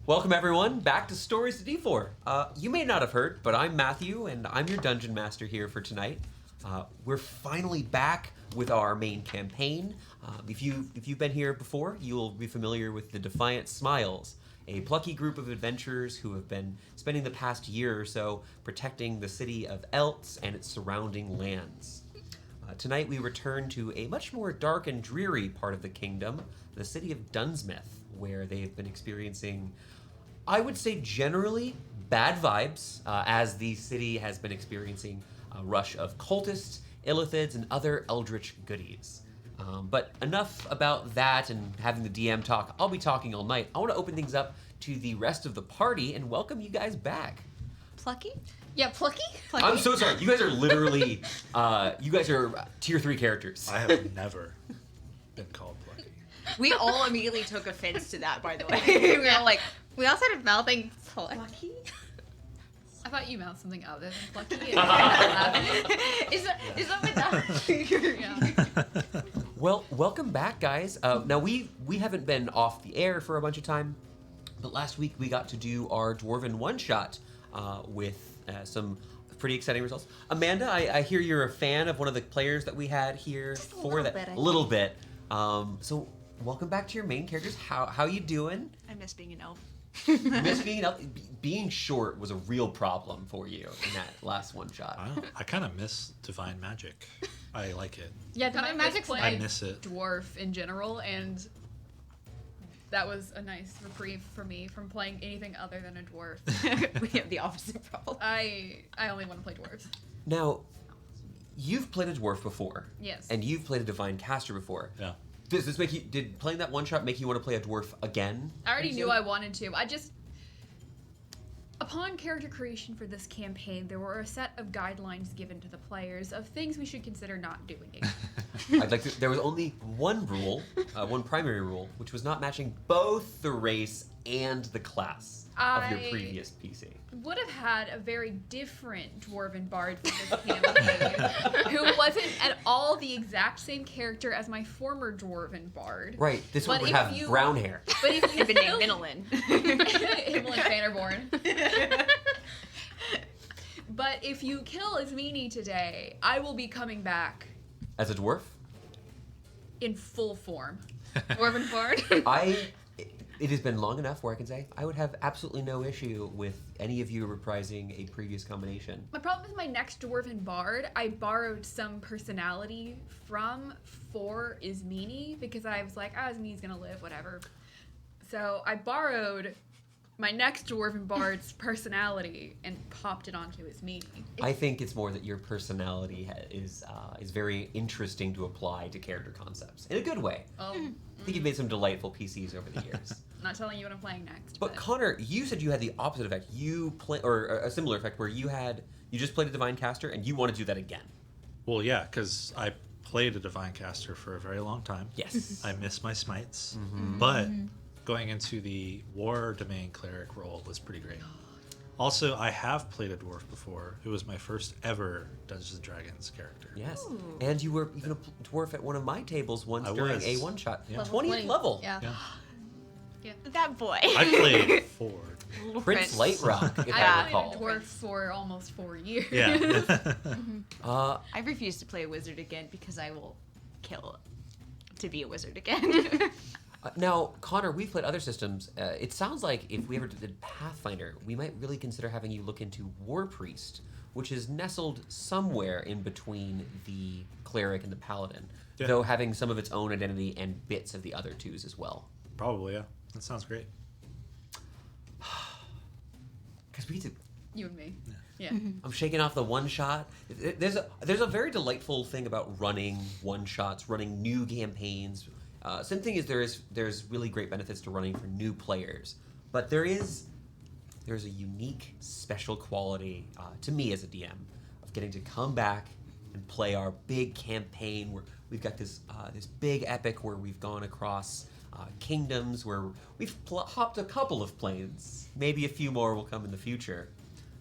Welcome everyone back to Stories to D4. You may not have heard, but I'm Matthew and I'm your dungeon master here for tonight. We're finally back with our main campaign. If you've been here before, you'll be familiar with the Defiant Smiles, a plucky group of adventurers who have been spending the past year or so protecting the city of Eltz and its surrounding lands. Tonight we return to a much more dark and dreary part of the kingdom, the city of Dunsmith, where they've been experiencing, I would say generally, bad vibes, as the city has been experiencing a rush of cultists, illithids, and other eldritch goodies. But enough about that and having the DM talk. I'll be talking all night. I want to open things up to the rest of the party and welcome you guys back. Plucky? Yeah, Plucky? I'm so sorry. You guys are literally, you guys are tier 3 characters. I have never been called Plucky. We all immediately took offense to that, by the way. We were all like, We all started mouthing Plucky. I thought you mouthed something other than Plucky. Is that what that? Yeah. Well, welcome back, guys. Now we haven't been off the air for a bunch of time, but last week we got to do our Dwarven one-shot with some pretty exciting results. Amanda, I hear you're a fan of one of the players that we had here for that. A little bit. So welcome back to your main characters. How you doing? I miss being an elf. You miss being an elf? Being short was a real problem for you in that last one shot. I kind of miss Divine Magic. I like it. Yeah, Divine Magic's I like miss it. dwarf in general, and that was a nice reprieve for me from playing anything other than a dwarf. We have the opposite problem. I only want to play dwarves. Now, you've played a dwarf before. Yes. And you've played a divine caster before. Yeah. Does this make you? Did playing that one shot make you want to play a dwarf again? I already knew I wanted to. Upon character creation for this campaign, there were a set of guidelines given to the players of things we should consider not doing again. There was only one rule, one primary rule, which was not matching both the race and the class of your previous PC. Would have had a very different dwarven bard for this campaign, who wasn't at all the exact same character as my former dwarven bard. Right. This one But would if have you- brown hair. But if you Been named Minolin. Himmelin Fannerborn. But if you kill Ismini today, I will be coming back As a dwarf, in full form. Dwarven bard. it has been long enough where I can say I would have absolutely no issue with any of you reprising a previous combination. My problem is my next dwarven bard, I borrowed some personality from for Ismini because I was like, Ismini's gonna live, whatever. So I borrowed my next dwarven bard's personality and popped it onto Ismini. I think it's more that your personality is very interesting to apply to character concepts in a good way. Oh, I think you've made some delightful PCs over the years. I'm not telling you what I'm playing next. But Connor, you said you had the opposite effect. You play, or a similar effect where you just played a divine caster and you want to do that again. Well, yeah, because I played a Divine Caster for a very long time. Yes. I miss my smites. But going into the War Domain Cleric role was pretty great. Also, I have played a dwarf before. It was my first ever Dungeons & Dragons character. Yes. Ooh. And you were even a dwarf at one of my tables once I during was. a one shot. Yeah. Level 20th level. Yeah. Yeah. That boy. I played Ford. Prince Lightrock, if I I recall. played a dwarf for almost 4 years. Yeah. I refuse to play a wizard again because I will kill to be a wizard again. Now, Connor, we've played other systems. It sounds like if we ever did Pathfinder, we might really consider having you look into War Priest, which is nestled somewhere in between the cleric and the paladin, Yeah. though having some of its own identity and bits of the other twos as well. Probably, yeah. That sounds great. Because we did. You and me. Yeah. I'm shaking off the one shot. There's a very delightful thing about running one shots, running new campaigns. Same thing is there's really great benefits to running for new players, but there's a unique special quality to me as a DM of getting to come back and play our big campaign where we've got this big epic where we've gone across kingdoms, where we've hopped a couple of planes, maybe a few more will come in the future,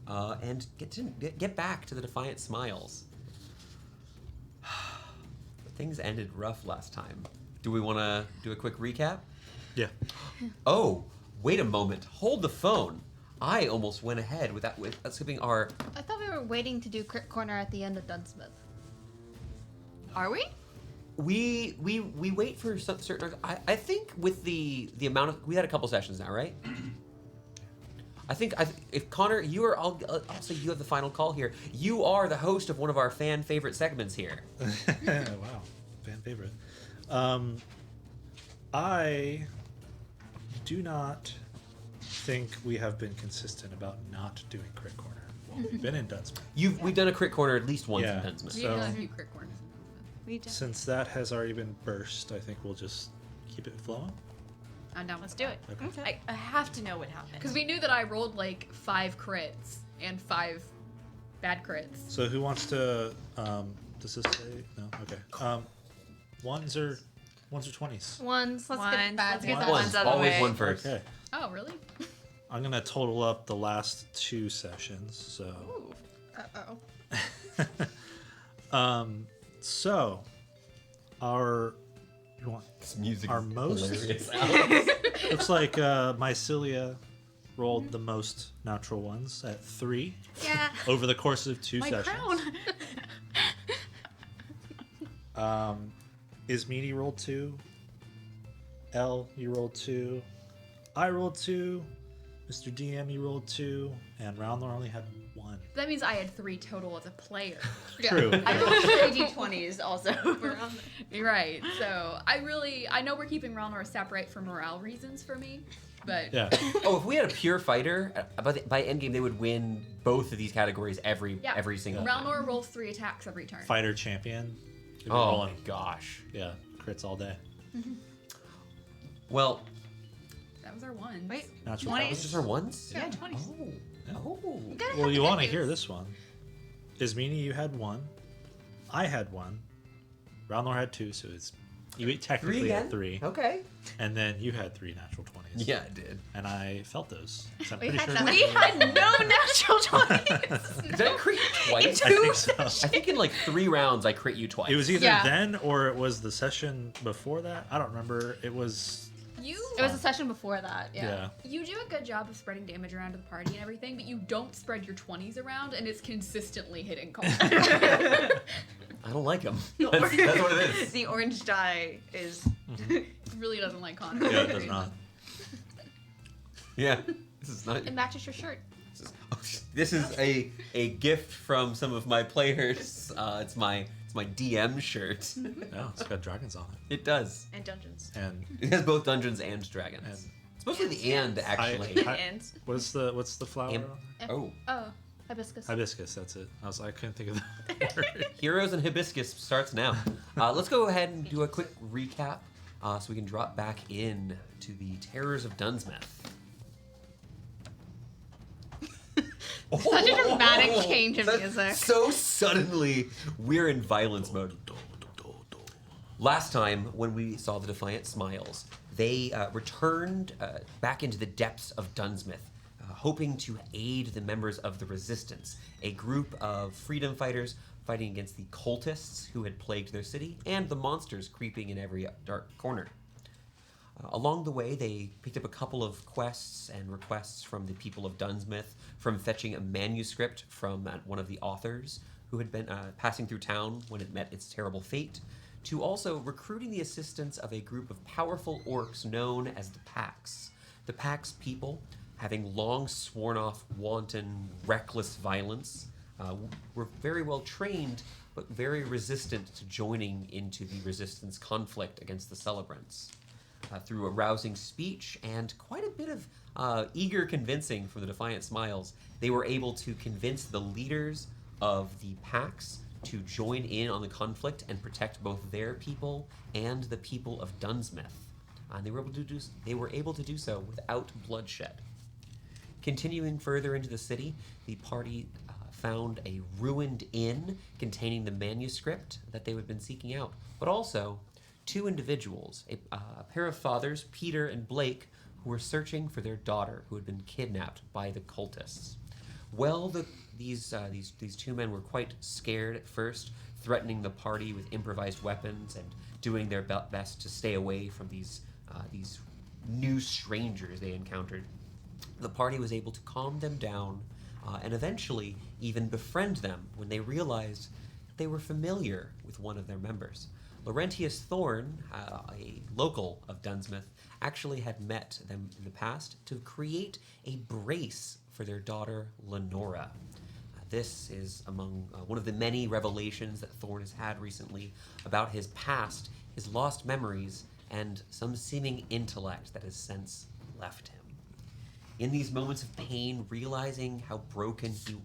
and get back to the Defiant Smiles. Things ended rough last time. Do we want to do a quick recap? Yeah. Oh, Wait a moment. Hold the phone. I almost went ahead with skipping our. I thought we were waiting to do Crit Corner at the end of Dunsmith. Are we? We wait for some certain. I think with the amount of we had a couple sessions now, right? I think if Connor, you are, I'll say you have the final call here. You are the host of one of our fan favorite segments here. Wow, fan favorite. I do not think we have been consistent about not doing Crit Corner while we've been in Dunsmith. We've done a crit corner at least once Yeah. in Dunsmith. We So- did a few crit corners. We did. Since that has already been burst, I think we'll just keep it flowing. I'm down. Let's do it. Okay. I have to know what happened. Because we knew that I rolled like 5 crits and 5 bad crits. So who wants to? Does this say no? Okay. Ones or 20s? Ones. Let's Ones, get bad. let's get Get the that ones out of the Always way. one first. Okay. Oh, really? I'm gonna total up the last 2 sessions. So. Ooh. So our you want This music Our is most- hilarious. looks like Mycelia rolled the most natural ones at 3 Yeah. over the course of 2 My sessions. crown. Ismini rolled 2. L, you rolled 2. I rolled 2. Mr. DM, you rolled 2. And Roundler only had 1. That means I had 3 total as a player. True. I rolled 3 d20s also. You're right. So I know we're keeping Ralnor separate for morale reasons for me, but Yeah. Oh, if we had a pure fighter, by endgame they would win both of these categories every single time. Ralnor rolls 3 attacks every turn. Fighter champion. You'd be Oh my rolling, gosh. yeah, crits all day. Well, That was our one. Wait, Natural 20s. was this our ones? Yeah, 20s. Oh. Oh. Well, you want to hear this one. Ismini, you had 1. I had 1. Roundlor had 2, so it's you technically Three had again? 3. Okay. And then you had 3 natural 20s. Yeah, I did. And I felt those. So I'm We pretty had sure that. that- We had no natural 20s. Did I crit you twice? I think so. I think in like 3 rounds I crit you twice. It was either Yeah. then or it was the session before that. I don't remember. It was It was a session before that. yeah. You do a good job of spreading damage around to the party and everything, but you don't spread your 20s around, and it's consistently hitting Cole. I don't like him. That's what it is. The orange dye is. He really doesn't like Connor. Yeah, it does not. Yeah. This is not. It matches your shirt. This is a gift from some of my players. It's my DM shirt. No, it's got dragons on it. It does. And dungeons. And It has both Dungeons and Dragons. And- It's mostly the and actually. And what's the flower? Am- Oh, Oh, hibiscus. Hibiscus. That's it. I couldn't think of the word. Heroes and Hibiscus starts now. Let's go ahead and do a quick recap so we can drop back in to the terrors of Dunsmith. Such a dramatic change of music. So suddenly, we're in violence mode. Last time, when we saw the Defiant Smiles, they returned back into the depths of Dunsmith, hoping to aid the members of the Resistance, a group of freedom fighters fighting against the cultists who had plagued their city and the monsters creeping in every dark corner. Along the way, they picked up a couple of quests and requests from the people of Dunsmith, from fetching a manuscript from one of the authors who had been passing through town when it met its terrible fate, to also recruiting the assistance of a group of powerful orcs known as the Pax. The Pax people, having long sworn off wanton, reckless violence, were very well trained, but very resistant to joining into the Resistance conflict against the Celebrants. Through a rousing speech and quite a bit of eager convincing from the Defiant Smiles, they were able to convince the leaders of the Pax to join in on the conflict and protect both their people and the people of Dunsmith. And they were able to do so without bloodshed. Continuing further into the city, the party found a ruined inn containing the manuscript that they had been seeking out, but also 2 individuals, a pair of fathers, Peter and Blake, who were searching for their daughter who had been kidnapped by the cultists. Well, these 2 men were quite scared at first, threatening the party with improvised weapons and doing their best to stay away from these new strangers they encountered. The party was able to calm them down and eventually even befriend them when they realized they were familiar with one of their members. Laurentius Thorn, a local of Dunsmouth, actually had met them in the past to create a brace for their daughter Lenora. This is among one of the many revelations that Thorn has had recently about his past, his lost memories, and some seeming intellect that has since left him. In these moments of pain, realizing how broken he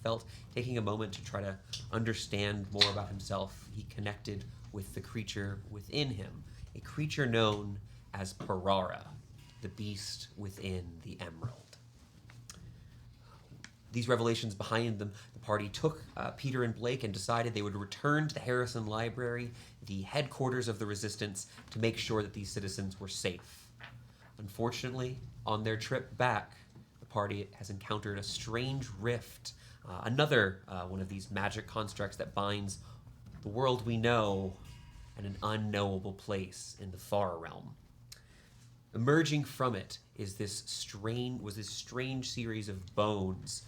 felt, taking a moment to try to understand more about himself, he connected with the creature within him, a creature known as Parara, the beast within the emerald. These revelations behind them, the party took Peter and Blake and decided they would return to the Harrison Library, the headquarters of the Resistance, to make sure that these citizens were safe. Unfortunately, on their trip back, the party has encountered a strange rift, another one of these magic constructs that binds the world we know and an unknowable place in the far realm. Emerging from it is this strange series of bones,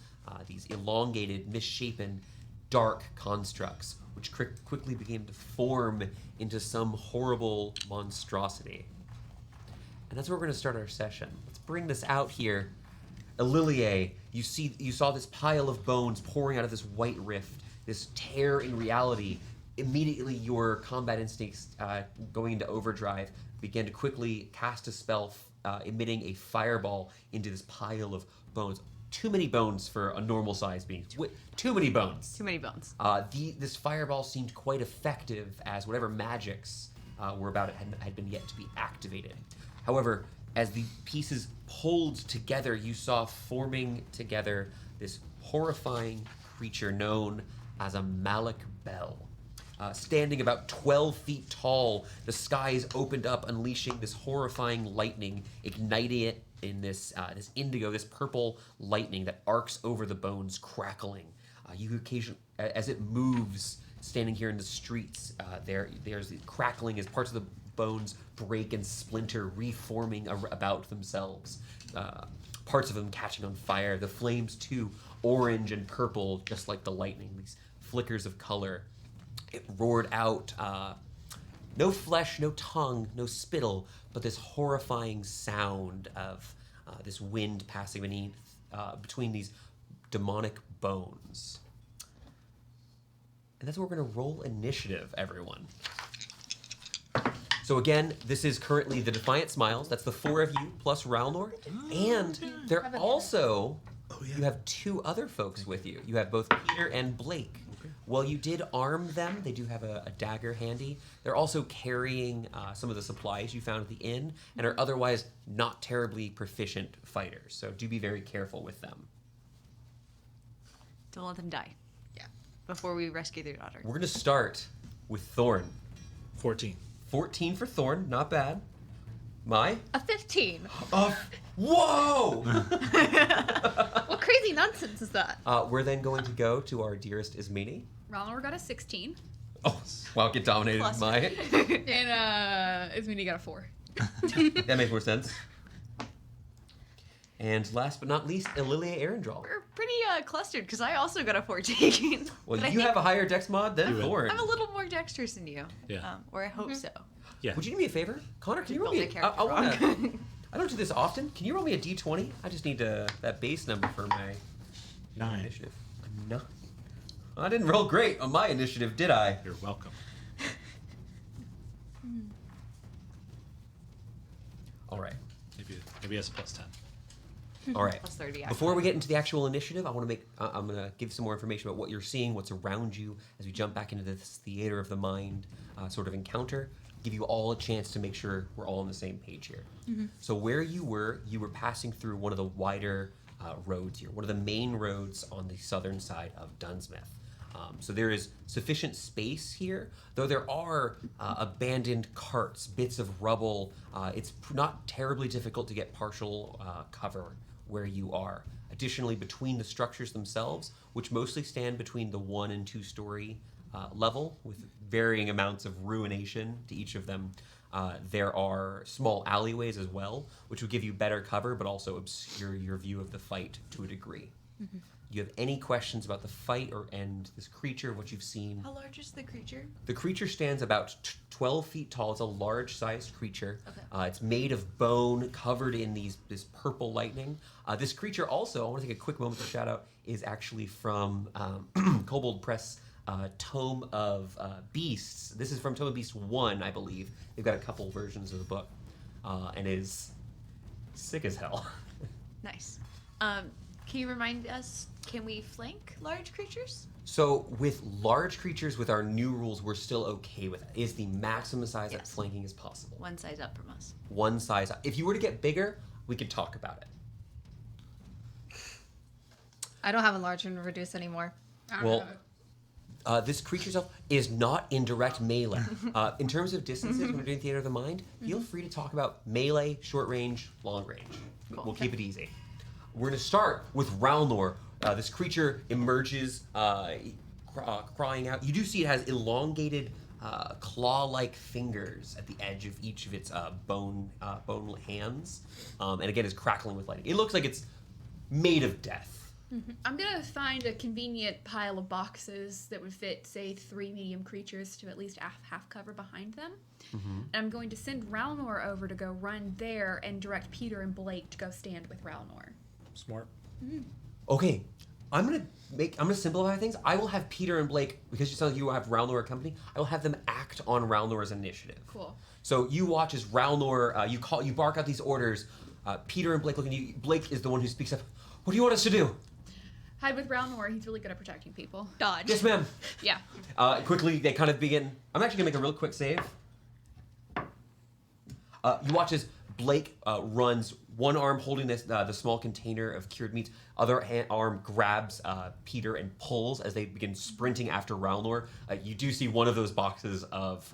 these elongated, misshapen, dark constructs, which quickly began to form into some horrible monstrosity. And that's where we're going to start our session. Let's bring this out here. Ililie, you saw this pile of bones pouring out of this white rift, this tear in reality. Immediately, your combat instincts going into overdrive began to quickly cast a spell, emitting a fireball into this pile of bones. Too many bones for a normal size being. Too many bones. Too many bones. This fireball seemed quite effective, as whatever magics were about it had been yet to be activated. However, as the pieces pulled together, you saw forming together this horrifying creature known as a Malak Bell. Standing about 12 feet tall, the skies opened up, unleashing this horrifying lightning, igniting it in this indigo, this purple lightning that arcs over the bones, crackling. You occasionally, as it moves, standing here in the streets, there's the crackling as parts of the bones break and splinter, reforming about themselves. Parts of them catching on fire. The flames too, orange and purple, just like the lightning. These flickers of color. It roared out, no flesh, no tongue, no spittle, but this horrifying sound of this wind passing between these demonic bones. And that's where we're going to roll initiative, everyone. So again, this is currently the Defiant Smiles. That's the four of you plus Ralnor. And they're also, you have two other folks with you. You have both Peter and Blake. While you did arm them, they do have a dagger handy. They're also carrying some of the supplies you found at the inn and are otherwise not terribly proficient fighters. So do be very careful with them. Don't let them die. Yeah. Before we rescue their daughter. We're going to start with Thorn. 14. 14 for Thorn, not bad. Mai? A 15. Whoa! What crazy nonsense is that? We're then going to go to our dearest Ismini. Ralnor got a 16. Oh, wow, get dominated, Plus. Mai. And Ismini got a 4. That makes more sense. And last but not least, Ililia Arendral. We're pretty clustered because I also got a 14. Well, But you I have think a higher dex mod than You would. Thorn. I'm a little more dexterous than you. Yeah. Or I hope so. Yeah. Would you do me a favor? Connor, can you roll Built me my a... character I want to... wrong. I don't do this often. Can you roll me a d20? I just need that base number for my 9. initiative. No. I didn't roll great on my initiative, did I? You're welcome. All right. Maybe as a plus 10. All right. Plus 30, Before we get into the actual initiative, I'm going to give some more information about what you're seeing, what's around you as we jump back into this theater of the mind sort of encounter. Give you all a chance to make sure we're all on the same page here. Mm-hmm. So where you were passing through one of the wider roads here, one of the main roads on the southern side of Dunsmouth. So there is sufficient space here, though there are abandoned carts, bits of rubble. It's not terribly difficult to get partial cover where you are. Additionally, between the structures themselves, which mostly stand between the 1- and 2-story level with varying amounts of ruination to each of them. There are small alleyways as well, which will give you better cover, but also obscure your view of the fight to a degree. Do you have any questions about the fight and this creature, what you've seen? How large is the creature? The creature stands about 12 feet tall. It's a large-sized creature. Okay. It's made of bone, covered in this purple lightning. This creature also, I want to take a quick moment to shout out, is actually from Kobold Press Tome of Beasts. This is from Tome of Beasts 1, I believe. They've got a couple versions of the book. And is sick as hell. Nice. Can you remind us, can we flank large creatures? So with large creatures, with our new rules, we're still okay with it. Is the maximum size that Yes. flanking is possible. One size up from us. One size. If you were to get bigger, we could talk about it. I don't have a large and reduce anymore. Well, this creature itself is not in direct melee. In terms of distances, when we're doing Theater of the Mind, feel free to talk about melee, short range, long range. Cool. We'll keep it easy. We're going to start with Ralnor. This creature emerges, crying out. You do see it has elongated, claw-like fingers at the edge of each of its bone hands, and again is crackling with lightning. It looks like it's made of death. I'm gonna find a convenient pile of boxes that would fit, say, 3 medium creatures to at least half cover behind them. And I'm going to send Ralnor over to go run there and direct Peter and Blake to go stand with Ralnor. Smart. Okay, I'm gonna simplify things. I will have Peter and Blake, because you sound like you have Ralnor accompany. I will have them act on Ralnor's initiative. Cool. So you watch as Ralnor, you bark out these orders. Peter and Blake look at you. Blake is the one who speaks up. What do you want us to do? Hide with Ralnor. He's really good at protecting people. Dodge. Yes, ma'am. Yeah. Quickly, they kind of begin. I'm actually gonna make a real quick save. You watch as Blake runs, one arm holding the small container of cured meats, other arm grabs Peter and pulls as they begin sprinting after Ralnor. You do see one of those boxes of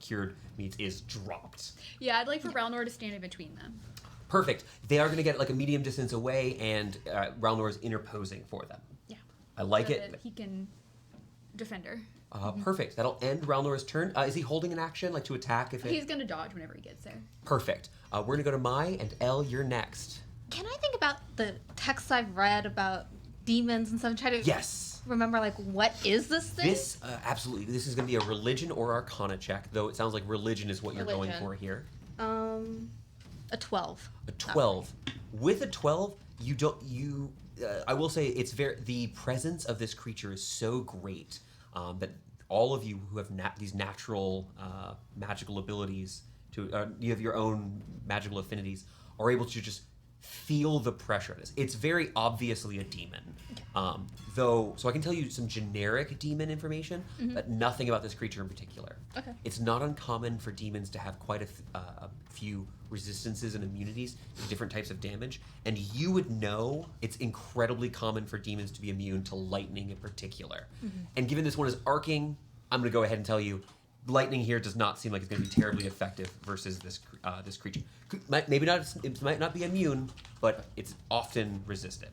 cured meats is dropped. Yeah, I'd like for Ralnor to stand in between them. Perfect. They are going to get like a medium distance away, and Ralnor is interposing for them. Yeah. I like So it. that he can defend her. Perfect. That'll end Ralnor's turn. Is he holding an action, like to attack? If He's gonna dodge whenever he gets there. Perfect. We're going to go to Mai, and Elle, you're next. Can I think about the text I've read about demons and stuff? Try to Yes. remember, like, what is this thing? This, absolutely. This is going to be a religion or arcana check, though it sounds like religion is what you're going Religion. for here. A 12. A 12. With a 12, I will say it's the presence of this creature is so great that all of you who have these natural magical abilities, you have your own magical affinities, are able to just feel the pressure of this. It's very obviously a demon. So I can tell you some generic demon information, but nothing about this creature in particular. Okay. It's not uncommon for demons to have quite a few resistances and immunities to different types of damage, and you would know it's incredibly common for demons to be immune to lightning in particular. And given this one is arcing, I'm going to go ahead and tell you, lightning here does not seem like it's going to be terribly effective versus this creature. It might not be immune, but it's often resisted.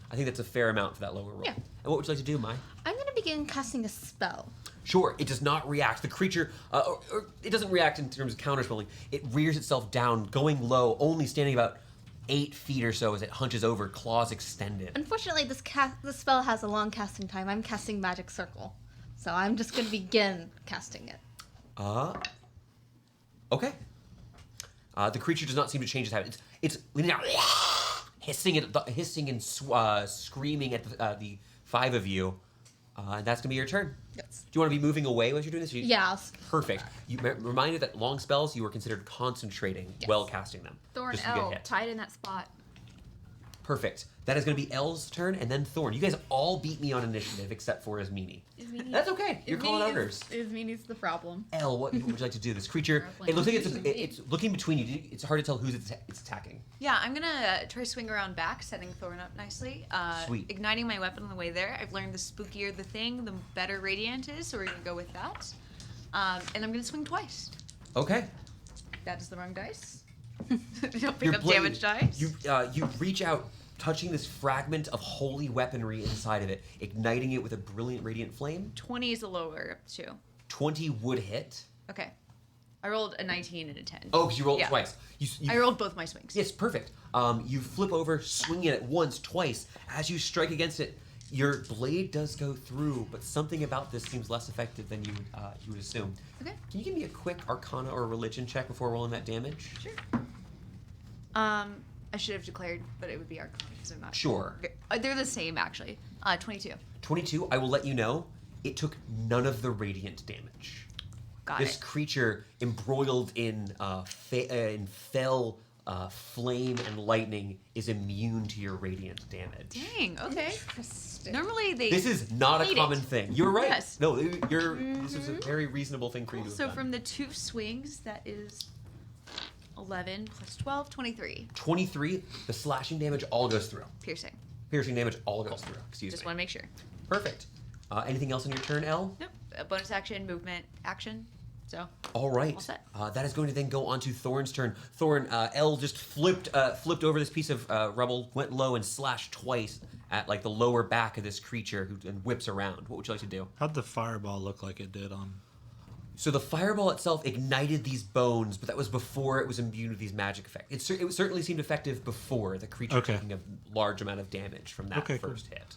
I think that's a fair amount for that lower roll. Yeah. And what would you like to do, Mai? I'm going to begin casting a spell. Sure, it does not react. The creature, or it doesn't react in terms of counterspelling. It rears itself down, going low, only standing about 8 feet or so as it hunches over, claws extended. Unfortunately, this spell has a long casting time. I'm casting Magic Circle. So I'm just going to begin casting it. Okay. The creature does not seem to change its habit. It's leaning out, hissing and screaming at the 5 of you. And that's going to be your turn. Yes. Do you want to be moving away as you're doing this? Yeah. Perfect. You reminded that long spells, you were considered concentrating while casting them. Thorn just to get L, hit. tied in that spot. Perfect. That is going to be Elle's turn, and then Thorn. You guys all beat me on initiative except for Ismini. That's okay. You're calling out orders. Ismini's the problem. Elle, what would you like to do? This creature, it looks like it's looking between you. It's hard to tell who's it's attacking. Yeah, I'm gonna try to swing around back, setting Thorn up nicely. Sweet. Igniting my weapon on the way there. I've learned the spookier the thing, the better radiant is, so we're gonna go with that. And I'm gonna swing twice. Okay. That is the wrong dice. Don't pick Your up blade- damage dice. You reach out touching this fragment of holy weaponry inside of it, igniting it with a brilliant radiant flame. 20 is the lower up to. 20 would hit. Okay. I rolled a 19 and a 10. Oh, because you rolled Yeah. twice. I rolled both my swings. Yes, perfect. You flip over, swing it once, twice. As you strike against it, your blade does go through, but something about this seems less effective than you would assume. Okay. Can you give me a quick Arcana or Religion check before rolling that damage? Sure. I should have declared, but it would be Arcana because I'm not Sure. They're the same, actually. 22. 22, I will let you know, it took none of the radiant damage. Got This it. creature embroiled in fell flame and lightning is immune to your radiant damage. Dang, okay. Interesting. Normally they... This is not a hate common it. thing. You're right. Yes. No, this is a very reasonable thing for you to have So done. from the 2 swings, that is 11 plus 12, 23. 23, the slashing damage all goes through. Piercing. Piercing damage all goes through. Excuse Just me. want to make sure. Perfect. Anything else on your turn, Elle? Nope. A bonus action, movement, action. So, All right. All set. That is going to then go on to Thorn's turn. Thorn, Elle just flipped over this piece of rubble, went low and slashed twice at like the lower back of this creature and whips around. What would you like to do? How'd the fireball look like it did on? So the fireball itself ignited these bones, but that was before it was imbued with these magic effects. It certainly seemed effective before the creature Okay. taking a large amount of damage from that Okay, cool. first hit.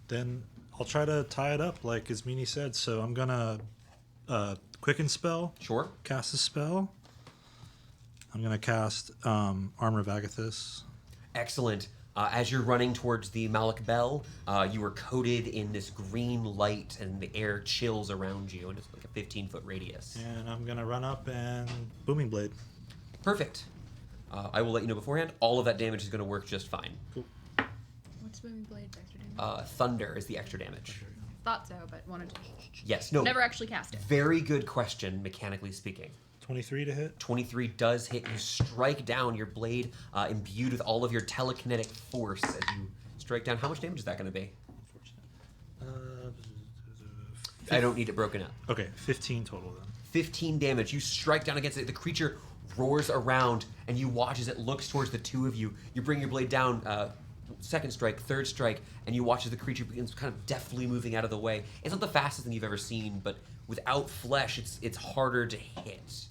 Then I'll try to tie it up like Ismini said. So I'm gonna quicken spell, Sure. cast a spell. I'm gonna cast Armor of Agathis. Excellent. As you're running towards the Malik Bell, you are coated in this green light, and the air chills around you, and it's like a 15-foot radius. And I'm gonna run up and Booming Blade. Perfect. I will let you know beforehand. All of that damage is going to work just fine. Cool. What's Booming Blade extra damage? Thunder is the extra damage. Thought so, but wanted to. Yes. No. Never actually cast it. Very good question, mechanically speaking. 23 to hit. 23 does hit. You strike down your blade, imbued with all of your telekinetic force as you strike down. How much damage is that going to be? I don't need it broken up. Okay, 15 total then. 15 damage. You strike down against it. The creature roars around, and you watch as it looks towards the two of you. You bring your blade down, second strike, third strike, and you watch as the creature begins kind of deftly moving out of the way. It's not the fastest thing you've ever seen, but without flesh, it's harder to hit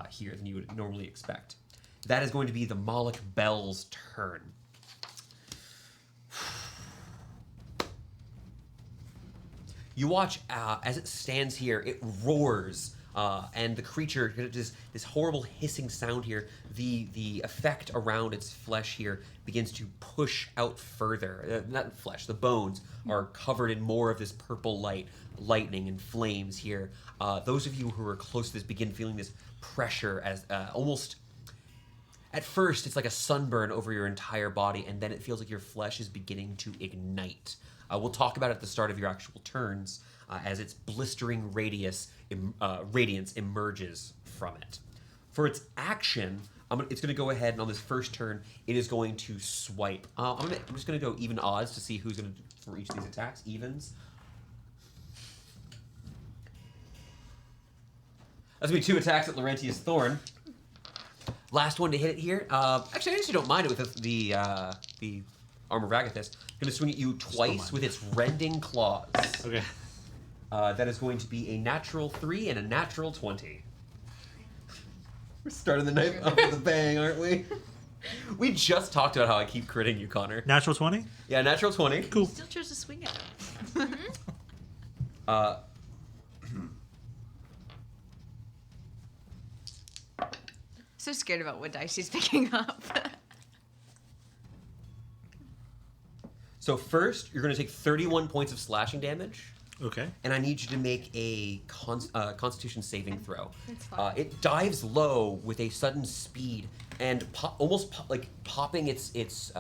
here than you would normally expect. That is going to be the Moloch Bell's turn. You watch as it stands here, it roars, and the creature, this horrible hissing sound here, the effect around its flesh here begins to push out further. Not flesh, the bones are covered in more of this purple light, lightning and flames here. Those of you who are close to this begin feeling this pressure as almost... At first, it's like a sunburn over your entire body, and then it feels like your flesh is beginning to ignite. We'll talk about it at the start of your actual turns as its blistering radiance emerges from it. For its action, it's going to go ahead and on this first turn, it is going to swipe. I'm just going to go even odds to see who's going to for each of these attacks. Evens. That's going to be 2 attacks at Laurentius Thorn. Last one to hit it here. Actually, I actually don't mind it with the Armor of Agathis. Going to swing at you twice with its rending claws. Okay. That is going to be a natural 3 and a natural 20. We're starting the night off with a bang, aren't we? We just talked about how I keep critting you, Connor. Natural 20? Yeah, natural 20. Cool. Still chose to swing at him. So scared about what dice he's picking up. So first, you're going to take 31 points of slashing damage. Okay. And I need you to make a Constitution saving throw. That's fine. It dives low with a sudden speed and popping its this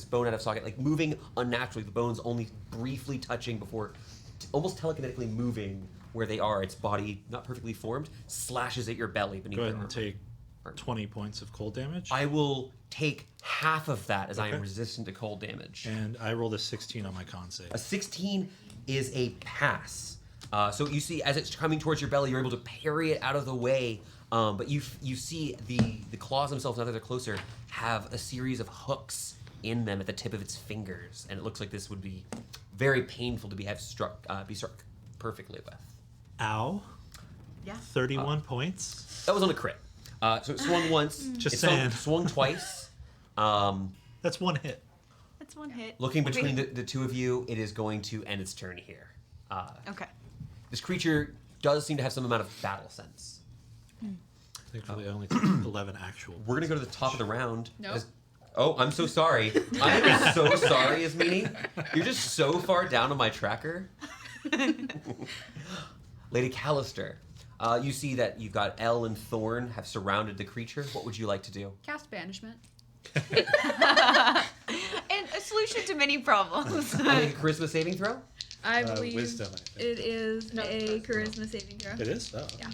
bone out of socket, like moving unnaturally. The bones only briefly touching before, almost telekinetically moving where they are. Its body, not perfectly formed, slashes at your belly beneath Go ahead your and armor. take 20 points of cold damage. I will take half of that as I am Okay. resistant to cold damage. And I rolled a 16 on my con save. A 16 is a pass. So you see, as it's coming towards your belly, you're able to parry it out of the way. But you see the claws themselves, now that they're closer, have a series of hooks in them at the tip of its fingers, and it looks like this would be very painful to be struck perfectly with. Ow. Yeah. 31 points. That was on a crit. So it swung once. Just it saying. swung twice. That's one hit. That's one hit. Looking between the two of you, it is going to end its turn here. Okay. This creature does seem to have some amount of battle sense. I think really only took 11 actual. We're gonna go to the top of the round. Nope. Oh, I'm so sorry. I am so sorry, Ismini. You're just so far down on my tracker. Lady Callister, you see that you've got Elle and Thorn have surrounded the creature. What would you like to do? Cast banishment. And a solution to many problems. I make a charisma saving throw. I believe Wisdom, I think. it is a charisma saving throw. It is? Oh. Yeah.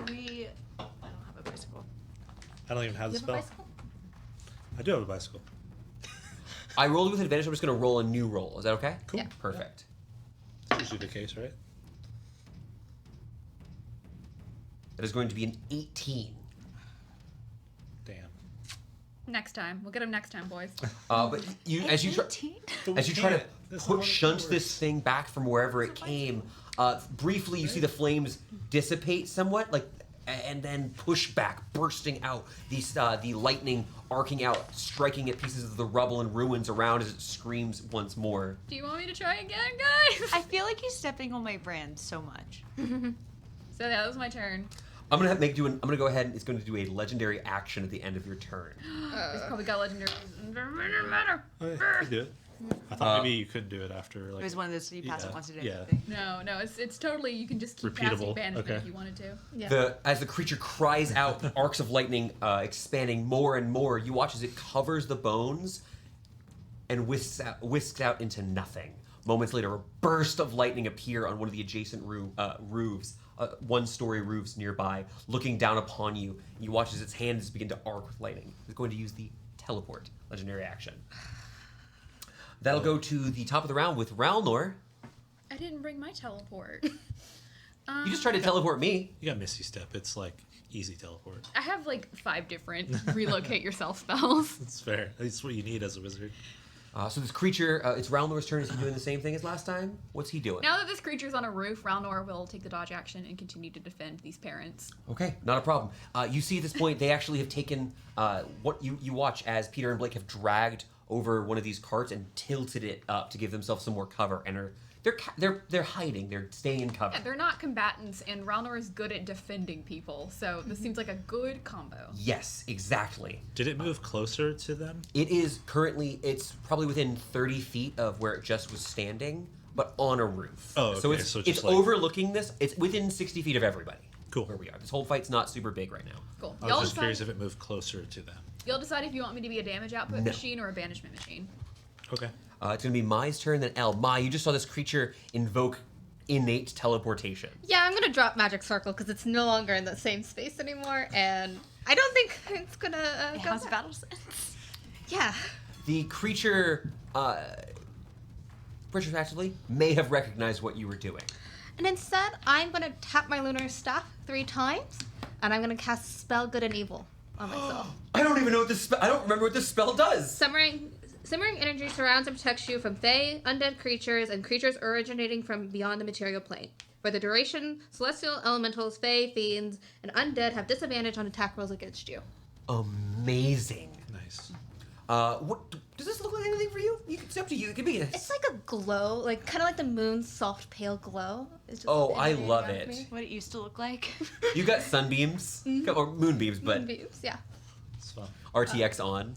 We. I don't have a bicycle. I don't even have the You have a spell. bicycle? I do have a bicycle. I rolled with advantage. I'm just going to roll a new roll. Is that okay? Cool. Yeah. Perfect. That's usually the case, right? That is going to be an 18. Damn. Next time. We'll get him next time, boys. But as you try, 18? as you try to That's not how it shunt works. this thing back from wherever it came, briefly you see the flames dissipate somewhat, and then push back, bursting out. The lightning arcing out, striking at pieces of the rubble and ruins around as it screams once more. Do you want me to try again, guys? I feel like he's stepping on my brand so much. So yeah, that was my turn. I'm gonna I'm gonna go ahead and it's going to do a legendary action at the end of your turn. It's probably got legendary. Matter. Oh, yeah, you do it. I thought maybe you couldn't do it after like. It was one of those you pass it yeah, once a day. yeah. thing. No, it's totally. You can just keep Repeatable, casting banishment okay. if you wanted to. Yeah. As the creature cries out, the arcs of lightning expanding more and more, you watch as it covers the bones and whisks out into nothing. Moments later, a burst of lightning appear on one of the adjacent roofs, one-story roofs nearby, looking down upon you. You watch as its hands begin to arc with lightning. It's going to use the teleport legendary action. That'll go to the top of the round with Ralnor. I didn't bring my teleport. You just tried to teleport me. You got Misty Step. It's like easy teleport. I have like 5 different relocate yourself spells. It's fair. That's what you need as a wizard. So this creature, it's Ralnor's turn. Is he doing the same thing as last time? What's he doing? Now that this creature's on a roof, Ralnor will take the dodge action and continue to defend these parents. Okay, not a problem. You see at this point, they actually have taken what you watch as Peter and Blake have dragged over one of these carts and tilted it up to give themselves some more cover, and they're hiding. They're staying in cover. Yeah, they're not combatants, and Ralnor is good at defending people, so this seems like a good combo. Yes, exactly. Did it move closer to them? It is currently. It's probably within 30 feet of where it just was standing, but on a roof. Oh, okay, So it's so just like- overlooking this. It's within 60 feet of everybody. Cool. Where we are. This whole fight's not super big right now. Cool. I was just curious if it moved closer to them. You'll decide if you want me to be a damage output No. machine or a banishment machine. Okay. It's going to be Mai's turn, then Elle. Mai, you just saw this creature invoke innate teleportation. Yeah, I'm gonna drop Magic Circle because it's no longer in the same space anymore, and I don't think it's gonna It go has back. battle sense. Yeah. The creature, retrospectively, may have recognized what you were doing. And instead, I'm gonna tap my Lunar Staff 3 times, and I'm gonna cast Spell Good and Evil on myself. I don't even know what this I don't remember what this spell does. Simmering energy surrounds and protects you from Fey, undead creatures, and creatures originating from beyond the material plane. For the duration, celestial elementals, Fey, fiends, and undead have disadvantage on attack rolls against you. Amazing. Nice. What does this look like anything for you? It's up to you. It could be. It's like a glow, like kind of like the moon's soft pale glow. It's just Oh, I emanating love off it. me. What it used to look like. You got sunbeams, or moonbeams, but Moonbeams, yeah. It's fun. RTX on.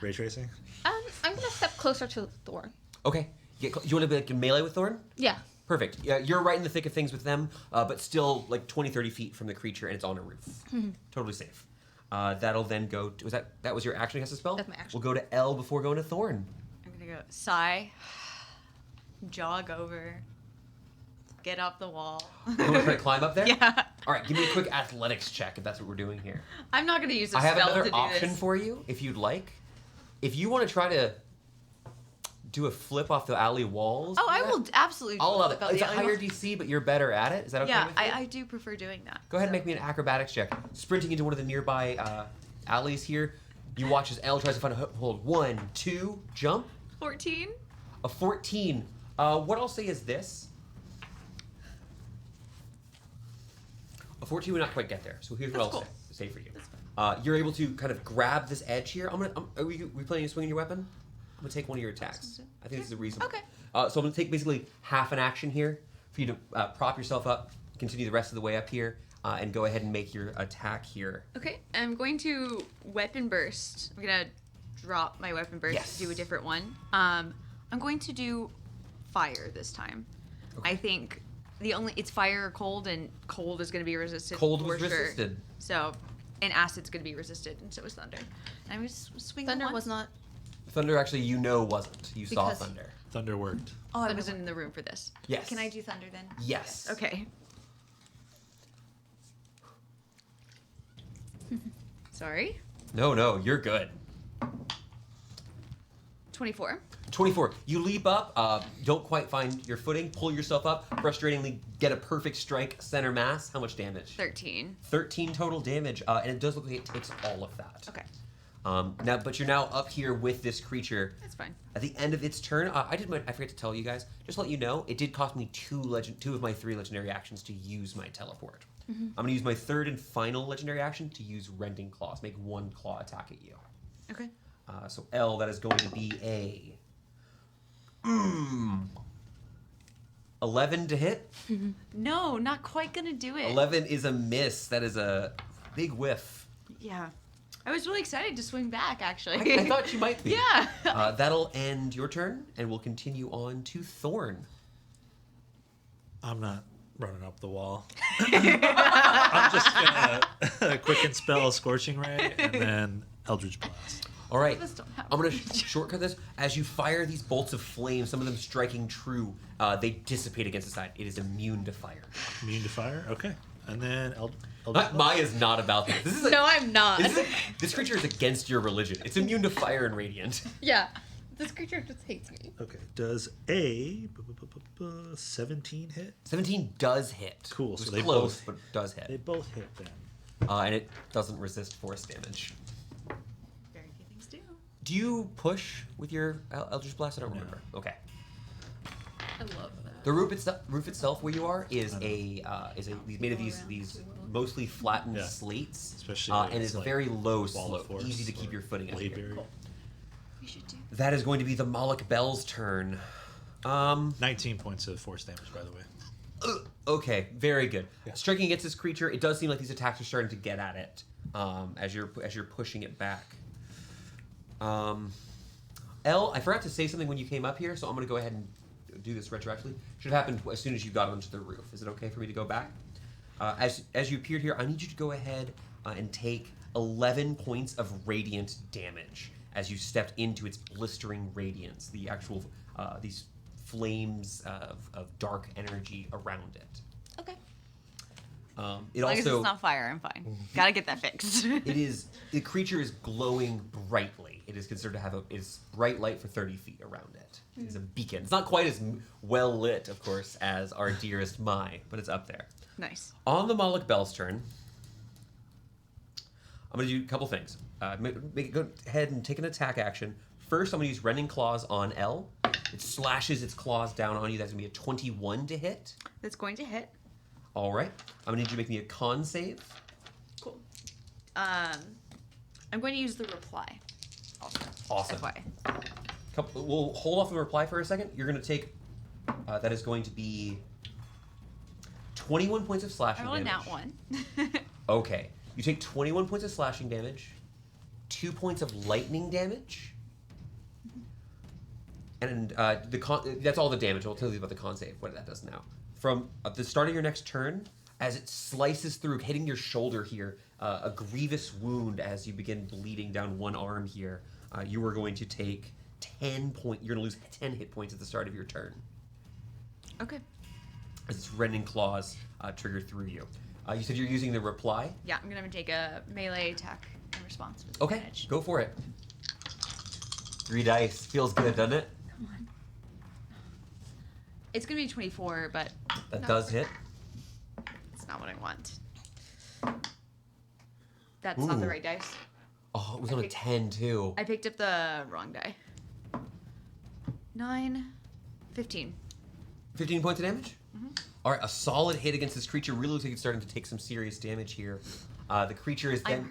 Ray tracing? I'm gonna step closer to Thorn. Okay. You want to be like in melee with Thorn? Yeah. Perfect. Yeah, you're right in the thick of things with them, but still like 20, 30 feet from the creature, and it's on a roof. Totally safe. That'll then go to... That was your action cast a spell? That's my action. We'll go to Elle before going to Thorn. I'm gonna go sigh, jog over, get up the wall. You want to try to climb up there? Yeah. All right, give me a quick athletics check if that's what we're doing here. I'm not gonna use a I have spell to another do option this. for you if you'd like. If you want to try to do a flip off the alley walls... Oh, I do that, will absolutely. I'll allow it. flip out It's a the higher alley wall. DC, but you're better at it. Is that okay Yeah, with you? I do prefer doing that. Go ahead and So- make me an acrobatics check. Sprinting into one of the nearby alleys here. You watch as Elle tries to find a hold. 1, 2, jump. 14. A 14. What I'll say is this. A 14 would not quite get there. So here's what I'll say for you. You're able to kind of grab this edge here. Are we planning to swing your weapon? I'm gonna take one of your attacks. I think this is reasonable. Okay. So I'm gonna take basically half an action here for you to prop yourself up, continue the rest of the way up here, and go ahead and make your attack here. Okay, I'm going to weapon burst. I'm gonna drop my weapon burst Yes. to do a different one. I'm going to do fire this time. Okay. I think it's fire or cold, and cold is gonna be resisted. Cold for was sure. resisted. So, and acid's gonna be resisted, and so is thunder. And I'm just swing. Thunder one. was not. Thunder actually wasn't. You saw Because- thunder. Thunder worked. Oh, I wasn't in the room for this. Yes. Can I do thunder then? Yes. Okay. Sorry. No, you're good. 24. 24. You leap up, don't quite find your footing, pull yourself up, frustratingly get a perfect strike center mass. How much damage? 13. 13 total damage, and it does look like it takes all of that. Okay. But you're now up here with this creature. That's fine. At the end of its turn, I forgot to tell you guys. Just to let you know, it did cost me two of my 3 legendary actions to use my teleport. I'm gonna use my 3rd and final legendary action to use Rending Claws. Make 1 claw attack at you. Okay. So L, that is going to be a 11 to hit. No, not quite gonna do it. 11 is a miss. That is a big whiff. Yeah. I was really excited to swing back, actually. I thought you might be. Yeah. That'll end your turn, and we'll continue on to Thorn. I'm not running up the wall. I'm just gonna quicken spell Scorching Ray and then Eldritch Blast. All right, Those don't have I'm going to shortcut this. As you fire these bolts of flame, some of them striking true, they dissipate against the side. It is immune to fire. Immune to fire? Okay. And then Eldritch Maya's not about this. This is No, I'm not. this creature is against your religion. It's immune to fire and radiant. Yeah. This creature just hates me. Okay. Does a 17 hit? 17 does hit. Cool, It was so they close, both- but does They hit. both hit then. And it doesn't resist force damage. Very few things do. Do you push with your Eldritch Blast? I don't remember. Okay. I love that. The roof itself, where you are, is made of these mostly flattened Yeah. slates, Especially when and it's is a like very low wall of slope, force easy to keep or your footing. Up blade here. barrier. We should do. That is going to be the Moloch Bell's turn. 19 points of force damage, by the way. Okay, very good. Yeah. Striking against this creature, it does seem like these attacks are starting to get at it as you're pushing it back. Elle, I forgot to say something when you came up here, so I'm going to go ahead and do this retroactively. Should have happened as soon as you got onto the roof. Is it okay for me to go back? As you appeared here, I need you to go ahead and take 11 points of radiant damage as you stepped into its blistering radiance, the actual these flames of dark energy around it. Okay. It As long as also it's not fire, I'm fine. Gotta get that fixed. the creature is glowing brightly. It is considered to have it's bright light for 30 feet around it. It is a beacon. It's not quite as well lit, of course, as our dearest Mai, but it's up there. Nice. On the Moloch Bell's turn, I'm going to do a couple things. Go ahead and take an attack action. First, I'm going to use Rending Claws on L. It slashes its claws down on you. That's going to be a 21 to hit. That's going to hit. All right. I'm going to need you to make me a con save. Cool. I'm going to use the reply. Also. Awesome. FYI. We'll hold off the reply for a second. You're going to take... that is going to be 21 points of slashing I rolled a damage. nat 1. Okay. You take 21 points of slashing damage, 2 points of lightning damage, and that's all the damage. I'll tell you about the con save, what that does now. From at the start of your next turn, as it slices through, hitting your shoulder here, a grievous wound as you begin bleeding down one arm here, you are going to take 10 points. You're going to lose 10 hit points at the start of your turn. Okay. As its rending claws trigger through you. You said you're using the reply? Yeah, I'm going to take a melee attack in response. With Okay, advantage. go for it. 3 dice. Feels good, doesn't it? Come on. It's going to be 24, but That does hit. it's not what I want. That's not the Ooh. right dice. Oh, it was on a 10 too. I picked up the wrong die. 9, 15. 15 points of damage? All right, a solid hit against this creature. Really looks like it's starting to take some serious damage here. The creature is then,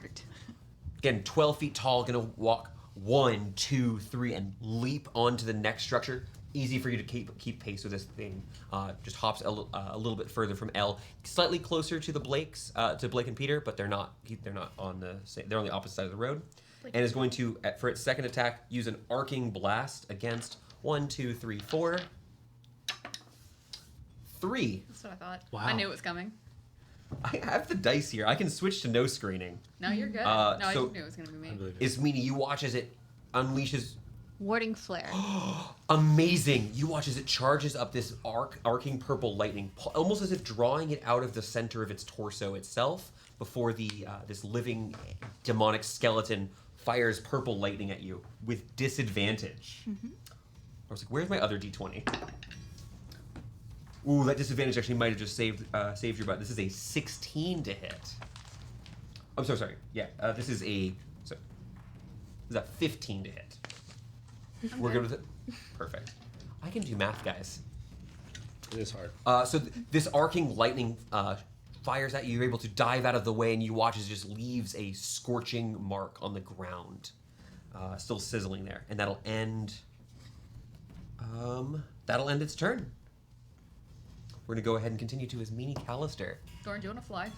again, 12 feet tall, going to walk 1, 2, 3, and leap onto the next structure. Easy for you to keep pace with this thing. Just hops a little bit further from L, slightly closer to the Blakes, to Blake and Peter, but they're not on the same. They're on the opposite side of the road, and is going to, for its second attack, use an arcing blast against 1, 2, 3, 4. 3. That's what I thought. Wow. I knew it was coming. I have the dice here. I can switch to no screening. No, you're good. So I knew it was gonna be me. I believe it. Ismini, you watch as it unleashes. Warding flare. Amazing! You watch as it charges up this arcing purple lightning, almost as if drawing it out of the center of its torso itself. Before this living demonic skeleton fires purple lightning at you with disadvantage. I was like, "Where's my other D20?" Ooh, that disadvantage actually might have just saved your butt. This is a 16 to hit. I'm so sorry. Yeah, this is a 15 to hit. We're good with it? Perfect. I can do math, guys. It is hard. So this arcing lightning fires at you. You're able to dive out of the way, and you watch as it just leaves a scorching mark on the ground. Still sizzling there. And that'll end its turn. We're going to go ahead and continue to his meanie Callister. Thorn, do you want to fly?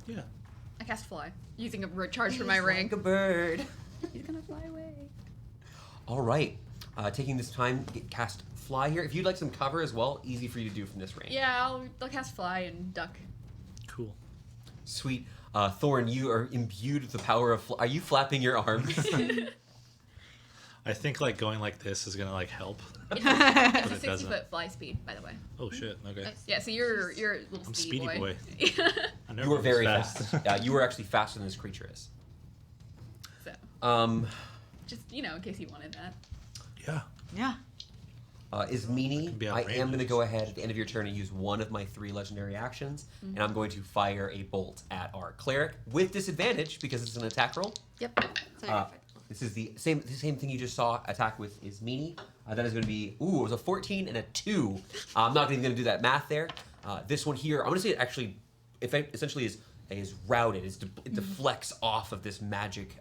Yeah. I cast fly, using a charge for my ring. Like a bird. He's gonna fly away. All right. Taking this time, cast fly here. If you'd like some cover as well, easy for you to do from this range. Yeah, I'll cast fly and duck. Cool. Sweet. Thorn, you are imbued with the power of Are you flapping your arms? I think like going like this is gonna like help. It's But a it doesn't. 60-foot fly speed, by the way. Oh shit. Okay. Nice. Yeah, so you're a little I'm speedy speedy boy. I never You were was very fast. You were actually faster than this creature is. So, just, in case you wanted that. Yeah. Yeah. Ismini, be I am going to outrageous. go ahead at the end of your turn and use one of my 3 legendary actions, and I'm going to fire a bolt at our cleric with disadvantage because it's an attack roll. Yep. So you're perfect. This is the same thing you just saw attack with Ismini. That is going to be, it was a 14 and a 2. I'm not even going to do that math there. This one here, I'm going to say it actually, essentially is routed, it deflects off of this magic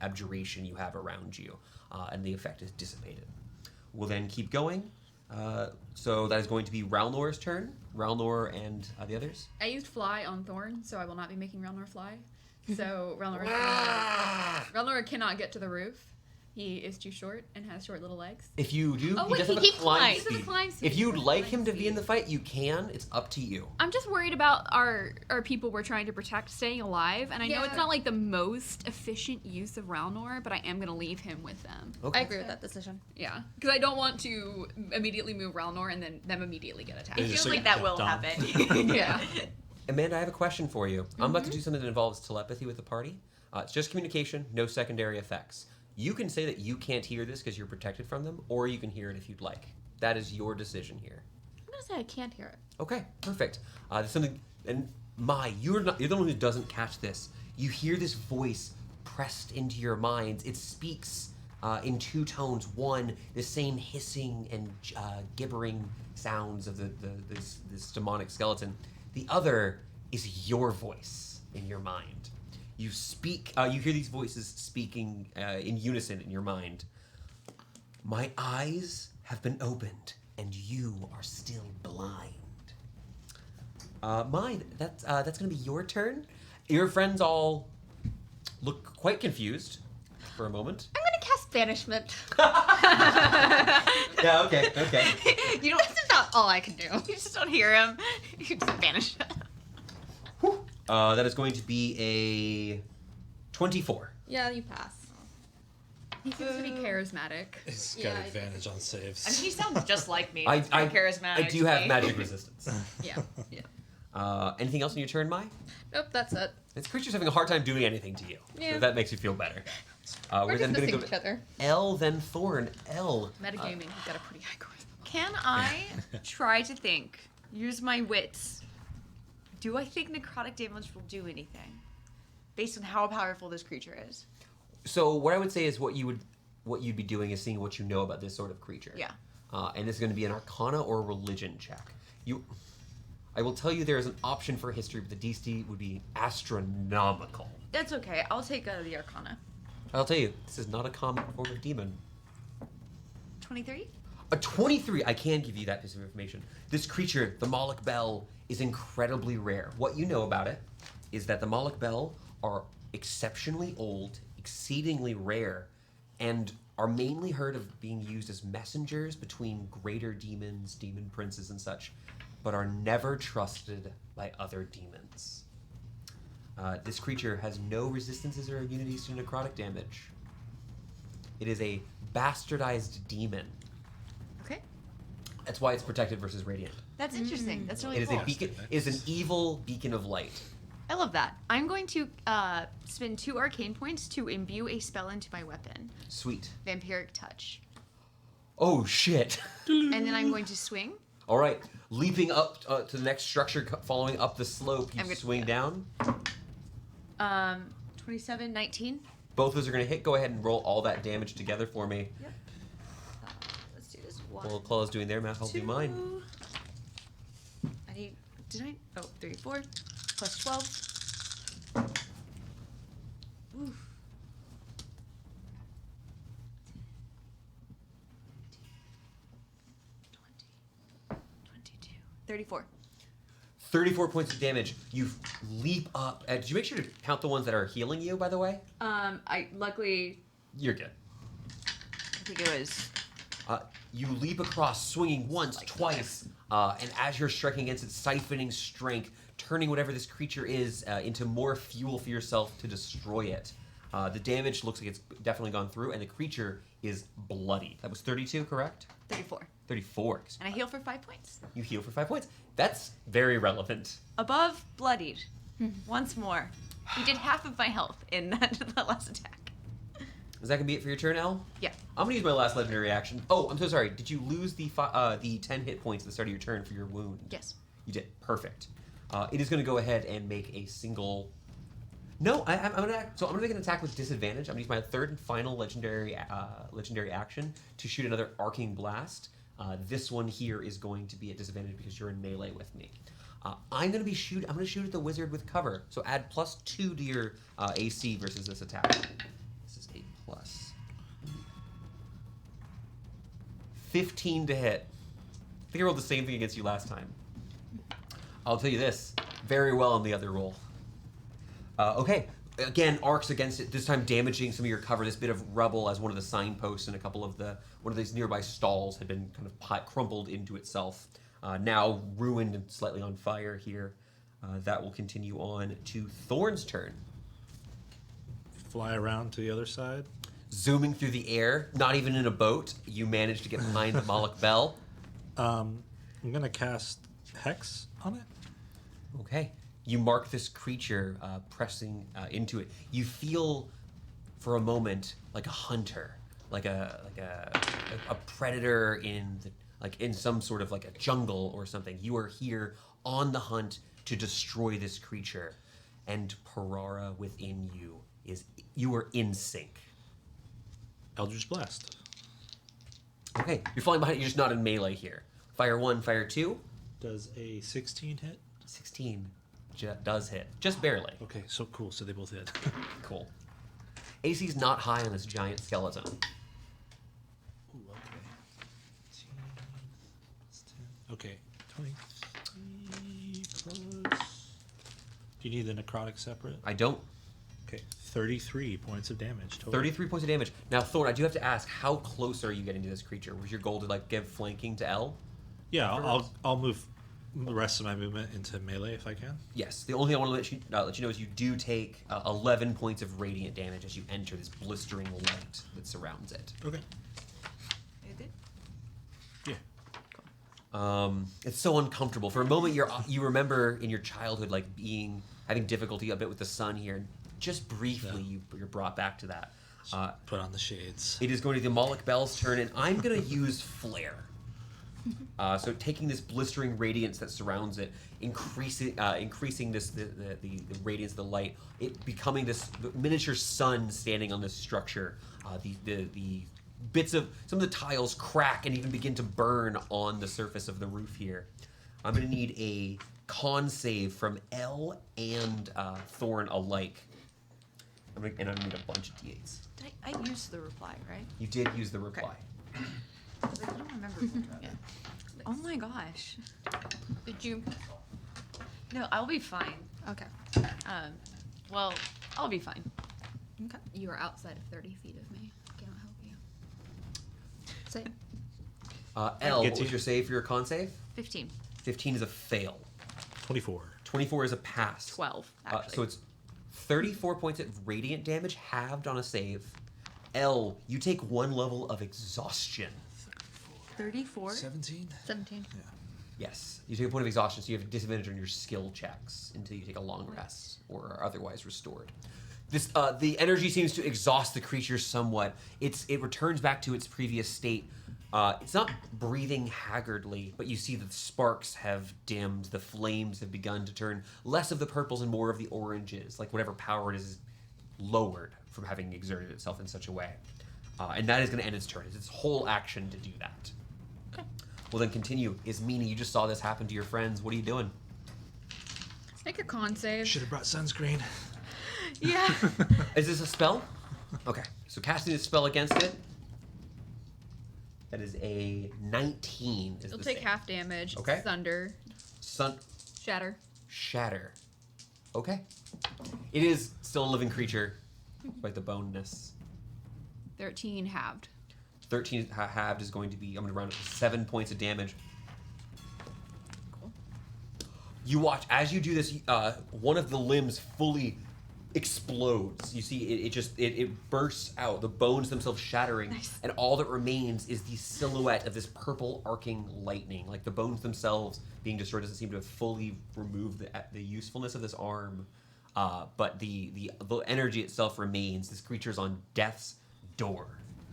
abjuration you have around you, and the effect is dissipated. We'll then keep going. So that is going to be Ralnor's turn. Ralnor and the others. I used fly on Thorn, so I will not be making Ralnor fly. So Ralnor cannot get to the roof. He is too short and has short little legs. If you do, Oh, he wait, does he have a keeps climb flying. He speed. does have a climb speed. If you'd He has like climb him to be in speed. the fight, you can. It's up to you. I'm just worried about our people we're trying to protect staying alive, and I know it's Yeah. not like the most efficient use of Ralnor, but I am going to leave him with them. Okay. I agree with that decision. Yeah, because I don't want to immediately move Ralnor and then them immediately get attacked. It Yeah, feels just like like that will dumb. happen. Yeah. Amanda, I have a question for you. I'm about to do something that involves telepathy with the party. It's just communication, no secondary effects. You can say that you can't hear this because you're protected from them, or you can hear it if you'd like. That is your decision here. I'm gonna say I can't hear it. Okay, perfect. There's something, and you're the one who doesn't catch this. You hear this voice pressed into your minds. It speaks in 2 tones. One, the same hissing and gibbering sounds of this demonic skeleton. The other is your voice in your mind. You speak. You hear these voices speaking in unison in your mind. My eyes have been opened, and you are still blind. That's going to be your turn. Your friends all look quite confused for a moment. I'm gonna cast banishment. Yeah. Okay. Okay. You don't. This is not all I can do. You just don't hear him. You just vanish. That is going to be a 24. Yeah, you pass. He seems to be charismatic. He's Yeah, got I- advantage on I mean, saves. he sounds just like me. I It's very charismatic. I do to have me. magic resistance. Yeah. Anything else on your turn, Mai? Nope, that's it. This creature's having a hard time doing anything to you. Yeah. So that makes you feel better. We're We're just then going to missing go each to other. L, then Thorn. L. Metagaming, he's got a pretty high charisma. Can I try to use my wits? Do I think necrotic damage will do anything? based on how powerful this creature is. So what I would say is what you'd be doing is seeing what you know about this sort of creature. Yeah. And this is going to be an Arcana or a Religion check. I will tell you there is an option for history, but the DC would be astronomical. That's okay. I'll take the Arcana. I'll tell you, this is not a common form of demon. 23? A 23, I can give you that piece of information. This creature, the Moloch Bell, is incredibly rare. What you know about it is that the Moloch Bell are exceptionally old, exceedingly rare, and are mainly heard of being used as messengers between greater demons, demon princes, and such, but are never trusted by other demons. This creature has no resistances or immunities to necrotic damage. It is a bastardized demon. Okay. That's why it's protected versus radiant. That's interesting. That's really It is cool. a beacon. It is an evil beacon of light. I love that. I'm going to spend 2 arcane points to imbue a spell into my weapon. Sweet. Vampiric Touch. Oh shit! And then I'm going to swing. All right, leaping up to the next structure, following up the slope, you I'm good. swing down. 27, 19. Both of those are going to hit. Go ahead and roll all that damage together for me. Yep. Let's do this. 1, While Claw's doing their math, I'll do mine. 2. I need. Did I? Oh, 34 plus 12. Oof. 22. 34. 34 points of damage. You leap up. Did you make sure to count the ones that are healing you, by the way? I luckily. You're good. I think it was. You leap across, swinging once, twice, and as you're striking against it, siphoning strength, turning whatever this creature is into more fuel for yourself to destroy it. The damage looks like it's definitely gone through, and the creature is bloody. That was 32, correct? 34. 34. And I heal for 5 points. You heal for 5 points. That's very relevant. Above, bloodied. Once more. He did half of my health in that last attack. Is that gonna be it for your turn, Elle? Yeah. I'm gonna use my last legendary action. Oh, I'm so sorry. Did you lose the 10 hit points at the start of your turn for your wound? Yes. You did. Perfect. It is gonna go ahead and make a single. No, I'm gonna make an attack with disadvantage. I'm gonna use my third and final legendary action to shoot another arcing blast. This one here is going to be at disadvantage because you're in melee with me. I'm gonna shoot at the wizard with cover. So add +2 to your AC versus this attack. This is 8 plus 15 to hit. I think I rolled the same thing against you last time. I'll tell you this, very well on the other roll. Okay, again, arcs against it, this time damaging some of your cover, this bit of rubble as one of the signposts and one of these nearby stalls had been kind of crumpled into itself. Now ruined and slightly on fire here. That will continue on to Thorn's turn. Fly around to the other side. Zooming through the air, not even in a boat, you manage to get behind the Moloch Bell. I'm gonna cast Hex on it. Okay. You mark this creature pressing into it. You feel, for a moment, like a hunter, like a predator in some sort of like a jungle or something. You are here on the hunt to destroy this creature, and Parara within you are in sync. Eldritch Blast. Okay, you're flying behind it. You're just not in melee here. Fire 1, fire 2. Does a 16 hit? 16 does hit, just barely. Okay, so cool. So they both hit. Cool. AC's not high on this giant skeleton. Ooh, okay. 18 plus 10. Okay, 23 plus. Do you need the necrotic separate? I don't. Okay, 33 points of damage total. 33 points of damage. Now, Thorn, I do have to ask, how close are you getting to this creature? Was your goal to give flanking to L? Yeah, I'll move the rest of my movement into melee if I can. Yes. The only thing I want to let you know is you do take 11 points of radiant damage as you enter this blistering light that surrounds it. Okay. You did? Yeah. It's so uncomfortable. For a moment, you remember in your childhood having difficulty a bit with the sun here. Just briefly, you're brought back to that. Put on the shades. It is going to be the Moloch Bell's turn, and I'm going to use Flare. So taking this blistering radiance that surrounds it, increasing this the radiance of the light, it becoming this miniature sun standing on this structure. The bits of some of the tiles crack and even begin to burn on the surface of the roof here. I'm gonna need a con save from Elle and Thorn alike. I'm gonna need a bunch of d8s. I used the reply, right? You did use the reply. I don't remember. Yeah. Oh my gosh. Did you? No, I'll be fine. Okay. Well, I'll be fine. Okay. You are outside of 30 feet of me. I cannot help you. Say. Elle, Get what you. was your save for your con save? 15. 15 is a fail. 24. 24 is a pass. 12, actually. So it's 34 points of radiant damage halved on a save. Elle, you take 1 level of exhaustion. 34? 17? 17. Yes, you take a point of exhaustion, so you have a disadvantage on your skill checks until you take a long rest or are otherwise restored. This the energy seems to exhaust the creature somewhat. It returns back to its previous state. It's not breathing haggardly, but you see that the sparks have dimmed. The flames have begun to turn less of the purples and more of the oranges, like whatever power it is lowered from having exerted itself in such a way. And that is going to end its turn. It's its whole action to do that. Okay. We'll then continue. Ismini, you just saw this happen to your friends. What are you doing? Make a con save. Should have brought sunscreen. Yeah. Is this a spell? Okay, so casting a spell against it. That is a 19. Is You'll the take save. half damage. Okay. Thunder. Sun Shatter. shatter. Okay. It is still a living creature, despite the boneness. 13 halved. 13 halved is going to be, I'm going to round it to 7 points of damage. Cool. You watch, as you do this, one of the limbs fully explodes. You see it bursts out, the bones themselves shattering, Nice. and all that remains is the silhouette of this purple arcing lightning. Like the bones themselves being destroyed doesn't seem to have fully removed the usefulness of this arm, but the energy itself remains. This creature's on death's door.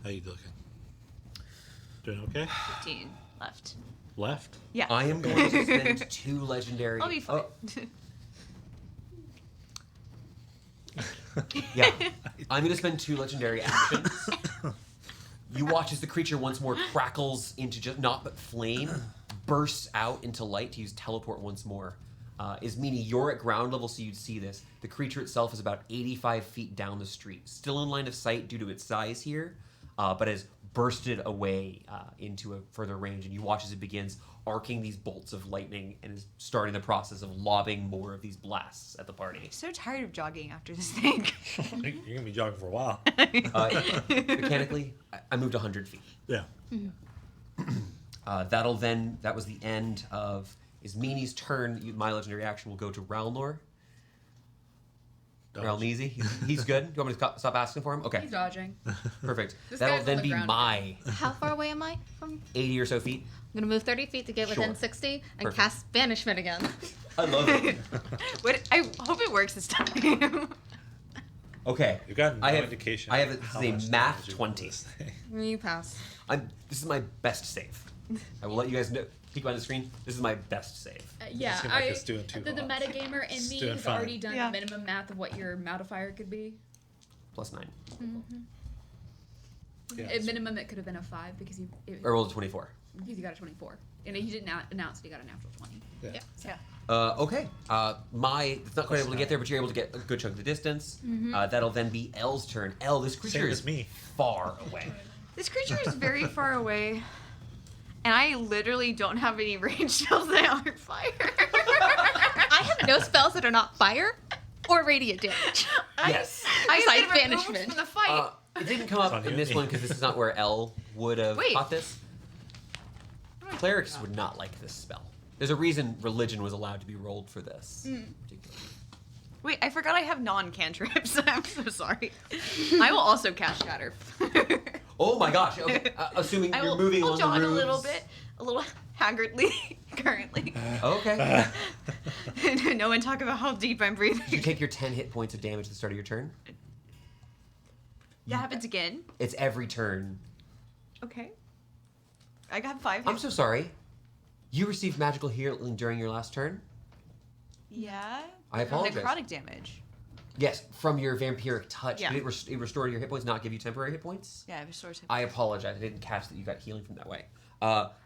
How you looking? Doing okay? 15 left. Left? Yeah. I am going to spend 2 legendary. I'll be fine. Yeah. I'm going to spend 2 legendary actions. You watch as the creature once more crackles into just not but flame, bursts out into light to use teleport once more. Ismini, you're at ground level, so you'd see this. The creature itself is about 85 feet down the street, still in line of sight due to its size here, but has bursted away into a further range, and you watch as it begins arcing these bolts of lightning and is starting the process of lobbing more of these blasts at the party. So tired of jogging after this thing. You're going to be jogging for a while. Mechanically, I moved 100 feet. Yeah. That was the end of Ismini's turn. My legendary action will go to Ralnor. Dodge. Ralneezy, he's good. You want me to stop asking for him? Okay, He's dodging. perfect. This That'll guy's then on the be ground. my How far away am I from? 80 or so feet. I'm gonna move 30 feet to get within Sure. 60 and Perfect. cast Banishment again. I love it. I hope it works this time. Okay, You've got no I have indication. I have of how a much math damage you 20. did this thing. You pass. This is my best save. I will let you guys know. Peek behind the screen. This is my best save. Yeah, seem like it's doing too the hot. metagamer in It's me doing has fine. already done Yeah. the minimum math of what your modifier could be. +9. Yeah, At minimum, it could have been a 5 because you rolled a 24. got a 24, and he didn't announce that he got a natural 20. yeah. Yeah. Okay. It's not quite able to get there, but you're able to get a good chunk of the distance. That'll then be Elle's turn. Elle, this creature Same is as me. far away. This creature is very far away, and I literally don't have any range spells that aren't fire. I have no spells that are not fire or radiant damage. Yes. I Besides get removed banishment. from the fight. It didn't come It's up on in you. this one because this is not where Elle would have Wait. caught this. Clerics would not like this spell. There's a reason religion was allowed to be rolled for this. Particularly. Wait, I forgot I have non-cantrips. I'm so sorry. I will also cast Shatter. Oh my gosh. Okay. Assuming I you're will moving I'll on jog the a roofs. little bit, a little haggardly currently. Okay. No one talk about how deep I'm breathing. You take your 10 hit points of damage at the start of your turn. That happens again. It's every turn. Okay. I got 5 I'm hits. so sorry. You received magical healing during your last turn. Yeah. I apologize. Necrotic damage. Yes, from your vampiric touch. Yeah. Did it restore your hit points, not give you temporary hit points? Yeah, it restores hit I apologize. I didn't catch that you got healing from that way.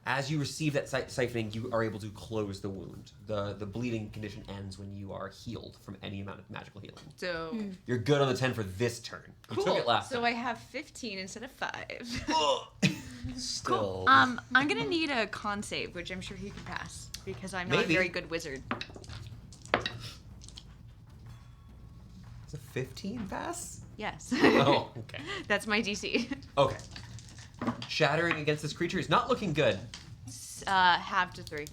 As you receive that siphoning, you are able to close the wound. The bleeding condition ends when you are healed from any amount of magical healing. So You're good on the 10 for this turn. You took it last So time. I have 15 instead of 5. Still. I'm gonna need a con save, which I'm sure he can pass because I'm not Maybe. a very good wizard. Is a 15 pass? Yes. Oh, okay. That's my DC. Okay. Shattering against this creature is not looking good. Half to 3.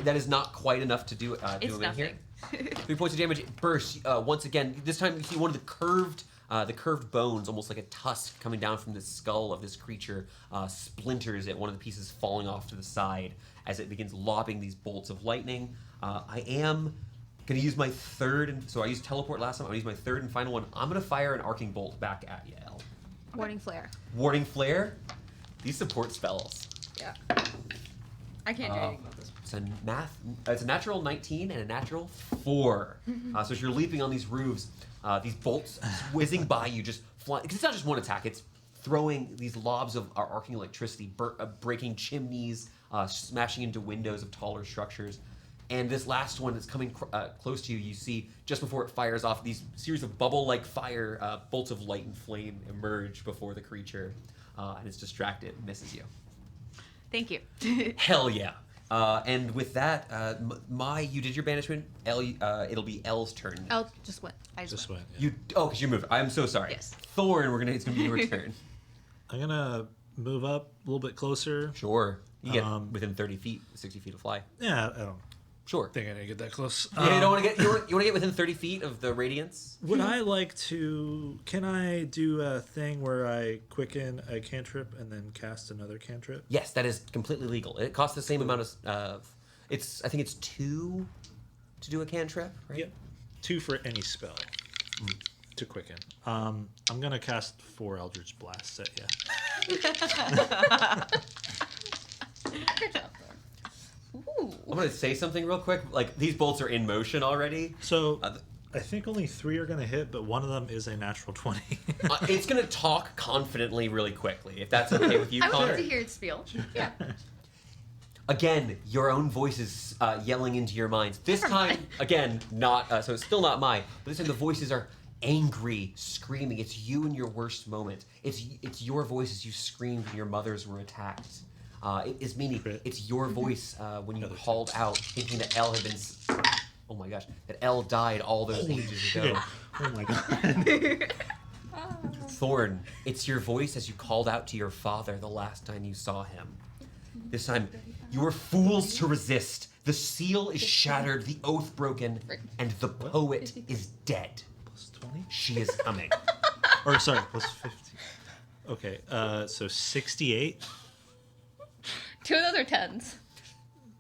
That is not quite enough to do It's him in here. nothing. 3 points of damage. It bursts once again. This time you see one of the curved bones, almost like a tusk, coming down from the skull of this creature, splinters at one of the pieces, falling off to the side as it begins lobbing these bolts of lightning. I am going to use my so I used teleport last time. I'm going to use my third and final one. I'm going to fire an arcing bolt back at you, Elle. Warning flare. Warding Flare. These support spells. Yeah. I can't do anything about this. It's a natural 19 and a natural 4. So as you're leaping on these roofs, these bolts whizzing by you, just flying. Because it's not just one attack; it's throwing these lobs of arcing electricity, breaking chimneys, smashing into windows of taller structures. And this last one that's coming close to you, you see just before it fires off, these series of bubble-like fire bolts of light and flame emerge before the creature, and it's distracted and misses you. Thank you. Hell yeah. And with that, you did your banishment. It'll be Elle's turn. Elle just went. I Just went. went. Yeah. Because you moved. I'm so sorry. Yes. Thorn, it's gonna be your turn. I'm gonna move up a little bit closer. Sure. You get Um, within 60 feet of fly. Yeah, I don't Sure. think I need to get that close. You don't want to get. You want to get within 30 feet of the radiance. Would I like to? Can I do a thing where I quicken a cantrip and then cast another cantrip? Yes, that is completely legal. It costs the same amount of. I think it's 2 to do a cantrip, right? Yep. 2 for any spell to quicken. I'm gonna cast 4 Eldritch Blasts at you. Good job, Thorn. Ooh. I'm gonna say something real quick. Like these bolts are in motion already. So I think only 3 are gonna hit, but one of them is a natural 20. It's gonna talk confidently, really quickly. If that's okay with you, I would Connor. like to hear it spiel. Yeah. Again, your own voice is yelling into your minds. This Never time, mind. again, not so it's still not mine. But this time, the voices are angry, screaming. It's you in your worst moment. It's your voice as you screamed when your mothers were attacked. It's meaning it's your voice when you called out, thinking that Elle had been. Oh my gosh, that Elle died all those ages ago. Oh my god. Thorn, it's your voice as you called out to your father the last time you saw him. This time, you were fools to resist. The seal is shattered, the oath broken, and the poet is dead. Plus 20? She is coming. Or sorry, plus 15. Okay, so 68. 2 of those are 10s.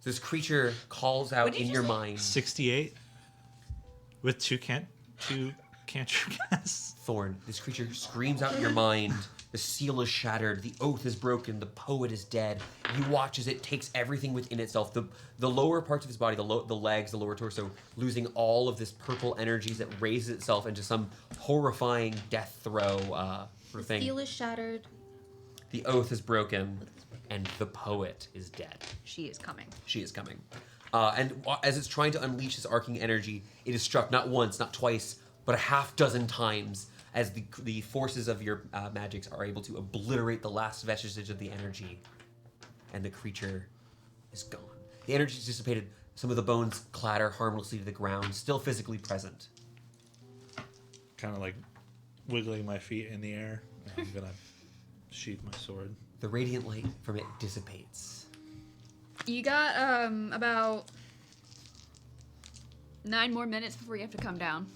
This creature calls out did in you your say? mind. 68 with 2 cantrip casts. Thorn, this creature screams out in your mind. The seal is shattered. The oath is broken. The poet is dead. You watch as it takes everything within itself. The lower parts of his body, the legs, the lower torso, losing all of this purple energy that raises itself into some horrifying death throw sort of thing. Seal is shattered. The oath is broken, and the poet is dead. She is coming. She is coming. And as it's trying to unleash this arcing energy, it is struck not once, not twice, but a half dozen times as the forces of your magics are able to obliterate the last vestige of the energy, and the creature is gone. The energy is dissipated. Some of the bones clatter harmlessly to the ground, still physically present. Kind of like wiggling my feet in the air. I'm gonna sheath my sword. The radiant light from it dissipates. You got about 9 more minutes before you have to come down.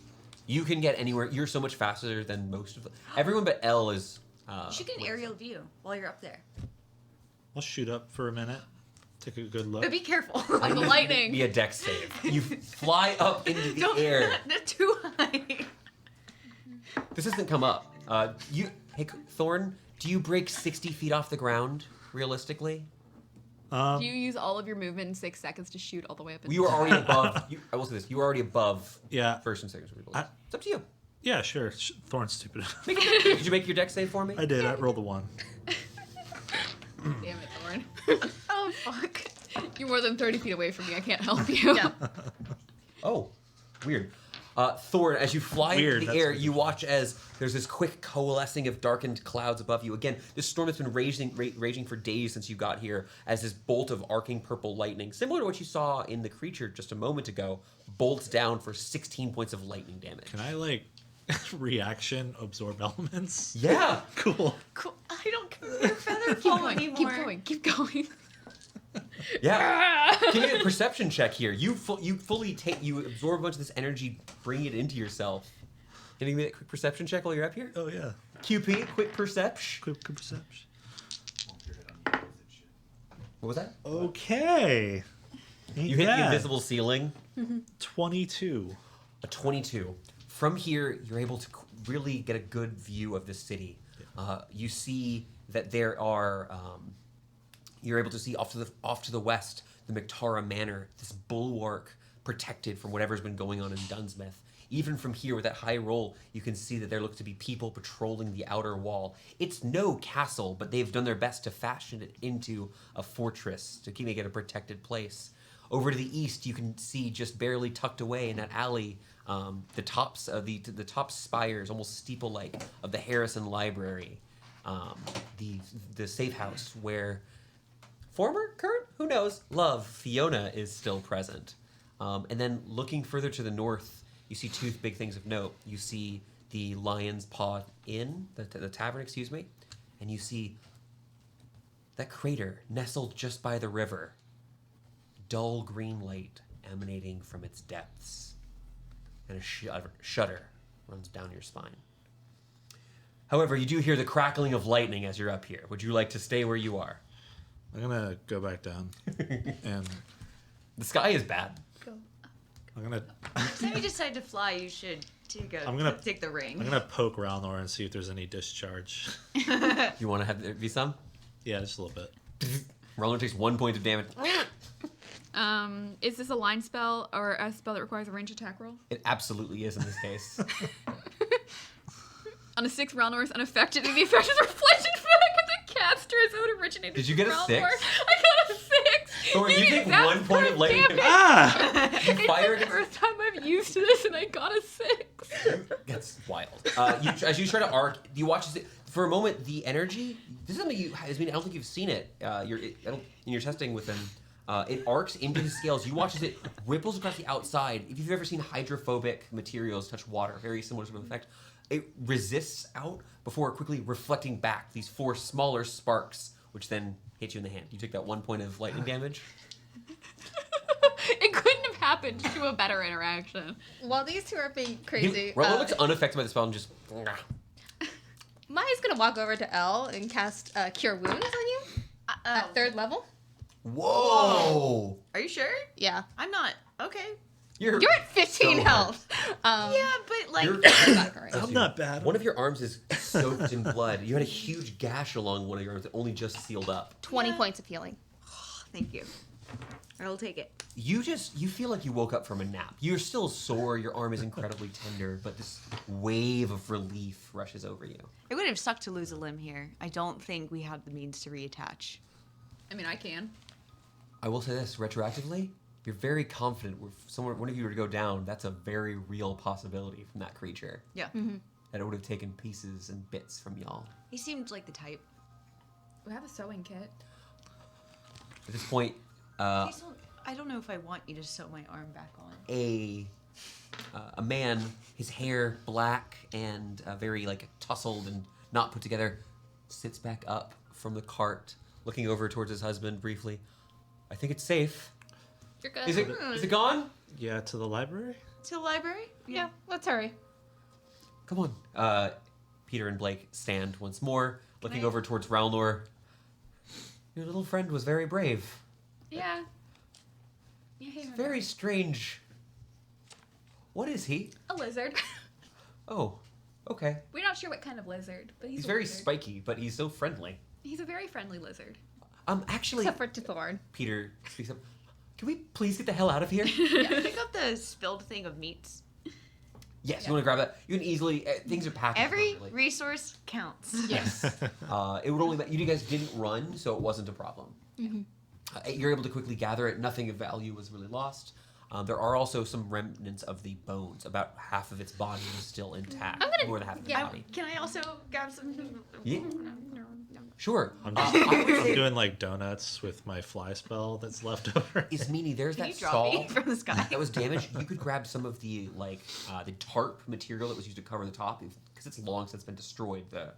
You can get anywhere. You're so much faster than most of them. Everyone but Elle is. You should get an aerial view while you're up there. I'll shoot up for a minute, take a good look. But be careful. I The need lightning. Be a dex save. You fly up into the Don't, air. That's too high. This doesn't come up. Hey, Thorn, do you break 60 feet off the ground, realistically? Do you use all of your movement in 6 seconds to shoot all the way up? You were already above. I will say this. You were already above. Yeah. First and second. It's up to you. Yeah, sure. Thorn's stupid. Did you make your deck save for me? I did. I rolled a 1. Damn it, Thorn. Oh fuck. You're more than 30 feet away from me. I can't help you. Yeah. Oh, weird. Thorn, as you fly Weird, into the that's air, weird. you watch as there's this quick coalescing of darkened clouds above you. Again, this storm has been raging for days since you got here, as this bolt of arcing purple lightning, similar to what you saw in the creature just a moment ago, bolts down for 16 points of lightning damage. Can I, like, reaction absorb elements? Yeah. Cool. Cool. I don't care your feather Keep fall going. anymore. Keep going. Keep going. Yeah. Can you get a perception check here? You fully absorb a bunch of this energy, bring it into yourself. Can you give me that quick perception check while you're up here? Oh, yeah. QP, quick perception. Quick perception. What was that? Okay. Ain't You hit the bad. invisible ceiling. 22. A 22. From here, you're able to really get a good view of the city. You see that there are. You're able to see off to the west the Mictara Manor, this bulwark protected from whatever's been going on in Dunsmith. Even from here, with that high roll, you can see that there look to be people patrolling the outer wall. It's no castle, but they've done their best to fashion it into a fortress to make it a protected place. Over to the east, you can see just barely tucked away in that alley the tops of the top spires, almost steeple-like, of the Harrison Library, the safe house where former, current, who knows, love Fiona is still present. And then looking further to the north, you see two big things of note. You see the Lion's Paw Inn, the tavern, excuse me, and you see that crater nestled just by the river. Dull green light emanating from its depths, and a shudder runs down your spine. However, you do hear the crackling of lightning as you're up here. Would you like to stay where you are? I'm gonna go back down. And The sky is bad. Go. I'm gonna Next time you decide to fly, you should take the ring. I'm gonna poke Ralnor and see if there's any discharge. You want to have there be some? Yeah, just a little bit. Roland takes 1 point of damage. Is this a line spell or a spell that requires a range attack roll? It absolutely is in this case. On a 6, Ralnor is unaffected, and the effect is reflected back at the caster as though it originated Did you from get a Ralnor. 6? I got a 6. Thor, you take that 1 point of lightning damage. Ah! You fire It's the it. first time I've used this, and I got a 6. That's wild. As you try to arc, you watch this, for a moment. The energy. This is something I don't think you've seen it. In your testing with them. It arcs into the scales. You watch as it ripples across the outside. If you've ever seen hydrophobic materials touch water, very similar sort of effect. It resists out before quickly reflecting back these 4 smaller sparks, which then hit you in the hand. You take that 1 point of lightning damage. It couldn't have happened to a better interaction. While these two are being crazy, Roland looks unaffected by the spell and just. Maya's gonna walk over to Elle and cast Cure Wounds on you at 3rd level. Whoa! Are you sure? Yeah. I'm not. Okay. You're at 15 so health. Yeah, but like. You're- I'm not bad. One of your arms is soaked in blood. You had a huge gash along one of your arms that only just sealed up. 20 points of healing. Thank you. I'll take it. You feel like you woke up from a nap. You're still sore, your arm is incredibly tender, but this wave of relief rushes over you. It would have sucked to lose a limb here. I don't think we had the means to reattach. I mean, I can. I will say this, retroactively, you're very confident if one of you were to go down, that's a very real possibility from that creature. Yeah. That it would have taken pieces and bits from y'all. He seemed like the type. We have a sewing kit. At this point, Please don't, I don't know if I want you to sew my arm back on. a man, his hair black and very tousled and not put together, sits back up from the cart, looking over towards his husband briefly. I think it's safe. You're good. Is it gone? Yeah, to the library? To the library? Yeah, let's hurry. Come on. Peter and Blake stand once more, looking over towards Ralnor. Your little friend was very brave. Yeah. Very strange. What is he? A lizard. Oh, okay. We're not sure what kind of lizard, but he's He's a very lizard. spiky, but he's so friendly. He's a very friendly lizard. Actually, Except for to Thorn. Peter speaks up. Can we please get the hell out of here? Yeah, pick up the spilled thing of meats. Yes, you want to grab that. You can easily. Things are packed. Every appropriately. resource counts. Yes. It would only. You guys didn't run, so it wasn't a problem. You're able to quickly gather it. Nothing of value was really lost. There are also some remnants of the bones. About half of its body is still intact. More than half of its body. Can I also grab some? Yeah. Sure. I'm I would say, doing like donuts with my fly spell that's left over. Ismini, there's Can that you drop stall me from the sky? that was damaged. You could grab some of the the tarp material that was used to cover the top because it's long since been destroyed. The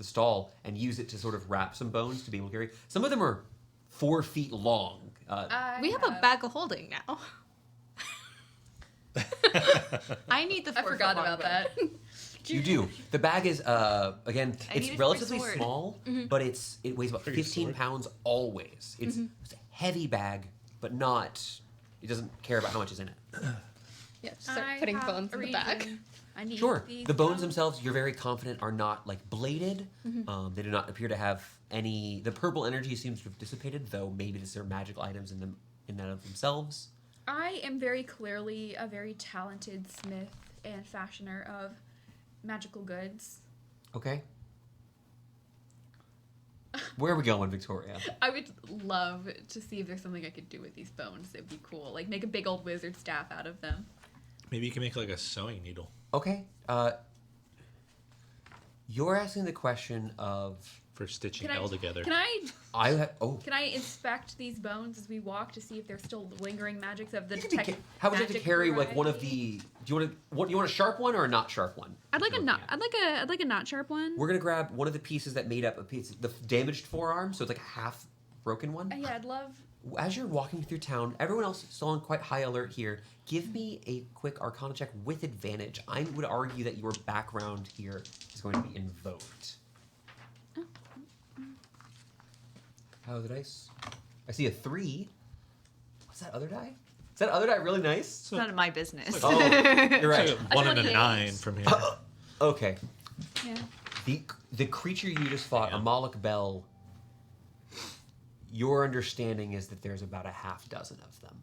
stall and use it to sort of wrap some bones to be able to carry. Some of them are 4 feet long. We have a bag of holding now. I need the. I forgot about that. You do. The bag is again. I need It's a relatively sword. small, but it weighs about Pretty 15 sword. pounds always. It's a heavy bag, but not. It doesn't care about how much is in it. Yeah, just start putting bones in the bag. I need Sure. these The bones themselves, you're very confident, are not like bladed. They do not appear to have any. The purple energy seems to have dissipated, though maybe these are magical items in them in that of themselves. I am very clearly a very talented smith and fashioner of magical goods. Okay. Where are we going, Victoria? I would love to see if there's something I could do with these bones. It'd be cool. Like make a big old wizard staff out of them. Maybe you can make like a sewing needle. Okay. You're asking the question of For stitching Can I- L together. Can I Can can I inspect these bones as we walk to see if there's still lingering magics of the How would you like to magic carry like one of variety? the? Do you want a sharp one or a not sharp one? I'd like a You're not. looking at? I'd like a not sharp one. We're gonna grab one of the pieces that made up a piece, the damaged forearm, so it's like a half broken one. Yeah, I'd love. As you're walking through town, everyone else is still on quite high alert here. Give me a quick Arcana check with advantage. I would argue that your background here is going to be invoked. How are the dice? I see a 3. What's that other die? Is that other die really nice? It's none of my business. Oh, you're right. It's like a 1 and a 28. 9 from here. Okay. Yeah. The creature you just fought, Yeah. Amalek Bell, your understanding is that there's about a half dozen of them.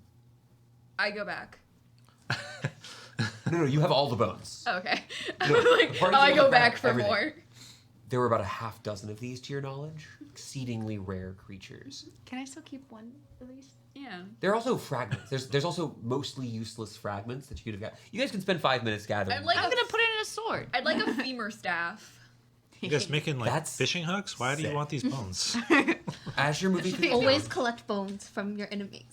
I go back. No, you have all the bones. Oh, okay. No, like, the party I will go look back back for everything. more. There were about a half dozen of these, to your knowledge. Exceedingly rare creatures. Can I still keep one at least? Yeah. There are also fragments. There's also mostly useless fragments that you could have got. You guys can spend 5 minutes gathering. I'm like I'm a- gonna put it in a sword. I'd like a femur staff. You guys making like That's fishing hooks? Why do you sick. want these bones? As you're moving through Always town, collect bones from your enemies.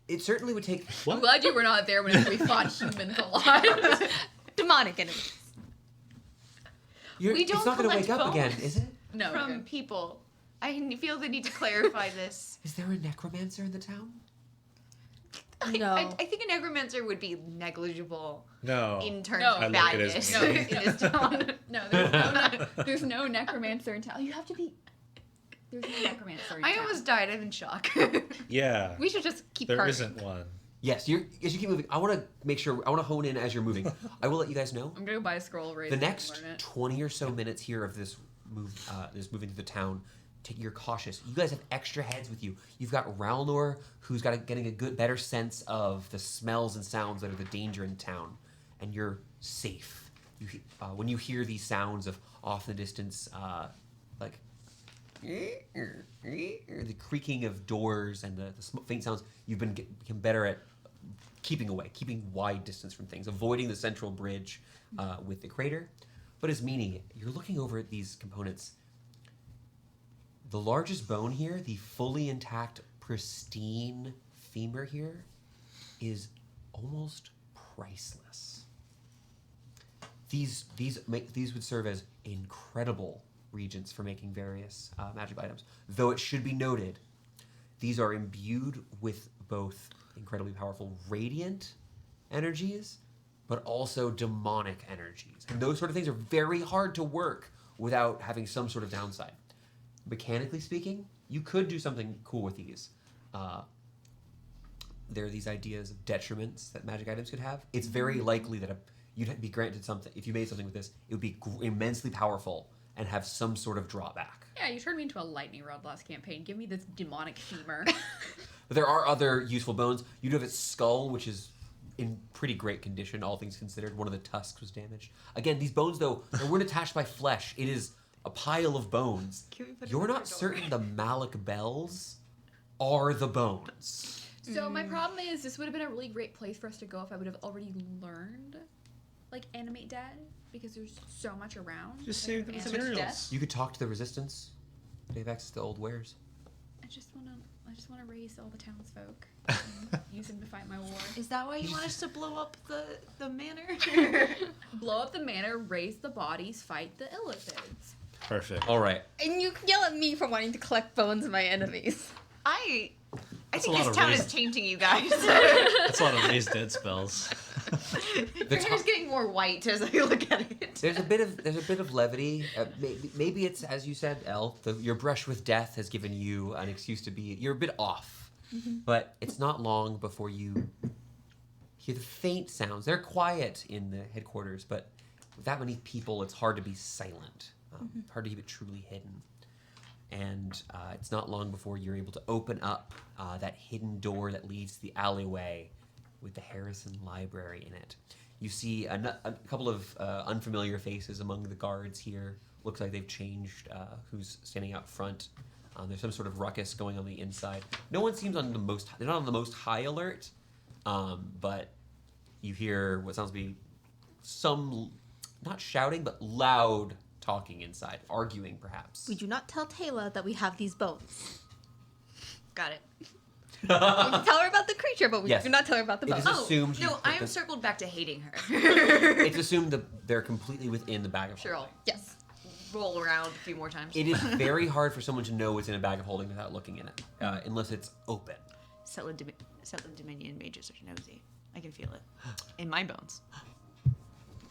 it certainly would take. I'm glad you were not there whenever we fought humans alive. Demonic enemies. We don't it's not going to collect wake up again, bones. is it? No. From okay. people. I feel the need to clarify this. Is there a necromancer in the town? No. I think a necromancer would be negligible No. in terms No. of I look at it badness as No, in this town. No, there's no necromancer in town. You have to be. There's no necromancer in I town. almost died. I'm in shock. Yeah. We should just keep There partying. isn't one. Yes, as you keep moving, I want to make sure, I want to hone in as you're moving. I will let you guys know. I'm gonna go buy a scroll right The now and next learn it. 20 or so minutes here of this moving to the town, you're cautious. You guys have extra heads with you. You've got Ralnor, who's getting a better sense of the smells and sounds that are the danger in town, and you're safe. When you hear these sounds of off in the distance, like the creaking of doors and the faint sounds, you've become better at keeping away, keeping wide distance from things, avoiding the central bridge with the crater. But as meaning, you're looking over at these components. The largest bone here, the fully intact, pristine femur here, is almost priceless. These would serve as incredible regents for making various magic items. Though it should be noted, these are imbued with both incredibly powerful radiant energies, but also demonic energies. And those sort of things are very hard to work without having some sort of downside. Mechanically speaking, you could do something cool with these. There are these ideas of detriments that magic items could have. It's very likely that you'd be granted something. If you made something with this, it would be immensely powerful and have some sort of drawback. Yeah, you turned me into a lightning rod last campaign. Give me this demonic femur. But there are other useful bones. You do have its skull, which is in pretty great condition, all things considered. One of the tusks was damaged. Again, these bones, though, they weren't attached by flesh. It is a pile of bones. Can we put it You're in not our door? certain the Malik bells are the bones. So my problem is this would have been a really great place for us to go if I would have already learned, like, animate dead, because there's so much around. Just like, save the animate materials. death. You could talk to the Resistance. They have access to old wares. I just wanna raise all the townsfolk and use them to fight my war. Is that why you want us to blow up the manor? Blow up the manor, raise the bodies, fight the illithids. Perfect. All right. And you yell at me for wanting to collect bones of my enemies. I That's think a lot this of town reason. is tainting you guys. That's a lot of raised dead spells. Your hair's getting more white as I look at it. There's a bit of levity. Maybe it's, as you said, Elle. Your brush with death has given you an excuse to be. You're a bit off, but it's not long before you hear the faint sounds. They're quiet in the headquarters, but with that many people, it's hard to be silent. Hard to keep it truly hidden. And it's not long before you're able to open up that hidden door that leads to the alleyway with the Harrison Library in it. You see a couple of unfamiliar faces among the guards here. Looks like they've changed who's standing out front. There's some sort of ruckus going on the inside. No one seems on the most. They're not on the most high alert, but you hear what sounds to be some, not shouting, but loud talking inside, arguing perhaps. We do not tell Taylor that we have these bones. Got it. We can tell her about the creature, but we Yes. do not tell her about the It bones. is assumed. you No, put I am them- circled back to hating her. It's assumed that they're completely within the bag of Sure, I'll holding. Yes. roll around a few more times. It is very hard for someone to know what's in a bag of holding without looking in it, unless it's open. Settled Dominion mages are nosy. I can feel it in my bones.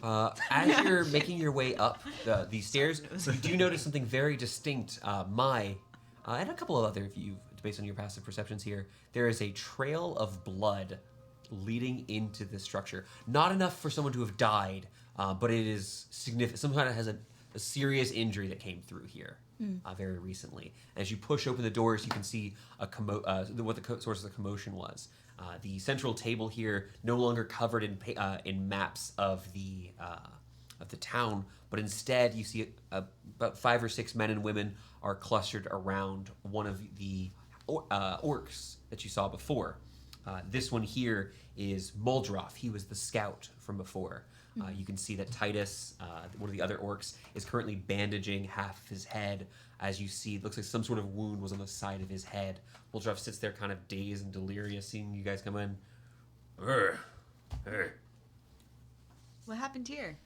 As you're making your way up these stairs, you do notice something very distinct. And a couple of other of you, based on your passive perceptions here, there is a trail of blood leading into the structure. Not enough for someone to have died, but it is significant. Some kind of has a serious injury that came through here very recently. As you push open the doors, you can see what the source of the commotion was. The central table here, no longer covered in maps of the town, but instead you see about 5 or 6 men and women are clustered around one of the orcs that you saw before. This one here is Muldroff. He was the scout from before. You can see that Titus, one of the other orcs, is currently bandaging half of his head. As you see, it looks like some sort of wound was on the side of his head. Muldroff sits there kind of dazed and delirious, seeing you guys come in. Urgh. Urgh. What happened here?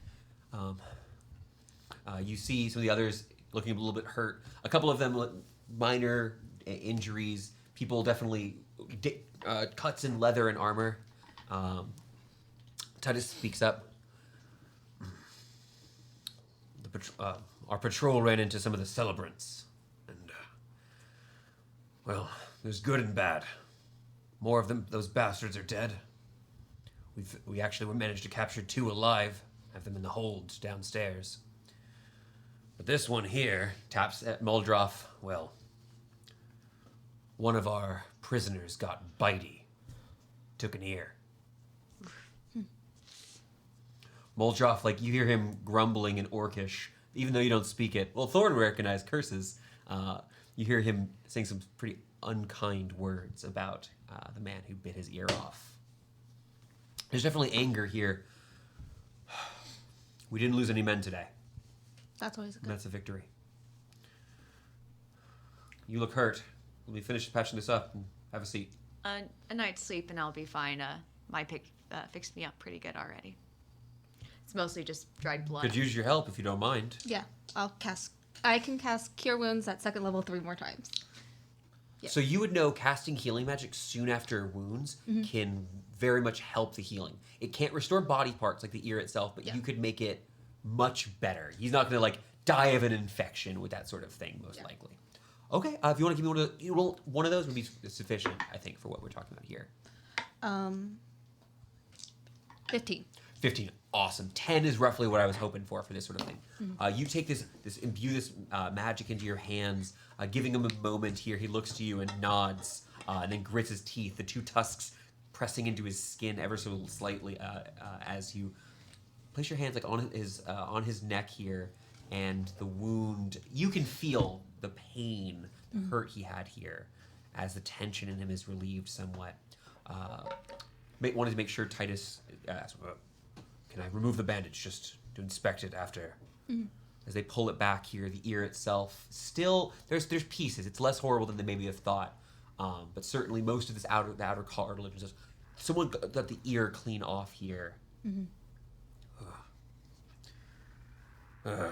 You see some of the others looking a little bit hurt. A couple of them minor injuries. People definitely cuts in leather and armor. Titus speaks up. Our patrol ran into some of the celebrants, and well, there's good and bad. More of them. Those bastards are dead. We actually managed to capture 2 alive. Have them in the holds downstairs. But this one here taps at Muldroff. Well, one of our prisoners got bitey. Took an ear. Muldroff, like, you hear him grumbling in Orcish, even though you don't speak it. Well, Thorn will recognize curses. You hear him saying some pretty unkind words about the man who bit his ear off. There's definitely anger here. We didn't lose any men today. That's always a And good. that's a victory. You look hurt. Let me finish patching this up and have a seat. A night's sleep and I'll be fine. My pick fixed me up pretty good already. It's mostly just dried blood. Could use your help if you don't mind. Yeah, I can cast Cure Wounds at 2nd level 3 more times. Yeah. So you would know casting healing magic soon after wounds can very much help the healing. It can't restore body parts like the ear itself, but you could make it much better. He's not going to die of an infection with that sort of thing, most likely. Okay, if you want to give me one of those would be sufficient, I think, for what we're talking about here. 15. 15. Awesome. 10 is roughly what I was hoping for this sort of thing. You take this imbue this magic into your hands, giving him a moment here. He looks to you and nods, and then grits his teeth, the two tusks pressing into his skin ever so slightly as you place your hands like on his neck here, and the wound. You can feel the pain, the hurt he had here, as the tension in him is relieved somewhat. Wanted to make sure Titus asked, can I remove the bandage just to inspect it after? As they pull it back here, the ear itself still there's pieces. It's less horrible than they maybe have thought, but certainly most of the outer cartilage is just, someone got the ear clean off here. I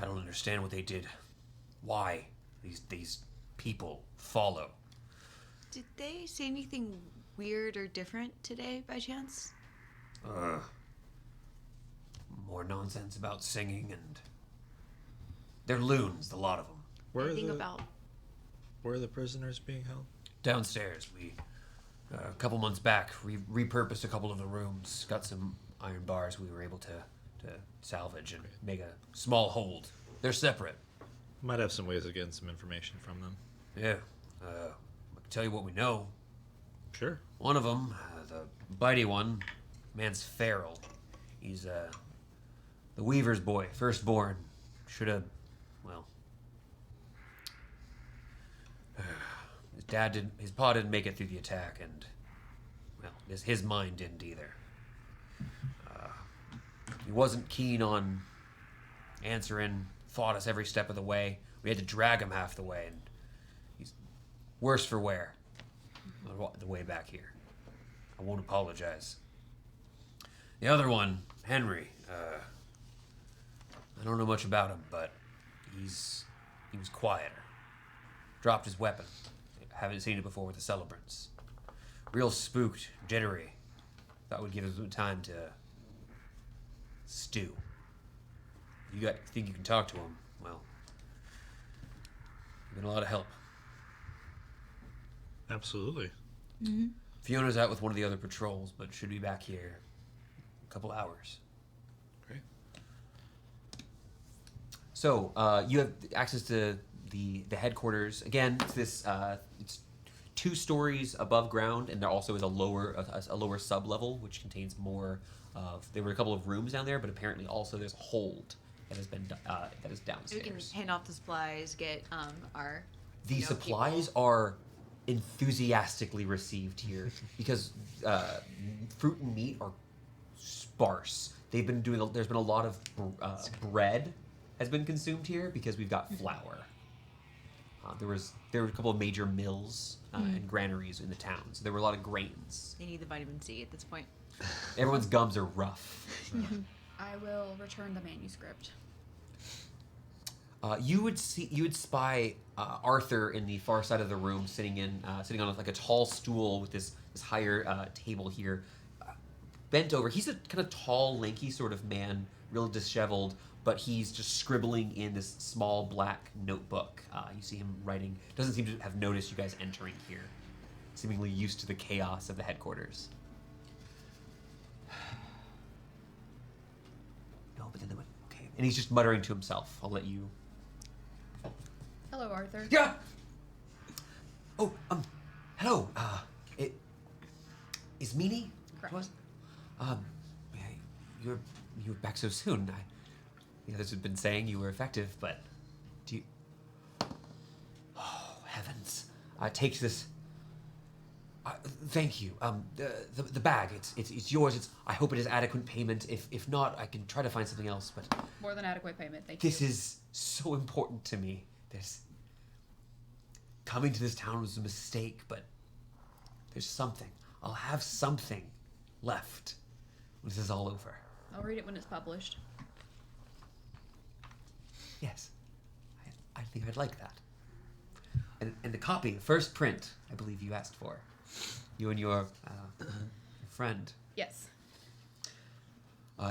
don't understand what they did. Why these people follow? Did they say anything weird or different today, by chance? More nonsense about singing, and they're loons, a lot of them. Where Anything about... are the prisoners being held? Downstairs, we a couple months back repurposed a couple of the rooms, got some iron bars we were able to salvage and make a small hold. They're separate. Might have some ways of getting some information from them. Yeah, I can tell you what we know. Sure. One of them, the bitey one, man's feral. He's the Weaver's boy, firstborn. Should have, well, his pa didn't make it through the attack, and well, his mind didn't either. He wasn't keen on answering, fought us every step of the way. We had to drag him half the way, and he's worse for wear the way back here. I won't apologize. The other one, Henry, I don't know much about him, but he was quieter. Dropped his weapon. Haven't seen it before with the celebrants. Real spooked, jittery. Thought we'd give him some time to stew. You think you can talk to him? Well, you've been a lot of help. Absolutely. Fiona's out with one of the other patrols, but should be back here in a couple hours. Great. So you have access to the headquarters. Again, it's this it's 2 stories above ground, and there also is a lower sub level which contains more of. There were a couple of rooms down there, but apparently also there's a hold that has been that is downstairs. We can hand off the supplies, get our... The supplies are enthusiastically received here because fruit and meat are sparse. They've been doing. There's been a lot of bread has been consumed here because we've got flour. There were a couple of major mills and granaries in the town, so there were a lot of grains. They need the vitamin C at this point. Everyone's gums are rough. I will return the manuscript. You would spy Arthur in the far side of the room, sitting on like a tall stool with this higher table here, bent over. He's a kind of tall, lanky sort of man, real disheveled, but he's just scribbling in this small black notebook. You see him writing. Doesn't seem to have noticed you guys entering here, seemingly used to the chaos of the headquarters. No, but then they went, okay. And he's just muttering to himself. I'll let you... Hello, Arthur. Yeah. Oh, hello. Is Meanie? Correct. You're back so soon. The others have been saying you were effective, but do you? Oh heavens! Take this. Thank you. The bag. It's yours. I hope it is adequate payment. If not, I can try to find something else. But More than adequate payment. Thank you. this is so important to me. Coming to this town was a mistake, but there's something. I'll have something left when this is all over. I'll read it when it's published. Yes, I think I'd like that. And the copy, the first print, I believe you asked for. You and your friend. Yes.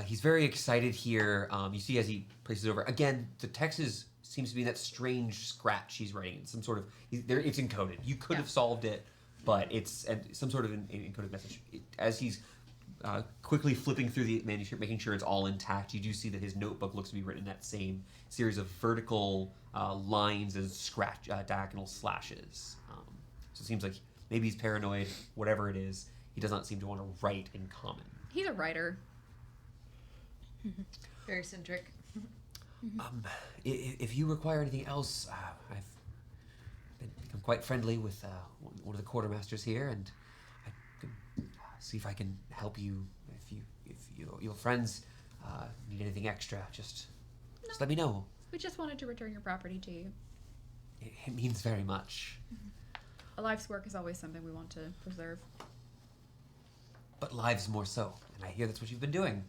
He's very excited here. You see as he places it over. Again, the text seems to be that strange scratch he's writing. Some sort of... It's encoded. You could have solved it, but it's some sort of an encoded message. As he's quickly flipping through the manuscript, making sure it's all intact, you do see that his notebook looks to be written in that same series of vertical lines and diagonal slashes. So it seems like maybe he's paranoid, whatever it is. He does not seem to want to write in common. He's a writer. Very centric. If you require anything else, I've become quite friendly with one of the quartermasters here, and I can see if I can help you. If your friends need anything extra, just let me know. We just wanted to return your property to you. It means very much. A life's work is always something we want to preserve. But lives more so, and I hear that's what you've been doing.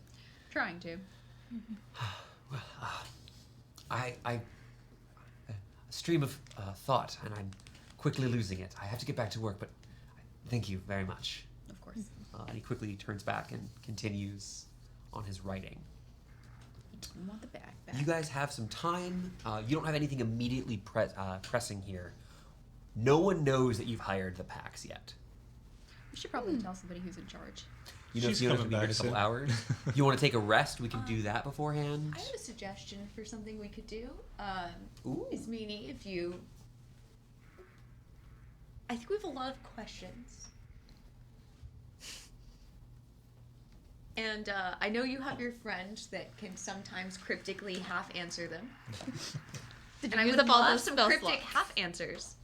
Trying to. Well, a stream of thought, and I'm quickly losing it. I have to get back to work, but thank you very much. Of course. And he quickly turns back and continues on his writing. We want the bag back. You guys have some time. You don't have anything immediately pressing here. No one knows that you've hired the packs yet. We should probably tell somebody who's in charge. You know, She's you don't coming have to be here in a back couple soon. hours. You want to take a rest? We can do that beforehand. I have a suggestion for something we could do. Ooh. Is meaning if you. I think we have a lot of questions. And I know you have your friend that can sometimes cryptically half answer them. And I use would up all love those some spell cryptic slots? half answers.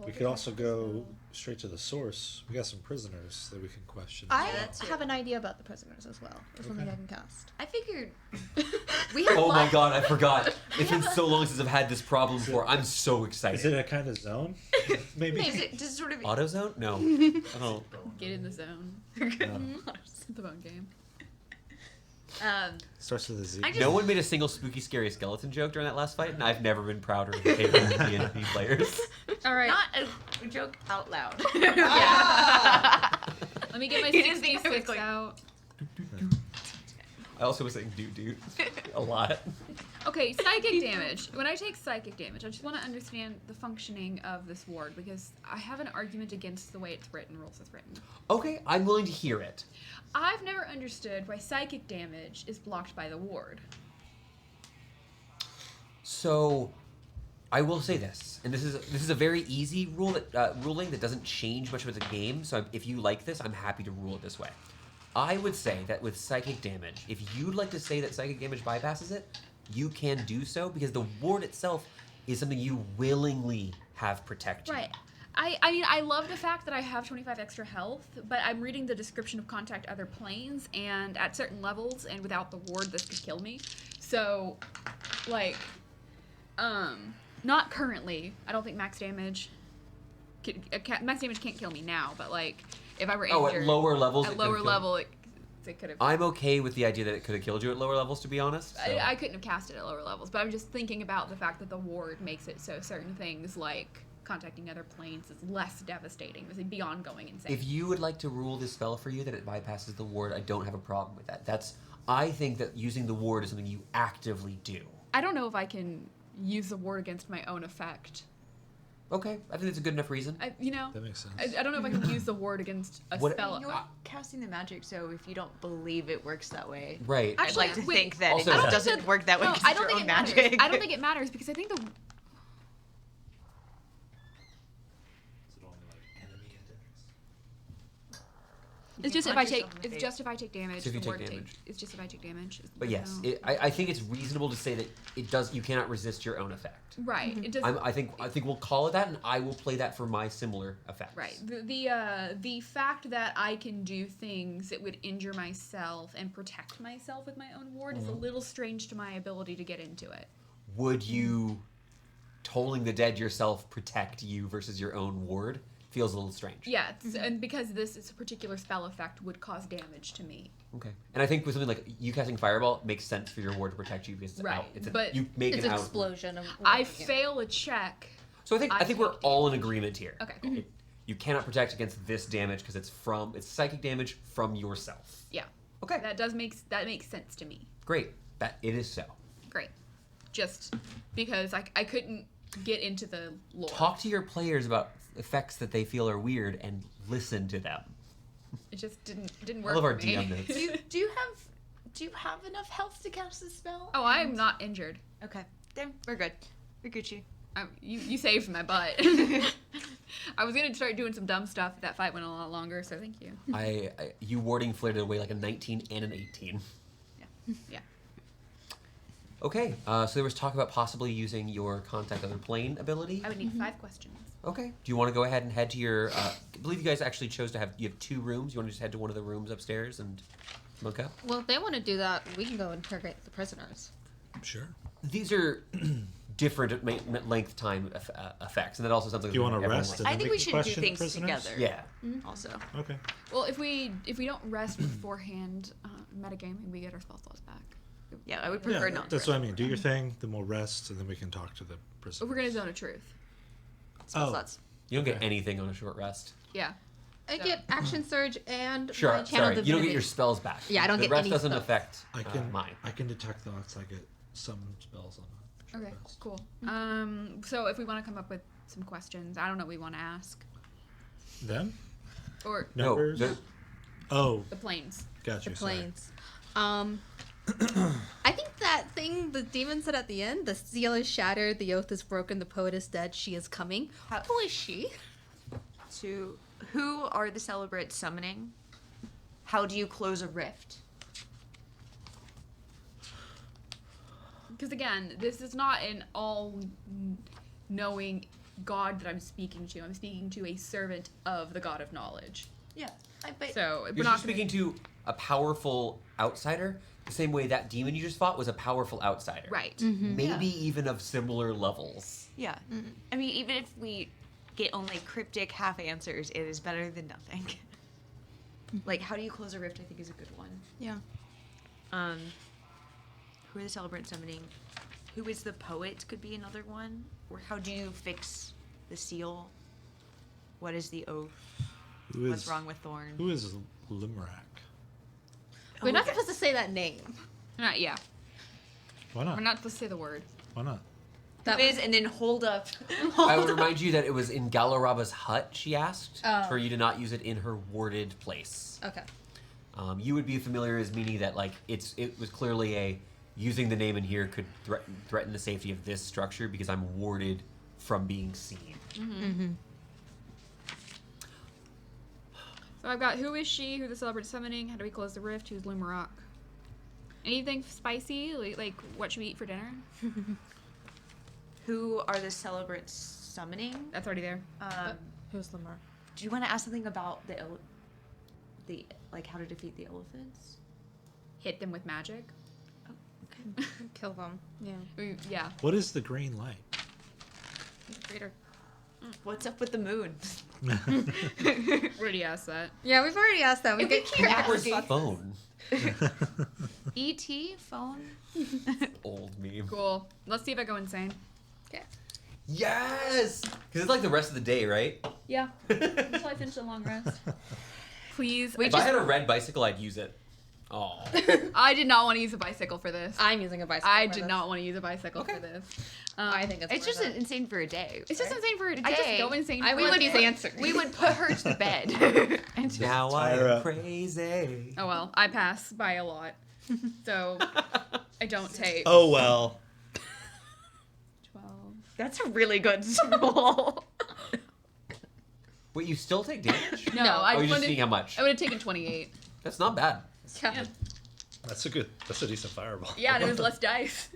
We could also go straight to the source. We got some prisoners that we can question. I that's have an idea about the prisoners as well. There's something I can cast. I figured we have. Oh a my lot- god, I forgot. It's been so long since I've had this problem before. I'm so Is excited. it a kind of zone? Maybe. Is it just sort of AutoZone? No. I don't. Get in the zone. The bone game. Starts with a Z. I just- No one made a single spooky, scary skeleton joke during that last fight, and I've never been prouder of the table of D&D players. All right. not a joke out loud. Let me get my You didn't think I was 66 going- out. I also was saying dude a lot. Okay, psychic damage. When I take psychic damage, I just want to understand the functioning of this ward because I have an argument against the way it's written, rules is written. Okay, I'm willing to hear it. I've never understood why psychic damage is blocked by the ward. So, I will say this, and this is a very easy rule that ruling that doesn't change much of the game. So if you like this, I'm happy to rule it this way. I would say that with psychic damage, if you'd like to say that psychic damage bypasses it, you can do so because the ward itself is something you willingly have protect you. Right. I mean, I love the fact that I have 25 extra health, but I'm reading the description of contact other planes, and at certain levels and without the ward, this could kill me. So, like, not currently. I don't think max damage. Max damage can't kill me now, but like, if I were Oh, injured at lower levels. at it could've lower killed- level, it could have. I'm okay with the idea that it could have killed you at lower levels, to be honest. So. I couldn't have cast it at lower levels, but I'm just thinking about the fact that the ward makes it so certain things like contacting other planes is less devastating. It's beyond going insane. If you would like to rule this spell for you that it bypasses the ward, I don't have a problem with that. I think that using the ward is something you actively do. I don't know if I can use the ward against my own effect. Okay, I think that's a good enough reason. That makes sense. I don't know if I can use the ward against a What- spell. You're casting the magic, so if you don't believe it works that way, Right. I'd like to wait, think that also- it I don't just think doesn't work that way No, because I it's don't your think own it magic. matters. I don't think it matters because I think the it's just if I punch take yourself in the it's face. just if I take damage. So if you the take ward damage. It's just if I take damage. But yes, No. I think it's reasonable to say that it does. You cannot resist your own effect. Right. It does. I think we'll call it that, and I will play that for my similar effects. Right. The fact that I can do things that would injure myself and protect myself with my own ward is a little strange to my ability to get into it. Would you tolling the dead yourself protect you versus your own ward? Feels a little strange. Yeah, and because this is a particular spell effect would cause damage to me. Okay. And I think with something like you casting Fireball, it makes sense for your ward to protect you because it's Right, out. but you make It's an an out. explosion of. I fail a check. So I I think we're take all in agreement here. Okay, cool. You cannot protect against this damage because it's psychic damage from yourself. Yeah. Okay. That makes sense to me. Great. That it is so. Great. Just because I couldn't get into the lore. Talk to your players about effects that they feel are weird and listen to them. It just didn't I work love for our me. DM notes. Do you have enough health to cast the spell? Oh, I'm not injured. Okay. Then we're good. We're Gucci. You saved my butt. I was gonna start doing some dumb stuff. That fight went a lot longer, so thank you. You warding flirted away like a 19 and an 18. Yeah. Okay, so there was talk about possibly using your contact other plane ability. I would need 5 questions. Okay. Do you want to go ahead and head to your? I believe you guys actually chose to have. You have 2 rooms. You want to just head to one of the rooms upstairs and look up? Well, if they want to do that, we can go interrogate the prisoners. Sure. These are different length time effects, and that also sounds like. Do you want to everyone rest? wants- And I then think we should do question things prisoners? together. Yeah. Also. Okay. Well, if we don't rest beforehand, metagaming, we get our spell slots back. Yeah, I would prefer not. That's what I mean. Do your thing, then we'll rest, and then we can talk to the But prisoners. we're gonna zone of truth. Spell Oh. slots. You don't get Okay. anything on a short rest. Yeah. I get action surge and Sure. my channel Sorry, you don't divinity. get your spells back. Yeah, I don't the get rest any doesn't spells. affect I can mine. I can detect thoughts. I get some spells on a short Okay. rest. Cool. So if we want to come up with some questions, I don't know what we want to ask, Them? or No, Numbers? the- Oh, the planes. got The you. sorry. planes. I think that thing the demon said at the end, the seal is shattered, the oath is broken, the poet is dead, she is coming. Who is she? To who are the celebrants summoning? How do you close a rift? Because again, this is not an all-knowing God that I'm speaking to. I'm speaking to a servant of the God of Knowledge. Yeah. But So we're You're not just speaking to a powerful outsider, the same way that demon you just fought was a powerful outsider. right. Maybe even of similar levels. yeah. I mean, even if we get only cryptic half answers, it is better than nothing. Like, how do you close a rift? I think is a good one. Yeah. Who are the celebrants summoning? Who is the poet? Could be another one. Or how do you fix the seal? What is the oath? Who What's is- wrong with Thorn? Who is Limerack? We're not yes. supposed to say that name. Yeah. Why not? We're not supposed to say the word. Why not? That Who is, and then hold up. I would remind you that it was in Galaraba's hut, she asked, Oh. for you to not use it in her warded place. Okay. You would be familiar as meaning that, like, it was clearly a, using the name in here could threaten the safety of this structure because I'm warded from being seen. So I've got who is she? Who the celebrant summoning? How do we close the rift? Who's Limerock? Anything spicy? Like what should we eat for dinner? Who are the celebrants summoning? That's already there. Who's Lamar? Do you want to ask something about the like how to defeat the elephants? Hit them with magic. Kill them. Yeah. Yeah. What is the green light? Reader. What's up with the moon? We already asked that. Yeah, we've already asked that. We If we get keep Where's asking- the phone? E.T. phone? Old meme. Cool. Let's see if I go insane. Okay. Yes! Because it's like the rest of the day, right? Yeah. Until I finish a long rest. Please. If I had a red bicycle, I'd use it. Oh. I did not want to use a bicycle for this. I'm using a bicycle. I for did this. not want to use a bicycle for this. I think it's It's worth just it. insane for a day. It's just right? insane for a day. I day. just go insane. I for would a these day. answers. We would put her to bed. And just, Now I Tyra. am crazy. Oh well, I pass by a lot. So I don't take Oh well. 12. that's a really good roll. Wait, you still take damage? No, No. I Oh, you're just would've- seeing how much. I would have taken 28. That's not bad. Yeah. That's a decent fireball. Yeah, and it was less dice.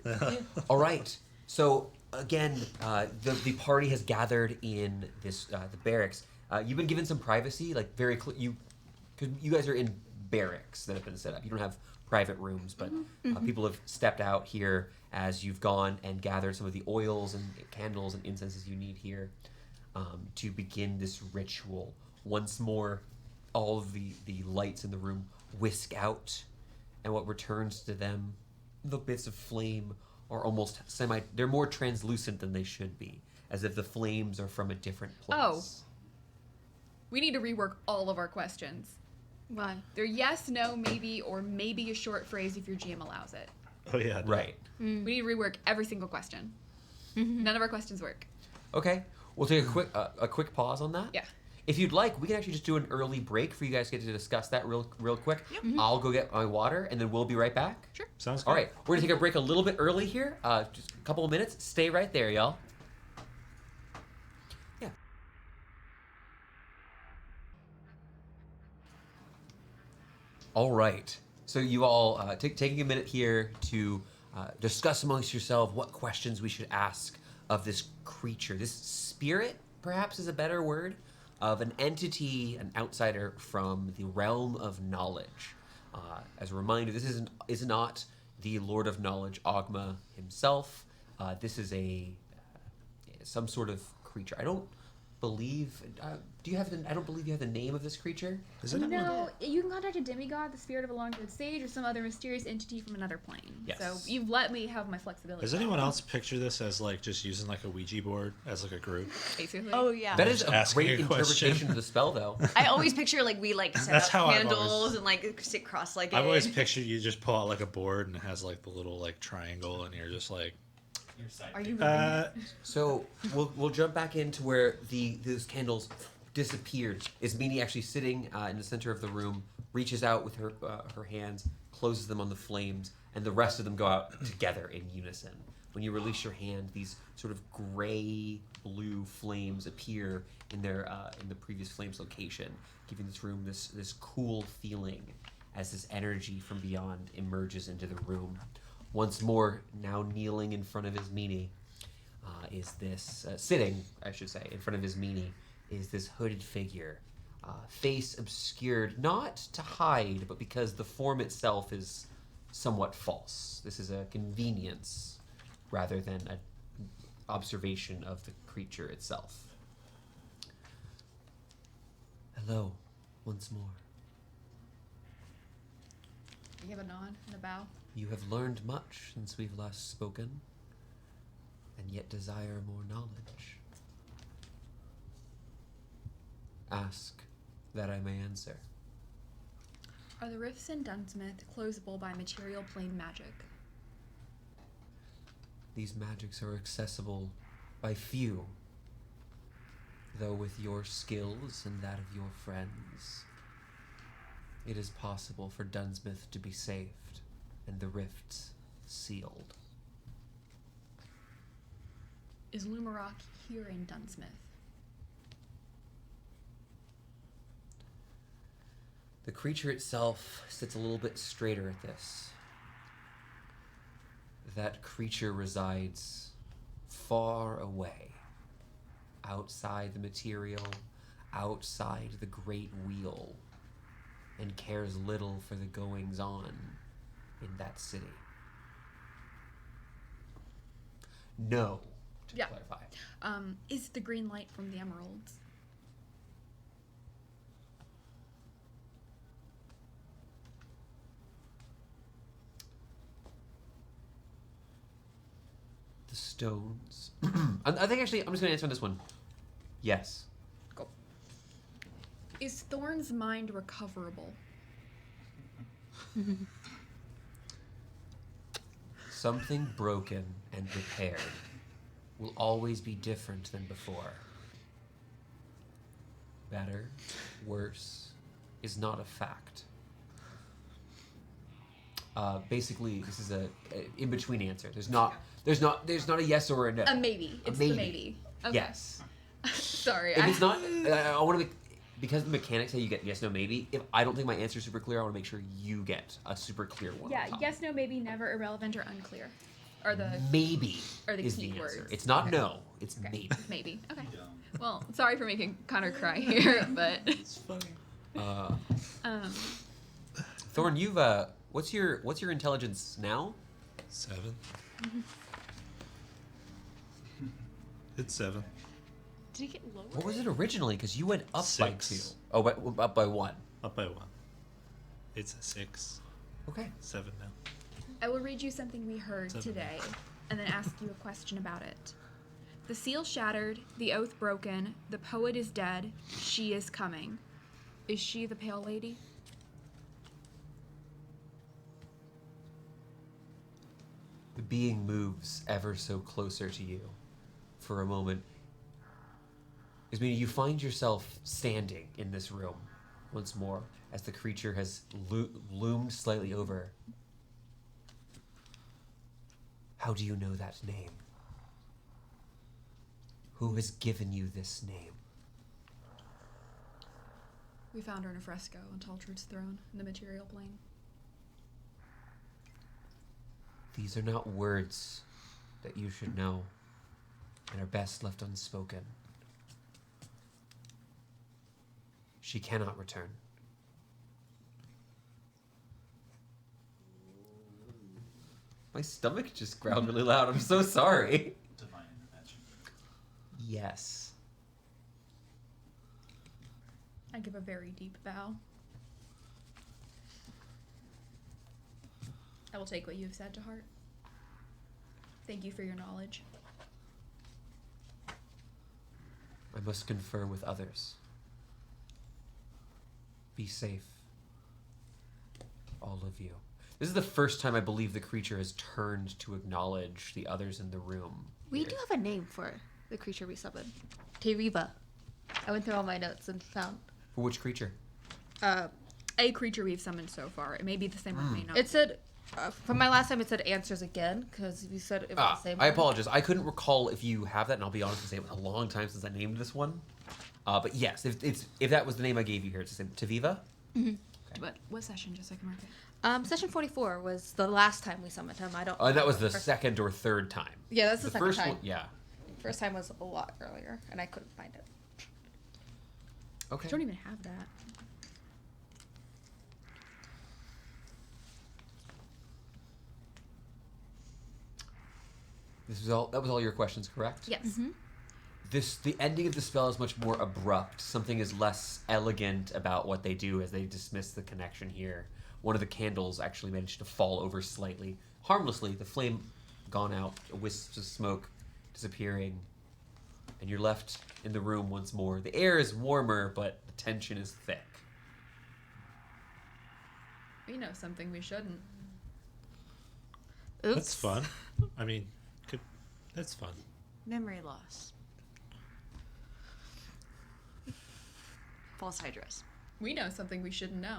All right. So again, the party has gathered in this the barracks. You've been given some privacy, like very because you guys are in barracks that have been set up. You don't have private rooms, but people have stepped out here as you've gone and gathered some of the oils and candles and incenses you need here to begin this ritual. Once more, all of the lights in the room whisk out, and what returns to them, the bits of flame, are almost they're more translucent than they should be, as if the flames are from a different place. Oh. We need to rework all of our questions. Why? They're yes, no, maybe, or maybe a short phrase if your GM allows it. Oh yeah. Right. We need to rework every single question. None of our questions work. Okay. We'll take a quick pause on that. Yeah. If you'd like, we can actually just do an early break for you guys to get to discuss that real quick. I'll go get my water, and then we'll be right back. Sure. Sounds good. All right, we're gonna take a break a little bit early here, just a couple of minutes. Stay right there, y'all. Yeah. All right. So you all taking a minute here to discuss amongst yourself what questions we should ask of this creature, this spirit, perhaps is a better word, of an entity, an outsider from the realm of knowledge. As a reminder, this is not the Lord of Knowledge, Ogma himself. This is some sort of creature. I don't believe. I don't believe you have the name of this creature. Is it? No, you can contact a demigod, the spirit of a long-dead sage, or some other mysterious entity from another plane. Yes. So you've let me have my flexibility. Does anyone else picture this as like just using like a Ouija board as like a group? Basically. Oh yeah. That is a asking great a question. interpretation of the spell, though. I always picture like we like set That's up how I've candles always- and like sit cross-legged. I've always pictured you just pull out like a board and it has like the little like triangle and you're just like, Are you really? So we'll jump back into where those candles disappeared. Is Meanie actually sitting in the center of the room, reaches out with her hands, closes them on the flames, and the rest of them go out together in unison. When you release your hand, these sort of gray-blue flames appear in the previous flames location, giving this room this cool feeling as this energy from beyond emerges into the room. Once more, now kneeling in front of his Meanie, is this sitting, I should say, in front of his Meanie, is this hooded figure, face obscured, not to hide, but because the form itself is somewhat false. This is a convenience rather than an observation of the creature itself. Hello, once more. I give a nod and a bow. You have learned much since we've last spoken, and yet desire more knowledge. Ask that I may answer. Are the rifts in Dunsmith closable by material plane magic? These magics are accessible by few, though with your skills and that of your friends, it is possible for Dunsmith to be saved and the rifts sealed. Is Lumarok here in Dunsmith? The creature itself sits a little bit straighter at this. That creature resides far away, outside the material, outside the great wheel, and cares little for the goings-on in that city. No, to Yeah. clarify. Is the green light from the emeralds? The stones. I think actually, I'm just going to answer on this one. Yes. Go. Is Thorn's mind recoverable? Something broken and repaired will always be different than before. Better, worse, is not a fact. Basically, this is a in-between answer. There's not a yes or a no. A maybe. It's the maybe. Okay. Yes. Sorry. If it's not, I want to make, because the mechanics say you get yes, no, maybe. If I don't think my answer is super clear, I want to make sure you get a super clear one. Yeah, on top. yes, no, maybe, never, irrelevant, or unclear. Or the Maybe Or the is key the answer. words. It's not Okay. no. It's okay. maybe. Maybe. Okay. Well, sorry for making Connor cry here, but it's funny. Thorn, you've what's your intelligence now? 7. It's 7. Did it get lower? What was it originally? Because you went up by 2. 6. Oh, but up by 1. Up by 1. It's a 6. Okay. 7 now. I will read you something we heard 7. today, and then ask you a question about it. The seal shattered, the oath broken, the poet is dead, she is coming. Is she the Pale Lady? The being moves ever so closer to you. For a moment, Ismini, you find yourself standing in this room once more as the creature has loomed slightly over. How do you know that name? Who has given you this name? We found her in a fresco on Taltrud's throne in the material plane. These are not words that you should know and are best left unspoken. She cannot return. My stomach just growled really loud. I'm so sorry. Divine intervention. Yes. I give a very deep bow. I will take what you have said to heart. Thank you for your knowledge. I must confer with others. Be safe. All of you. This is the first time I believe the creature has turned to acknowledge the others in the room. We here. do have a name for the creature we summoned. Teriva. I went through all my notes and found. For which creature? A creature we've summoned so far. It may be the same or it may not. It said, from my last time, it said answers again, because you said it was the same I one. apologize. I couldn't recall if you have that, and I'll be honest and say it was a long time since I named this one. But yes, if that was the name I gave you here, it's the same. Taviva? But what session, just so I can mark it? Session 44 was the last time we summoned him. I don't. And that was the First- second or third time. Yeah, that's the second first time. one. Yeah. First time was a lot earlier, and I couldn't find it. Okay. I don't even have that. That was all your questions, correct? Yes. The ending of the spell is much more abrupt. Something is less elegant about what they do as they dismiss the connection here. One of the candles actually managed to fall over slightly, harmlessly. The flame gone out, a wisp of smoke disappearing, and you're left in the room once more. The air is warmer, but the tension is thick. We know something we shouldn't. Oops. That's fun. I mean, that's fun. Memory loss. False hydras. We know something we shouldn't know.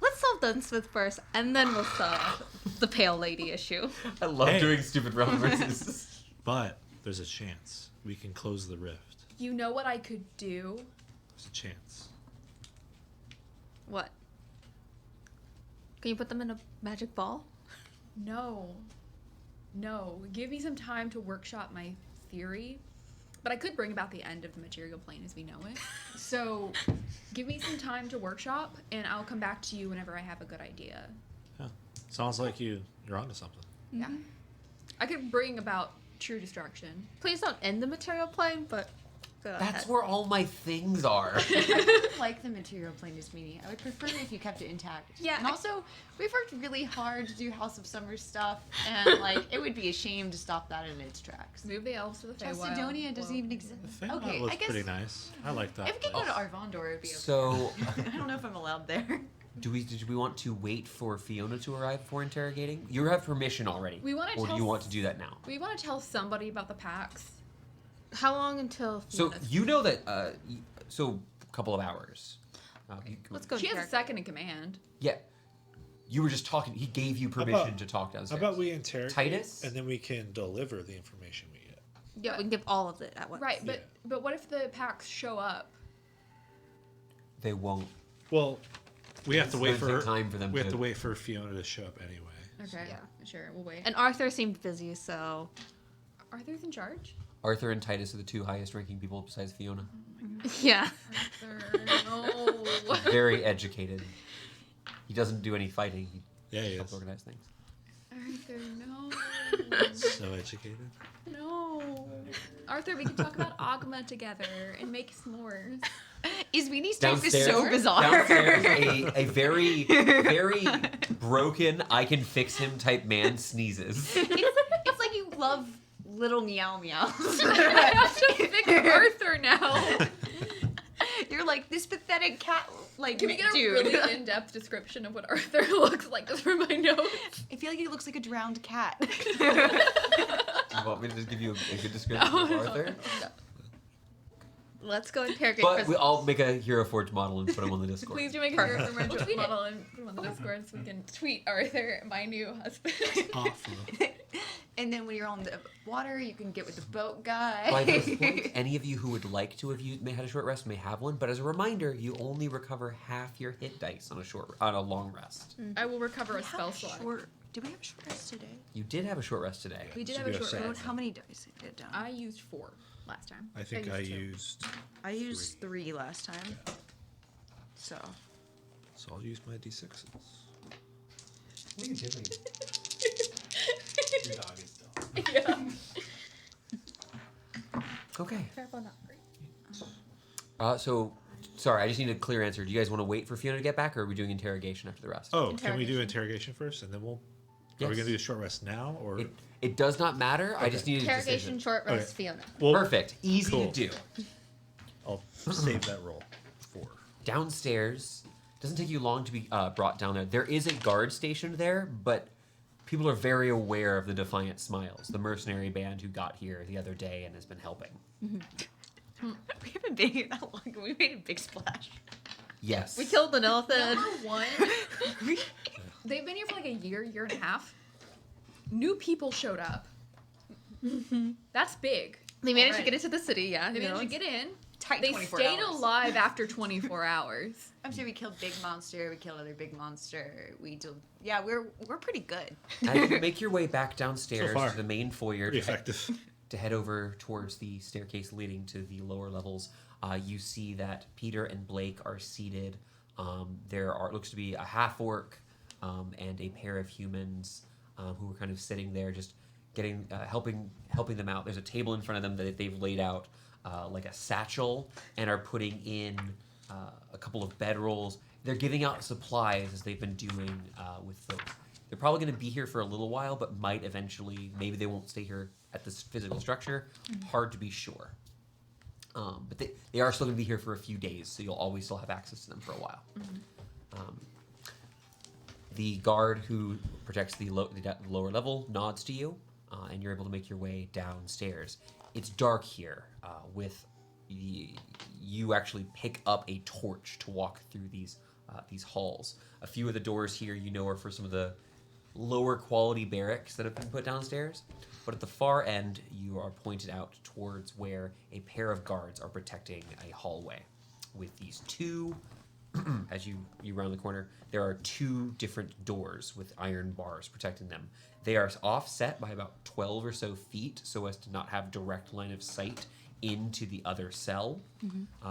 Let's solve Dunsmith first, and then we'll solve the pale lady issue. I love Hey. doing stupid realm versus. But there's a chance we can close the rift. You know what I could do? There's a chance. What? Can you put them in a magic ball? No. No. Give me some time to workshop my theory. But I could bring about the end of the material plane as we know it. So give me some time to workshop, and I'll come back to you whenever I have a good idea. Yeah. Sounds like you're onto something. Yeah. I could bring about true destruction. Please don't end the material plane, but go That's ahead. where all my things are. Like the material plane is meaning. I would prefer if you kept it intact. Yeah, And I- also, we've worked really hard to do House of Summer stuff, and like it would be a shame to stop that in its tracks. Move the elves to the Feywild. Macedonia doesn't even exist. The Feywild Okay, looks I guess pretty nice. I like that. if we could place. go to Arvondor, it'd be okay. So, I don't know if I'm allowed there. did we want to wait for Fiona to arrive before interrogating? You have permission already. We wanna Or do tell you want to do that now? We want to tell somebody about the packs. How long until? So Fiona- you know that. So a couple of hours. Let's go. She has a character. second in command. Yeah. You were just talking. He gave you permission about- to talk How downstairs. about we interrogate, Titus? and then we can deliver the information we get. Yeah, we can give all of it at once. Right, Yeah. but what if the packs show up? They won't. Well, we have It's to wait gonna for take her. time for them We have to- to wait for Fiona to show up anyway. Okay. Yeah. Sure, we'll wait. And Arthur seemed busy, so Arthur's in charge? Arthur and Titus are the two highest-ranking people besides Fiona. yeah. Arthur, no. Very educated. He doesn't do any fighting. He Yeah, he helps is. organize things. Arthur, no. So educated. No. Arthur, we can talk about Agma together and make s'mores. Ismini's type is Downstairs, so bizarre. downstairs a very, very broken, I can fix him type man sneezes. It's like you love little meow meows. I have to fix Arthur now. You're like this pathetic cat. Like, Can we get a dude. really in-depth description of what Arthur looks like just for my notes? I feel like he looks like a drowned cat. Do you want me to just give you a good description of Arthur? No. Let's go interrogate But prisoners. I'll make a Hero Forge model and put them on the Discord. Please do make a Perfect. hero We'll for tweet it. model and put him on the Discord so we can tweet Arthur, my new husband. Awful. And then when you're on the water, you can get with the boat guy. By this point, any of you who would like to have had a short rest may have one, but as a reminder, you only recover half your hit dice on a long rest. I will recover a How spell slot. Did we have a short rest today? You did have a short rest today. We did Should have a be short upset. rest. How many dice did I get down? I used 4 last time. I think I used 2. used. I used 3 last time. So. So I'll use my d6s. Your dog is still. Yeah. Okay. Careful, not great. So, sorry, I just need a clear answer. Do you guys want to wait for Fiona to get back, or are we doing interrogation after the rest? Oh, can we do interrogation first, and then we'll? Are we Yes. gonna do a short rest now, or? It does not matter. I just needed a Interrogation decision. short rest Okay. Fiona. Well, Perfect. Easy Cool. to do. I'll save that roll. 4. Downstairs. Doesn't take you long to be brought down there. There is a guard stationed there, but people are very aware of the Defiant Smiles, the mercenary band who got here the other day and has been helping. We haven't been here that long. We made a big splash. Yes. We killed the Number Nilthid. 1, they've been here for like a year and a half. New people showed up. That's big. They managed to Already. get into the city, yeah. They you know, managed to get in. Tight They 24 stayed hours. alive after 24 hours. I'm sure we killed big monster. We killed other big monster. We do. Yeah, we're pretty good. As you make your way back downstairs So far. to the main foyer Pretty effective. to head over towards the staircase leading to the lower levels, you see that Peter and Blake are seated. There looks to be a half orc and a pair of humans who are kind of sitting there, just getting helping them out. There's a table in front of them that they've laid out like a satchel and are putting in a couple of bedrolls. They're giving out supplies as they've been doing with folks. They're probably going to be here for a little while, but might eventually. Maybe they won't stay here at this physical structure. Hard to be sure. But they are still going to be here for a few days, so you'll always still have access to them for a while. The guard who protects the lower level nods to you, and you're able to make your way downstairs. It's dark here. You actually pick up a torch to walk through these halls. A few of the doors here are for some of the lower quality barracks that have been put downstairs. But at the far end, you are pointed out towards where a pair of guards are protecting a hallway with these two. As you round the corner, there are 2 different doors with iron bars protecting them. They are offset by about 12 or so feet so as to not have direct line of sight into the other cell.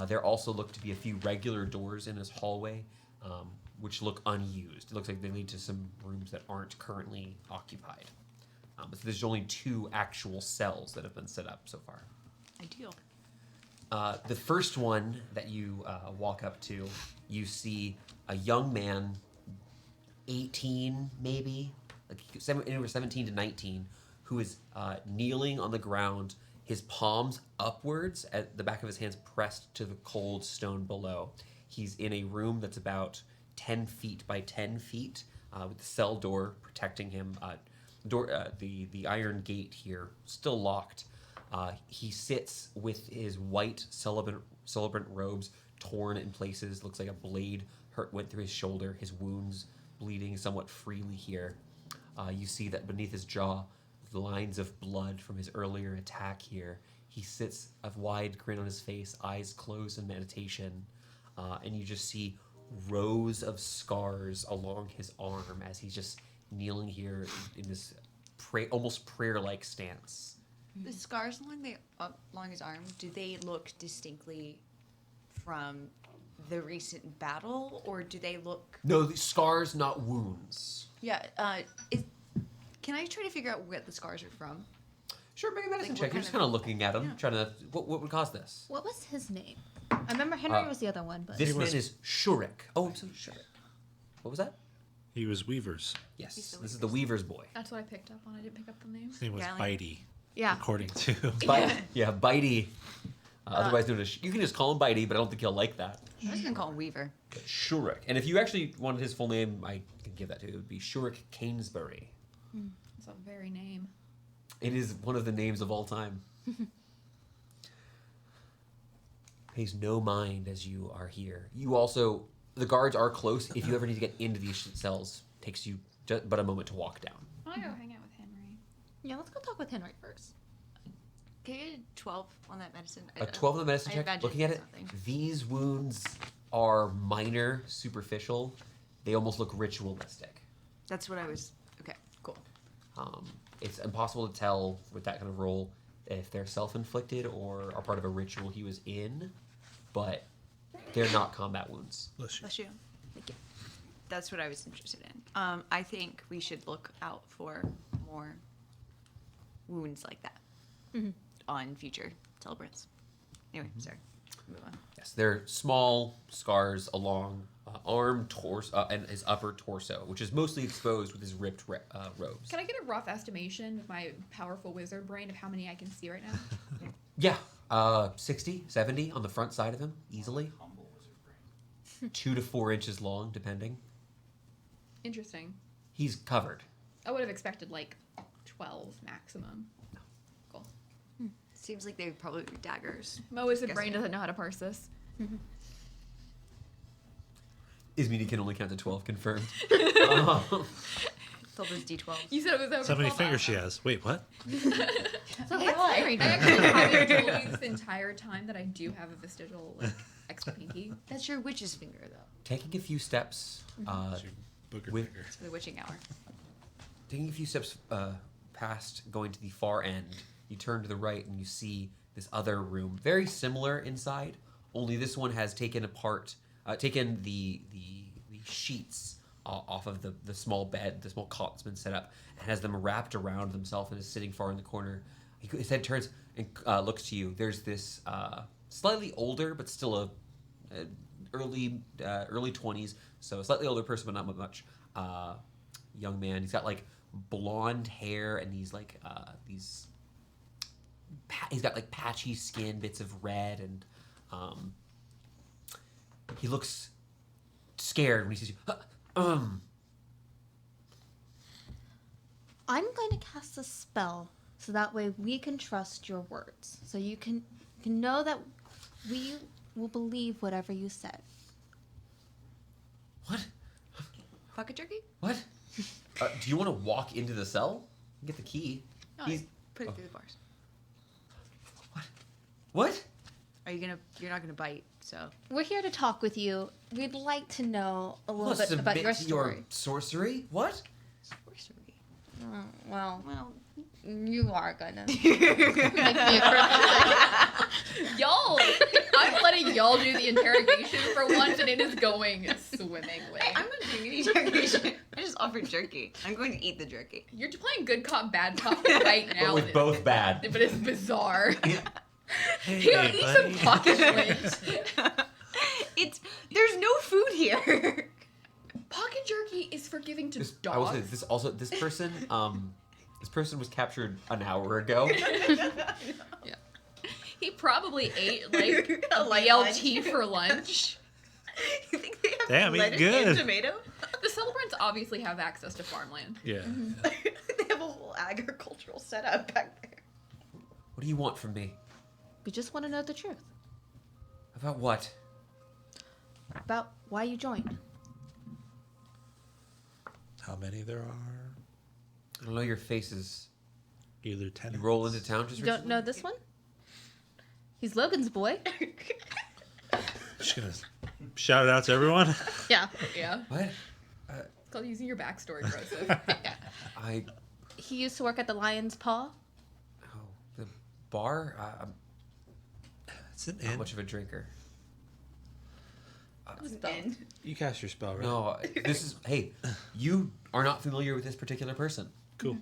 There also look to be a few regular doors in this hallway, which look unused. It looks like they lead to some rooms that aren't currently occupied. But there's only 2 actual cells that have been set up so far. Ideal. The first one that you walk up to, you see a young man, 18 maybe, like anywhere 17 to 19, who is kneeling on the ground, his palms upwards, at the back of his hands pressed to the cold stone below. He's in a room that's about 10 feet by 10 feet, with the cell door protecting him. The iron gate here still locked. He sits with his white celebrant robes torn in places. Looks like a blade went through his shoulder. His wounds bleeding somewhat freely here. You see that beneath his jaw, the lines of blood from his earlier attack here. He sits, a wide grin on his face, eyes closed in meditation, and you just see rows of scars along his arm as he's just kneeling here in this almost prayer-like stance. The scars along his arm, do they look distinctly from the recent battle, or do they look? No, the scars, not wounds. Yeah. Can I try to figure out what the scars are from? Sure, make a medicine Like, what check. You're kind just of- kind of looking at him, Yeah. trying to. What would cause this? What was his name? I remember Henry Uh, was the other one, but This He man was- is Shurik. Oh, I'm sorry, Shurik. What was that? He was Weavers. Yes, He's the this is the Weaver's boy. That's what I picked up on. I didn't pick up the name. His name was Yeah, like- Bitey, yeah. according to. Bitey. Otherwise known as. You can just call him Bitey, but I don't think he'll like that. I'm just gonna call him Weaver. But Shurik. And if you actually wanted his full name, I can give that to you. It would be Shurik Canesbury. It's a very name. It is one of the names of all time. pays no mind as you are here. You also, the guards are close. If you ever need to get into these cells, takes you just but a moment to walk down. I want to go hang out with Henry. Yeah, let's go talk with Henry first. Can you get a 12 on that medicine? A 12 on the medicine I check. imagine Looking at it, something. these wounds are minor, superficial. They almost look ritualistic. That's what I was. Okay, cool. It's impossible to tell with that kind of roll if they're self-inflicted or are part of a ritual he was in, but they're not combat wounds. Bless you. Bless you. Thank you. That's what I was interested in. I think we should look out for more wounds like that on future celebrants. Anyway, sorry. Move on. Yes, they're small scars along arm, torso, and his upper torso, which is mostly exposed with his ripped robes. Can I get a rough estimation with my powerful wizard brain of how many I can see right now? Yeah, 60, 70 on the front side of him, easily. 2 to 4 inches long, depending. Interesting. He's covered. I would have expected like 12 maximum. No. Cool. Seems like they would probably be daggers. My wizard Guess brain so. doesn't know how to parse this. Ismini can only count to 12, confirmed. Fill those D12. You said it was over So many 12 fingers she has. Wait, what? So Hey, what's Henry I doing? actually haven't told you this entire time that I do have a vestigial like extra pinky. That's your witch's finger, though. Taking a few steps, It's your booger with- finger. It's for the witching hour. taking a few steps past going to the far end, you turn to the right and you see this other room, very similar inside. Only this one has taken the sheets off of the small bed, the small cot that's been set up, and has them wrapped around himself and is sitting far in the corner. His head turns and looks to you. There's this slightly older, but still a early 20s, so a slightly older person, but not much. Young man. He's got like blonde hair and he's like he's got like patchy skin, bits of red, and he looks scared when he sees you. I'm going to cast a spell so that way we can trust your words. So you can know that we will believe whatever you said. What? Pocket jerky? What? Do you want to walk into the cell? Get the key. No, He's- put it oh. through the bars. What? You're not gonna bite, so. We're here to talk with you. We'd like to know a little bit about submit your to story. sorcery? What? Sorcery. Well, Well. you are gonna make me a perfect. Y'all, I'm letting y'all do the interrogation for once, and it is going swimmingly. I'm not doing any jerky. I just offered jerky. I'm going to eat the jerky. You're playing good cop, bad cop right now. But with both bad. But it's bizarre. Hey, Here, eat some buddy. pocket lint. There's no food here. Pocket jerky is for giving to I will say dogs. this person this person was captured an hour ago. Yeah. He probably ate like a light BLT lunch. for lunch. You think they have Damn, eat lettuce good. and tomato? The celebrants obviously have access to farmland. Yeah. They have a whole agricultural setup back there. What do you want from me? We just want to know the truth About what? about why you joined. How many there are? I don't know your faces. You You lieutenant. roll into town just You don't recently? know this one? He's Logan's boy. Just gonna shout it out to everyone. Yeah. Yeah. What? It's called using your backstory, Joseph. I He used to work at the Lion's Paw. the bar? I'm It's an not inn. much of a drinker. You cast your spell, right? No, this is hey, you are not familiar with this particular person. Cool.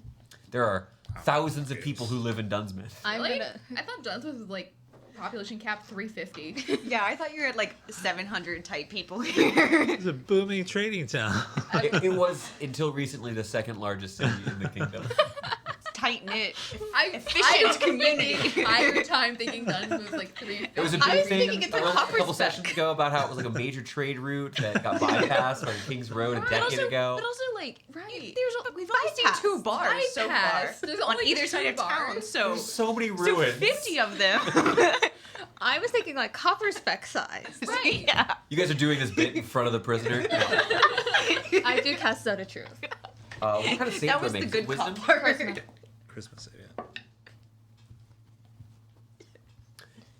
There are thousands of people who live in Dunsmith. I'm Like, gonna. I thought Dunsmith was like population cap 350. Yeah, I thought you were at like 700 type people here. It's a booming trading town. It was until recently the second largest city in the kingdom. Tight knit. I Efficient spent community. the entire time thinking Dunsmith was like 350. It was a I big was thing thinking it's a a copper couple spec. sessions ago about how it was like a major trade route that got bypassed by King's Road a decade ago. But also, like, Right. we've only seen 2 bars so far Bypass. There's on only either 2 side of town. bars. So There's so many so ruins. 50 of them. I was thinking like copper spec size. Right. Yeah. You guys are doing this bit in front of the prisoner. I do cast Zone of Truth. What kind of save That do I was the make? good Wisdom? cop part. Christmas save, yeah.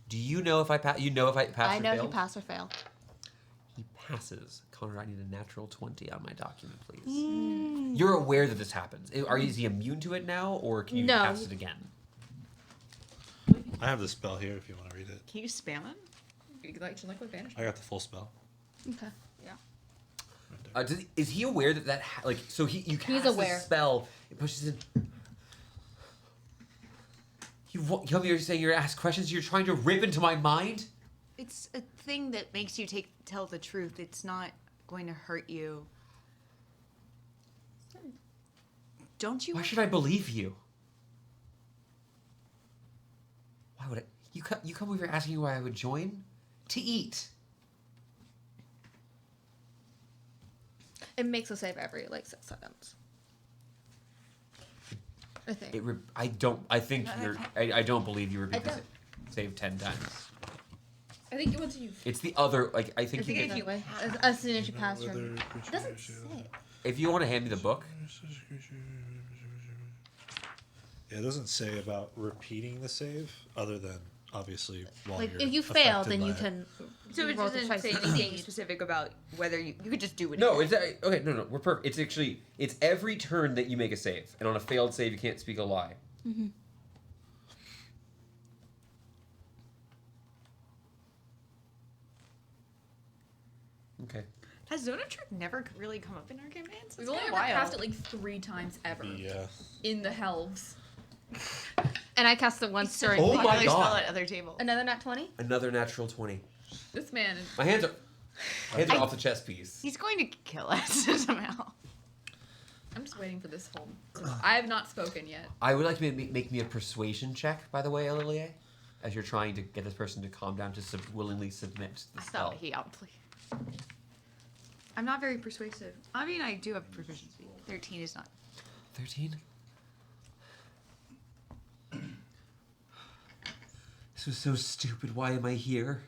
Do you know if I pass? You know if I pass I or know if fail? you pass or fail. He passes. Connor, I need a natural 20 on my document, please. You're aware that this happens. Is he immune to it now, or can you No. cast it again? I have the spell here if you want to read it. Can you spam him? Like with vanish. I got the full spell. Okay. Right there. Is he aware that so you cast aware. a spell, it pushes in. You come here saying you're ask questions. You're trying to rip into my mind. It's a thing that makes you tell the truth. It's not going to hurt you. Don't you? Why should I believe you? Why would I? You come over here asking why I would join? To eat. It makes a save every like 6 seconds. I think. I don't. I think you're. I don't believe you were because don't. it saved 10 times. I think once you. It's the other. Like I think I you think can. that way. As soon as you pass your. It doesn't say. If you want to hand me the book, Yeah, it doesn't say about repeating the save, other than obviously while Like you're if you fail, affected then by you it. can. So it roll the doesn't twice say as anything speed. specific about whether you could just do it. no. again. It's okay. No, we're perfect. It's actually it's every turn that you make a save, and on a failed save, you can't speak a lie. Mm-hmm. Okay. Has Zone of Truth never really come up in our campaigns? We've It's only been ever a while. cast it like 3 times ever Yeah. in the helves. And I cast it once during. Oh my Popular spell God. at other table. Another nat 20. Another natural 20. This man. My hands are off the chess piece. He's going to kill us somehow. I'm just waiting for this whole. I have not spoken yet. I would like to make me a persuasion check, by the way, Olivier, as you're trying to get this person to calm down to willingly submit to the I spell. thought he outplayed. I'm not very persuasive. I mean, I do have proficiency. 13 is not. 13? This was so stupid. Why am I here?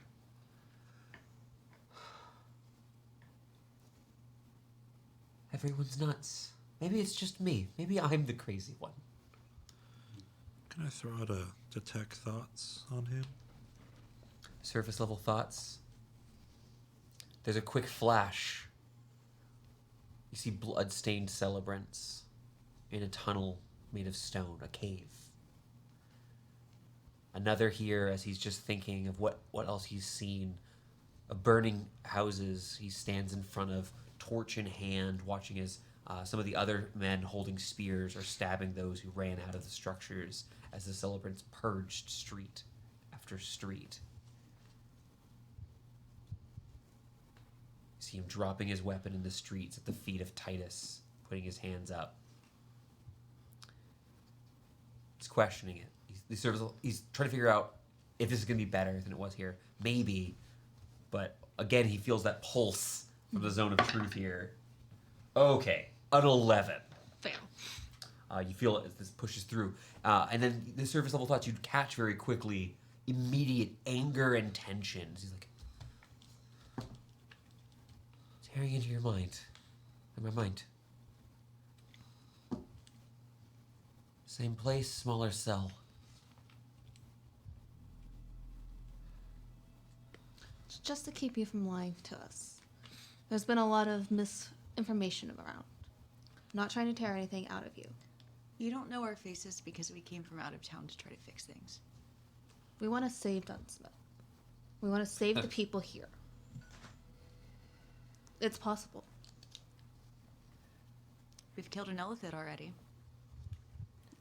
Everyone's nuts. Maybe it's just me. Maybe I'm the crazy one. Can I throw out a detect thoughts on him? Surface level thoughts. There's a quick flash. You see blood-stained celebrants in a tunnel made of stone, a cave. Another here as he's just thinking of what else he's seen. Of burning houses. He stands in front of, torch in hand, watching as some of the other men holding spears are stabbing those who ran out of the structures as the celebrants purged street after street. You see him dropping his weapon in the streets at the feet of Titus, putting his hands up. He's questioning it. He's trying to figure out if this is going to be better than it was here. Maybe. But again, he feels that pulse from the zone of truth here. Okay, an 11. Fail. You feel it as this pushes through. And then the surface level thoughts you'd catch very quickly. Immediate anger and tension. He's like, tearing into your mind. In my mind. Same place, smaller cell. It's just to keep you from lying to us. There's been a lot of misinformation around. I'm not trying to tear anything out of you. You don't know our faces because we came from out of town to try to fix things. We want to save Dunsmith. We want to save the people here. It's possible. We've killed an elephant already.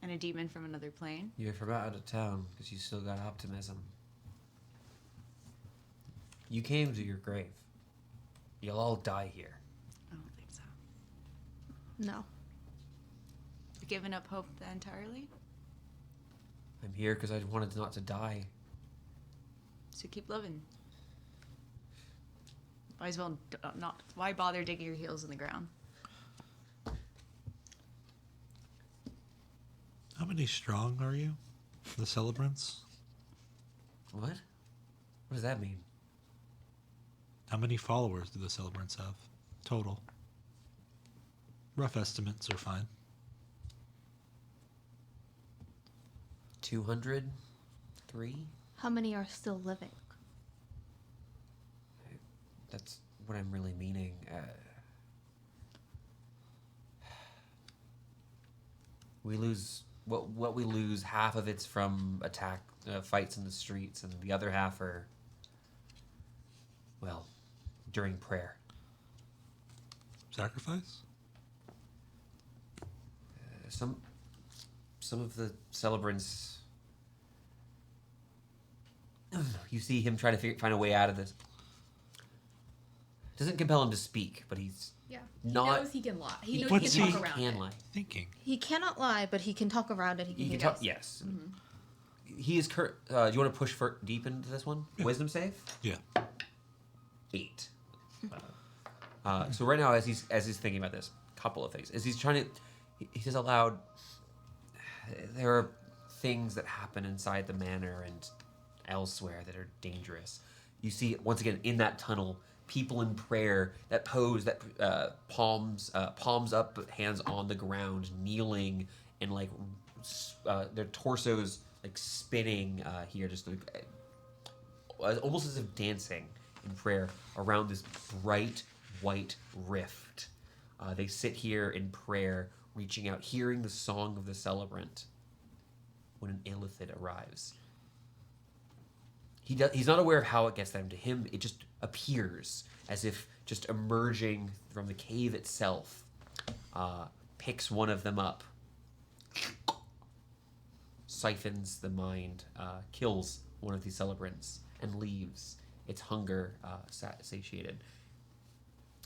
And a demon from another plane. You're from out of town because you still got optimism. You came to your grave. You'll all die here. I don't think so. No. You've given up hope entirely? I'm here because I wanted not to die. So keep living. Might as well not. Why bother digging your heels in the ground? How many strong are you? The celebrants? What? What does that mean? How many followers do the Celebrants have? Total. Rough estimates are fine. 203? How many are still living? That's what I'm really meaning. We lose what we lose. Half of it's from attack fights in the streets, and the other half are, well, during prayer. Sacrifice? Some of the celebrants. You see him try to find a way out of this. Doesn't compel him to speak, but he's Yeah. not. He knows he can lie. He knows What's he can he- talk around can it. lie. Thinking. He cannot lie, but he can talk around it. He can, He can hear talk. Yes. He is. Do you want to push deep into this one? Yeah. Wisdom save. Yeah. 8. So right now, as he's thinking about this, couple of things. As he's trying to, he says aloud, there are things that happen inside the manor and elsewhere that are dangerous. You see, once again, in that tunnel, people in prayer that pose, that palms up, hands on the ground, kneeling, and like their torsos like spinning here, just like, almost as if dancing in prayer around this bright white rift. They sit here in prayer, reaching out, hearing the song of the celebrant when an illithid arrives. He's not aware of how it gets them. To him, it just appears as if just emerging from the cave itself. Picks one of them up, siphons the mind, kills one of these celebrants, and leaves, its hunger satiated.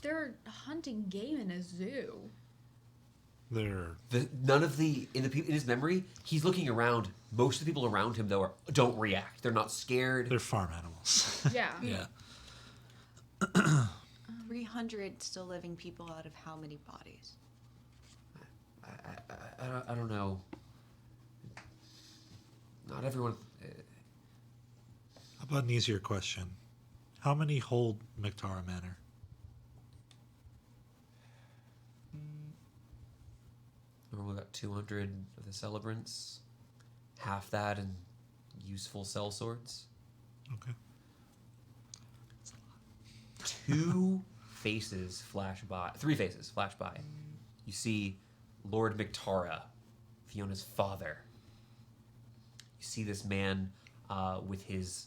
They're hunting game in a zoo. They're In his memory, he's looking around. Most of the people around him though don't react. They're not scared. they're farm animals. Yeah. Yeah. 300 still living people out of how many bodies? I don't know. Not everyone. How about an easier question? How many hold Mictara Manor? Remember, we got 200 of the celebrants. Half that in useful cell swords. Okay. 2 faces flash by. 3 faces flash by. You see Lord Mictara, Fiona's father. You see this man with his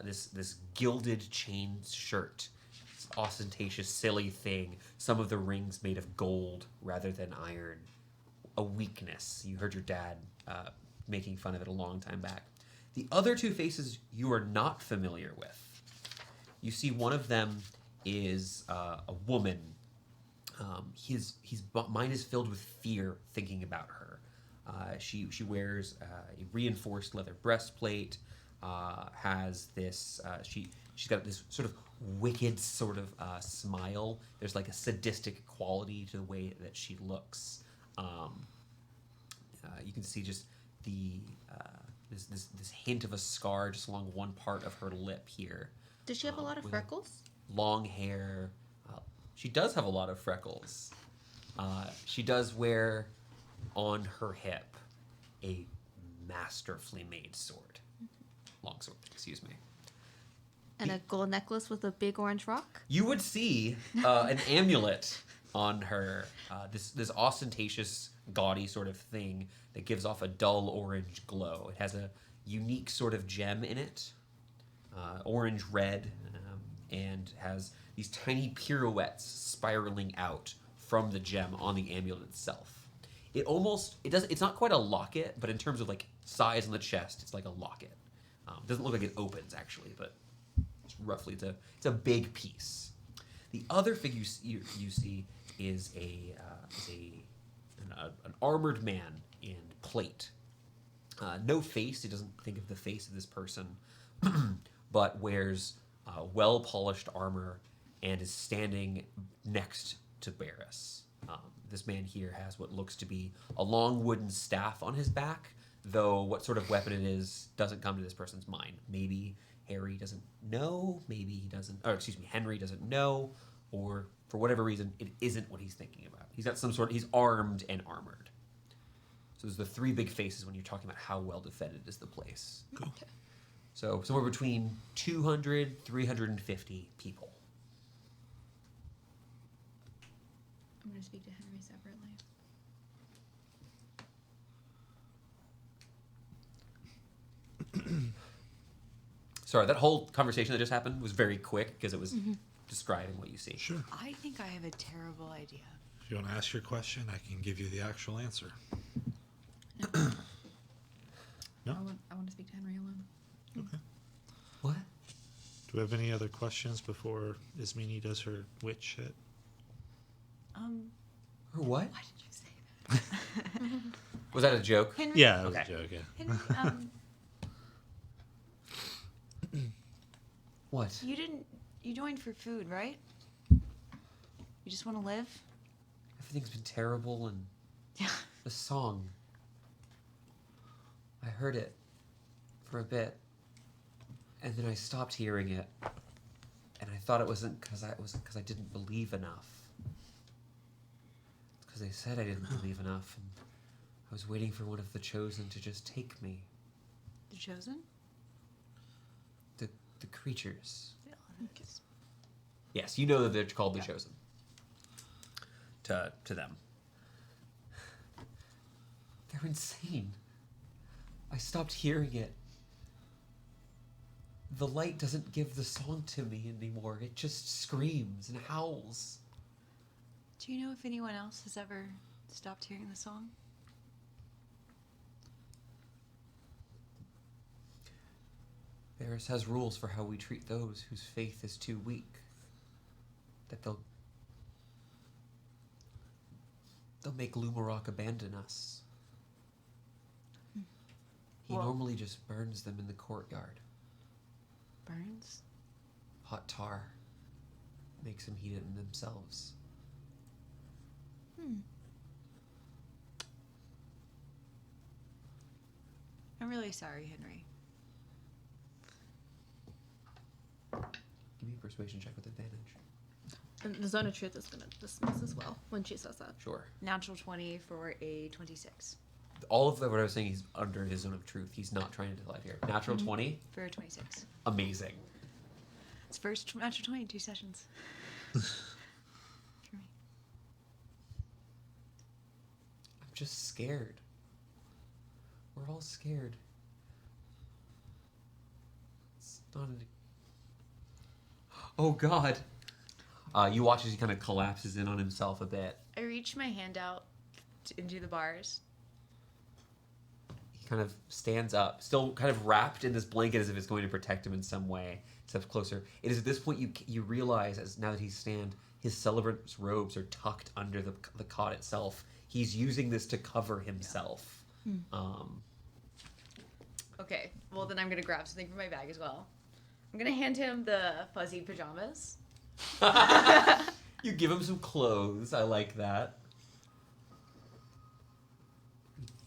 this gilded chain shirt, this ostentatious, silly thing. Some of the rings made of gold rather than iron. A weakness. You heard your dad making fun of it a long time back. The other 2 faces you are not familiar with. You see one of them is a woman. His mind is filled with fear thinking about her. She wears a reinforced leather breastplate. Has this she's got this sort of wicked sort of smile. There's like a sadistic quality to the way that she looks. You can see just the this hint of a scar just along one part of her lip here. Does she have a lot of with freckles? Long hair. She does have a lot of freckles. She does wear on her hip a masterfully made sword. Long sword, excuse me. And a gold necklace with a big orange rock? You would see an amulet on her, this ostentatious, gaudy sort of thing that gives off a dull orange glow. It has a unique sort of gem in it, orange-red, and has these tiny pirouettes spiraling out from the gem on the amulet itself. It's not quite a locket, but in terms of like size on the chest, it's like a locket. It doesn't look like it opens actually, but roughly it's a big piece. The other figure you see is an armored man in plate. No face. He doesn't think of the face of this person, but wears well-polished armor and is standing next to Barris. This man here has what looks to be a long wooden staff on his back, though what sort of weapon it is doesn't come to this person's mind. Maybe Harry doesn't know, maybe he doesn't, or excuse me, Henry doesn't know, or for whatever reason, it isn't what he's thinking about. He's got he's armed and armored. So there's the three big faces when you're talking about how well defended is the place. Cool. So somewhere between 200, 350 people. I'm going to speak to Henry separately. Sorry, that whole conversation that just happened was very quick because it was describing what you see. Sure. I think I have a terrible idea. If you want to ask your question, I can give you the actual answer. No? I want to speak to Henry alone. Okay. What? Do we have any other questions before Ismini does her witch shit? Or what? Why did you say that? Was that a joke? Henry, Yeah, that was Okay. a joke, yeah. Henry, What? you joined for food, right? You just want to live? Everything's been terrible, and Yeah. the song. I heard it for a bit, and then I stopped hearing it, and I thought it wasn't because I didn't believe enough. It's because they said I didn't believe enough, and I was waiting for one of the chosen to just take me. The chosen? The creatures. Yeah. Yes, you know that they're called the chosen. To them. They're insane. I stopped hearing it. The light doesn't give the song to me anymore. It just screams and howls. Do you know if anyone else has ever stopped hearing the song? Varys has rules for how we treat those whose faith is too weak. That they'll make Lumarok abandon us. He Well- normally just burns them in the courtyard. Burns? Hot tar makes them heat it in themselves. I'm really sorry, Henry. Give me a persuasion check with advantage. And the Zone of Truth is going to dismiss as well when she says that. Sure. Natural 20 for a 26. All of what I was saying, he's under his zone of truth. He's not trying to lie here. Natural 20, For a 26. amazing. It's first natural 20 in 2 sessions. For me. I'm just scared. We're all scared. It's not an... Oh, God. You watch as he kind of collapses in on himself a bit. I reach my hand out into the bars. He kind of stands up, still kind of wrapped in this blanket as if it's going to protect him in some way. Steps closer. It is at this point you realize, as now that he's his celebrant's robes are tucked under the cot itself. He's using this to cover himself. Okay, well then I'm gonna grab something from my bag as well. I'm gonna hand him the fuzzy pajamas. You give him some clothes. I like that.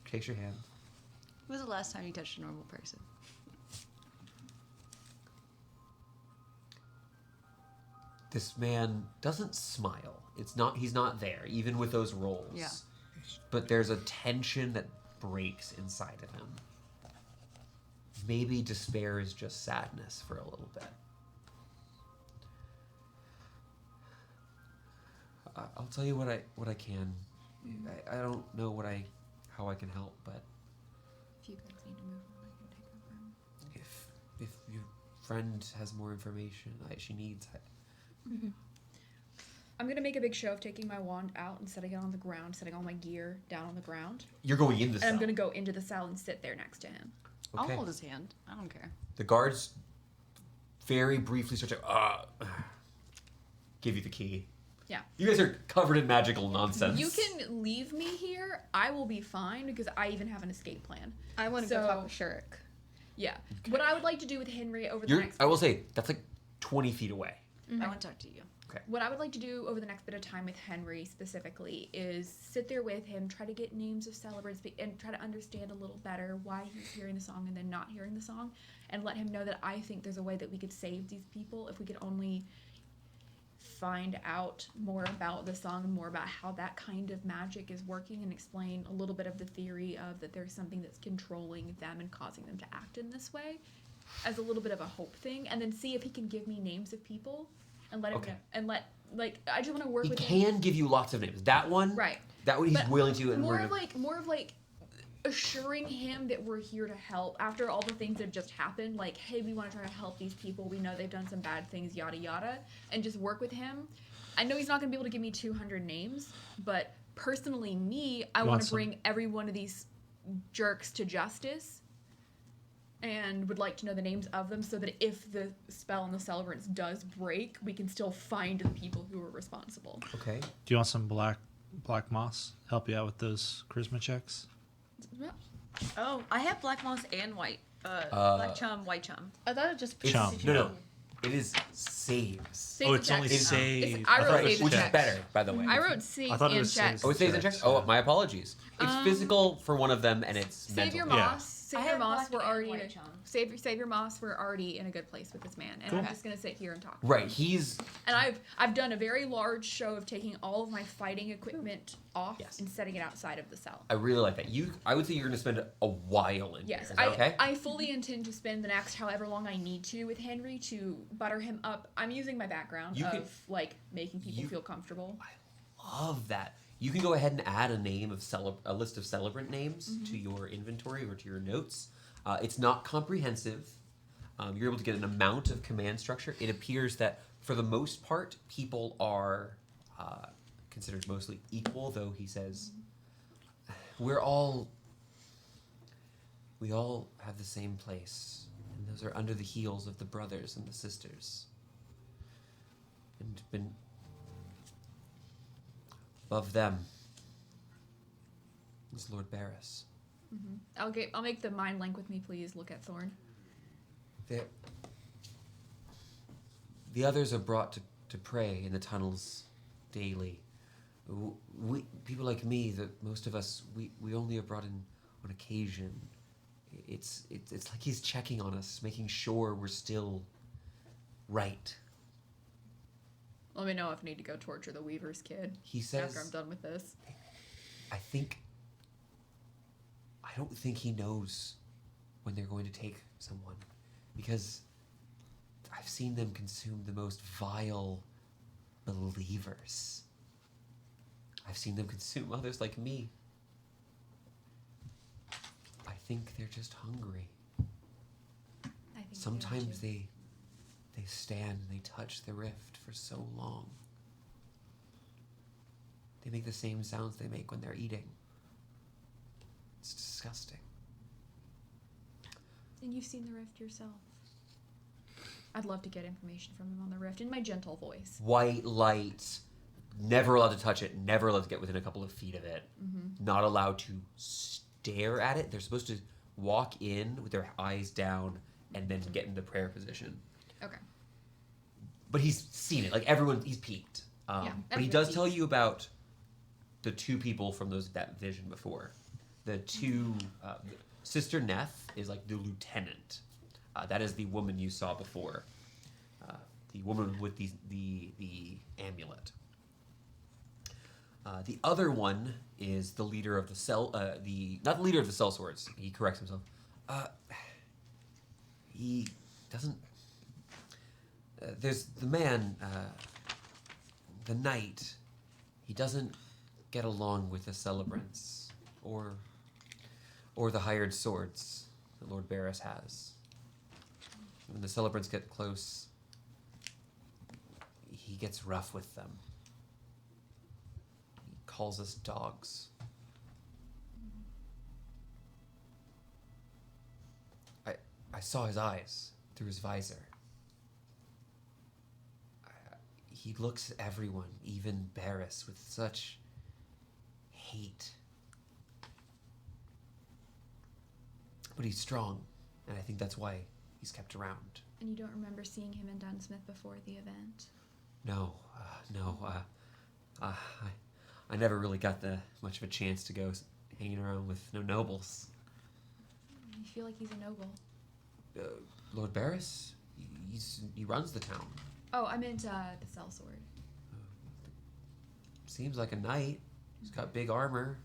He takes your hand. When was the last time you touched a normal person? This man doesn't smile. He's not there, even with those rolls. Yeah. But there's a tension that breaks inside of him. Maybe despair is just sadness for a little bit. I'll tell you what I can. I don't know how I can help, but If you guys need to move on, I can take over. if your friend has more information she needs, I'm gonna make a big show of taking my wand out and setting it on the ground, setting all my gear down on the ground. you're going in the And cell. I'm gonna go into the cell and sit there next to him. I'll Okay. hold his hand. I don't care. The guards very briefly start to give you the key. Yeah. You guys are covered in magical nonsense. You can leave me here. I will be fine because I even have an escape plan. I want to So- go talk with Shurik. Yeah. What I would like to do with Henry over the next... I will say that's like 20 feet away. I want to talk to you. Okay. What I would like to do over the next bit of time with Henry specifically is sit there with him, try to get names of celebrants, and try to understand a little better why he's hearing the song and then not hearing the song, and let him know that I think there's a way that we could save these people if we could only find out more about the song and more about how that kind of magic is working, and explain a little bit of the theory of that there's something that's controlling them and causing them to act in this way as a little bit of a hope thing, and then see if he can give me names of people and let him know, and I just want to work He with him. can give you lots of names. That one, Right. That one he's But willing to, and more we're of gonna, like assuring him that we're here to help after all the things that have just happened. Like, hey, we want to try to help these people. We know they've done some bad things, yada yada, and just work with him. I know he's not going to be able to give me 200 names, but personally, I want to bring every one of these jerks to justice, and would like to know the names of them so that if the spell on the celebrants does break, we can still find the people who were responsible. okay. Do you want some black moss help you out with those charisma checks? Oh, I have black moss and white. Black chum, white chum. I thought it just. It's, Chum. no. It is saves. Saves Oh, and it's only checks. save. I wrote thought it saves was and Which is checks. better, by the way. I wrote saves I thought it and was checks. saves. Oh, it's saves and checks? Oh, my apologies. It's physical for one of them, and it's Save mental. your Yeah. moss. I Save your have moss. black We're and already white chum. save your moss. We're already in a good place with this man, and Cool. I'm just gonna sit here and talk. Right, he's... And I've done a very large show of taking all of my fighting equipment off Yes. and setting it outside of the cell. I really like that. I would say you're going to spend a while in Yes, here. Is that okay? I fully intend to spend the next however long I need to with Henry to butter him up. I'm using my background You of can- like making people you- feel comfortable. Love that. You can go ahead and add a name of a list of celebrant names to your inventory or to your notes. It's not comprehensive. You're able to get an amount of command structure. It appears that for the most part, people are considered mostly equal, though he says we all have the same place, and those are under the heels of the brothers and the sisters. And been above them is Lord Barris. I'll make the mind link with me, please. Look at Thorn. The others are brought to pray in the tunnels daily. People like me, most of us, we only are brought in on occasion. It's like he's checking on us, making sure we're still right. Let me know if I need to go torture the Weaver's kid He says, after I'm done with this. I don't think he knows when they're going to take someone, because I've seen them consume the most vile believers. I've seen them consume others like me. I think they're just hungry. I think Sometimes they stand and they touch the rift for so long. They make the same sounds they make when they're eating. It's disgusting. And you've seen the rift yourself. I'd love to get information from him on the rift in my gentle voice. White light, never allowed to touch it, never allowed to get within a couple of feet of it, not allowed to stare at it. They're supposed to walk in with their eyes down and then get into prayer position. Okay. But he's seen it. Like he's peeked. But he everyone does tell peeks. you about the two people from that vision before. The two, Sister Neth is like the lieutenant. That is the woman you saw before. The woman with the amulet. The other one is the leader of the cell. Not the leader of the cell swords. He corrects himself. He doesn't. There's the man, the knight. He doesn't get along with the celebrants or the hired swords that Lord Barris has. When the celebrants get close, he gets rough with them. He calls us dogs. I saw his eyes through his visor. He looks at everyone, even Barris, with such hate. But he's strong, and I think that's why he's kept around. And you don't remember seeing him in Dunsmith before the event? No. I never really got much of a chance to go hanging around with no nobles. I feel like he's a noble. Lord Barris, he runs the town. Oh, I meant the sellsword. Seems like a knight. He's got big armor.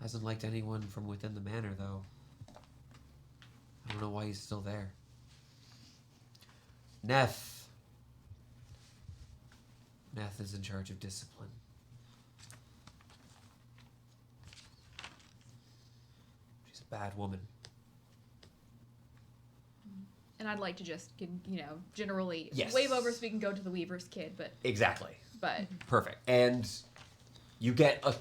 Hasn't liked anyone from within the manor, though. I don't know why he's still there. Neth. Neth is in charge of discipline. She's a bad woman. And I'd like to just, generally Yes. wave over so we can go to the Weaver's kid, but Exactly. Perfect. And you get a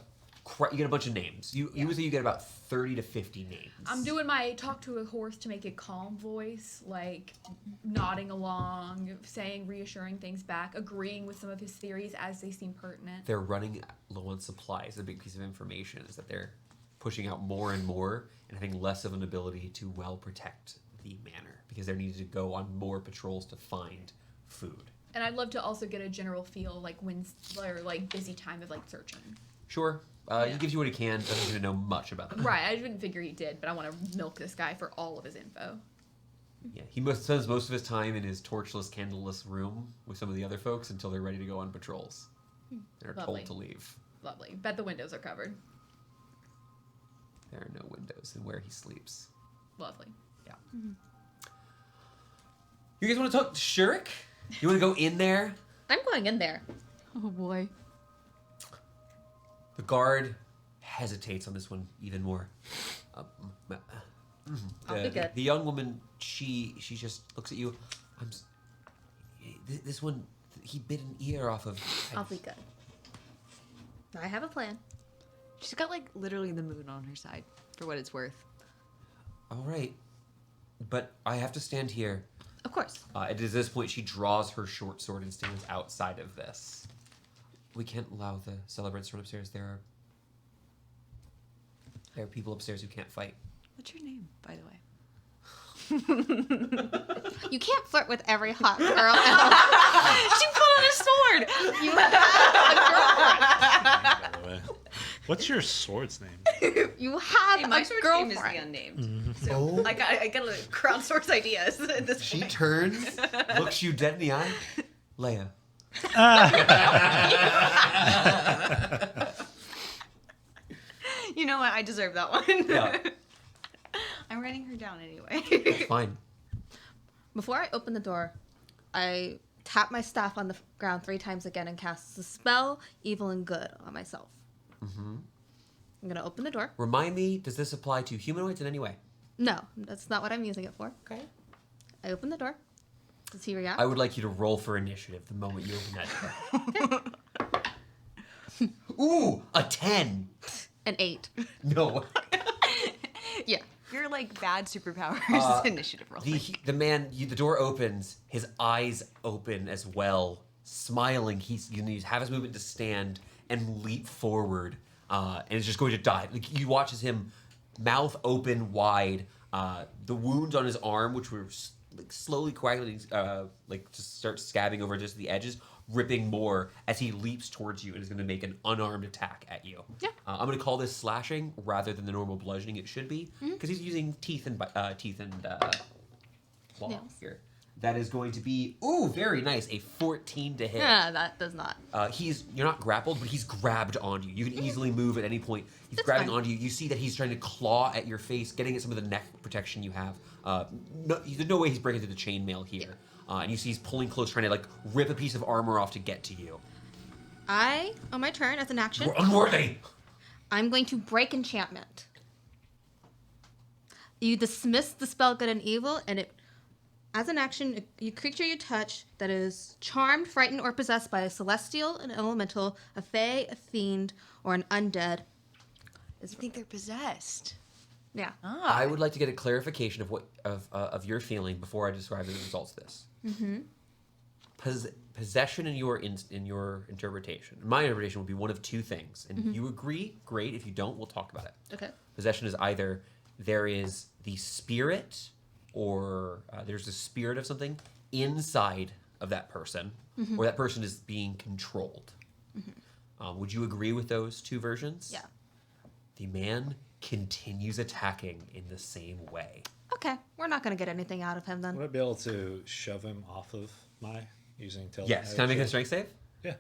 bunch of names. You usually get about 30 to 50 names. I'm doing my talk to a horse to make a calm voice, like nodding along, saying reassuring things back, agreeing with some of his theories as they seem pertinent. They're running low on supplies. A big piece of information is that they're pushing out more and more and having less of an ability to well protect the manor because they're needed to go on more patrols to find food. And I'd love to also get a general feel, like when they're like busy time of like searching. Sure. He gives you what he can. Doesn't even know much about them. Right, I didn't figure he did, but I want to milk this guy for all of his info. Yeah, he spends most of his time in his torchless, candleless room with some of the other folks until they're ready to go on patrols. They're Lovely. told to leave. Lovely. Bet the windows are covered. There are no windows in where he sleeps. Lovely. Yeah. You guys want to talk to Shurik? You want to go in there? I'm going in there. Oh boy. The guard hesitates on this one even more. I'll be good. The young woman, she just looks at you. This one, he bit an ear off of. I'll be good. I have a plan. She's got like literally the moon on her side, for what it's worth. All right, but I have to stand here. Of course. At this point, she draws her short sword and stands outside of this. We can't allow the celebrants to run upstairs. There are people upstairs who can't fight. What's your name, by the way? You can't flirt with every hot girl. She pulled out a sword. You have a girlfriend. By the way. What's your sword's name? You have Hey, my a sword's name is girlfriend. the unnamed. So I got to crowdsource ideas at this She point. turns, looks you dead in the eye. Leia. You know what? I deserve that one. Yeah. I'm writing her down anyway. Fine. Before I open the door, I tap my staff on the ground 3 times again and cast the spell Evil and Good on myself. Mm-hmm. I'm going to open the door. Remind me, does this apply to humanoids in any way? No, that's not what I'm using it for. Okay. I open the door. Does he react? I would like you to roll for initiative the moment you open that door. Ooh, a 10. An 8. No. Yeah. You're like bad superpowers initiative rolling. The man, the door opens, his eyes open as well, smiling. He's have his movement to stand and leap forward, and is just going to die. Like you watch as him, mouth open wide, the wounds on his arm, which were like slowly coagulating, like just start scabbing over just the edges, ripping more as he leaps towards you and is going to make an unarmed attack at you. Yeah. I'm going to call this slashing rather than the normal bludgeoning it should be, because he's using teeth and claw Nails. here. That is going to be very nice, a 14 to hit. Yeah, that does not. You're not grappled, but he's grabbed onto you. You can easily move at any point. He's That's grabbing fine. onto you. You see that he's trying to claw at your face, getting at some of the neck protection you have. There's no way he's breaking through the chainmail here. And you see he's pulling close, trying to like rip a piece of armor off to get to you. On my turn, as an action, We're unworthy. I'm going to break enchantment. You dismiss the spell Good and Evil, and as an action, a creature you touch that is charmed, frightened, or possessed by a celestial, an elemental, a fae, a fiend, or an undead. I think they're possessed. Yeah. I would like to get a clarification of your feeling before I describe the results of this. Mm-hmm. Possession in your interpretation. My interpretation would be one of 2 things, and Mm-hmm. you agree, great. If you don't, we'll talk about it. Okay. Possession is either there is the spirit or there's the spirit of something inside of that person, or that person is being controlled. Would you agree with those two versions? Yeah. The man continues attacking in the same way. Okay, we're not gonna get anything out of him then. Would I be able to shove him off of using telekinetic? Yes. Can I make a strength save? Yeah,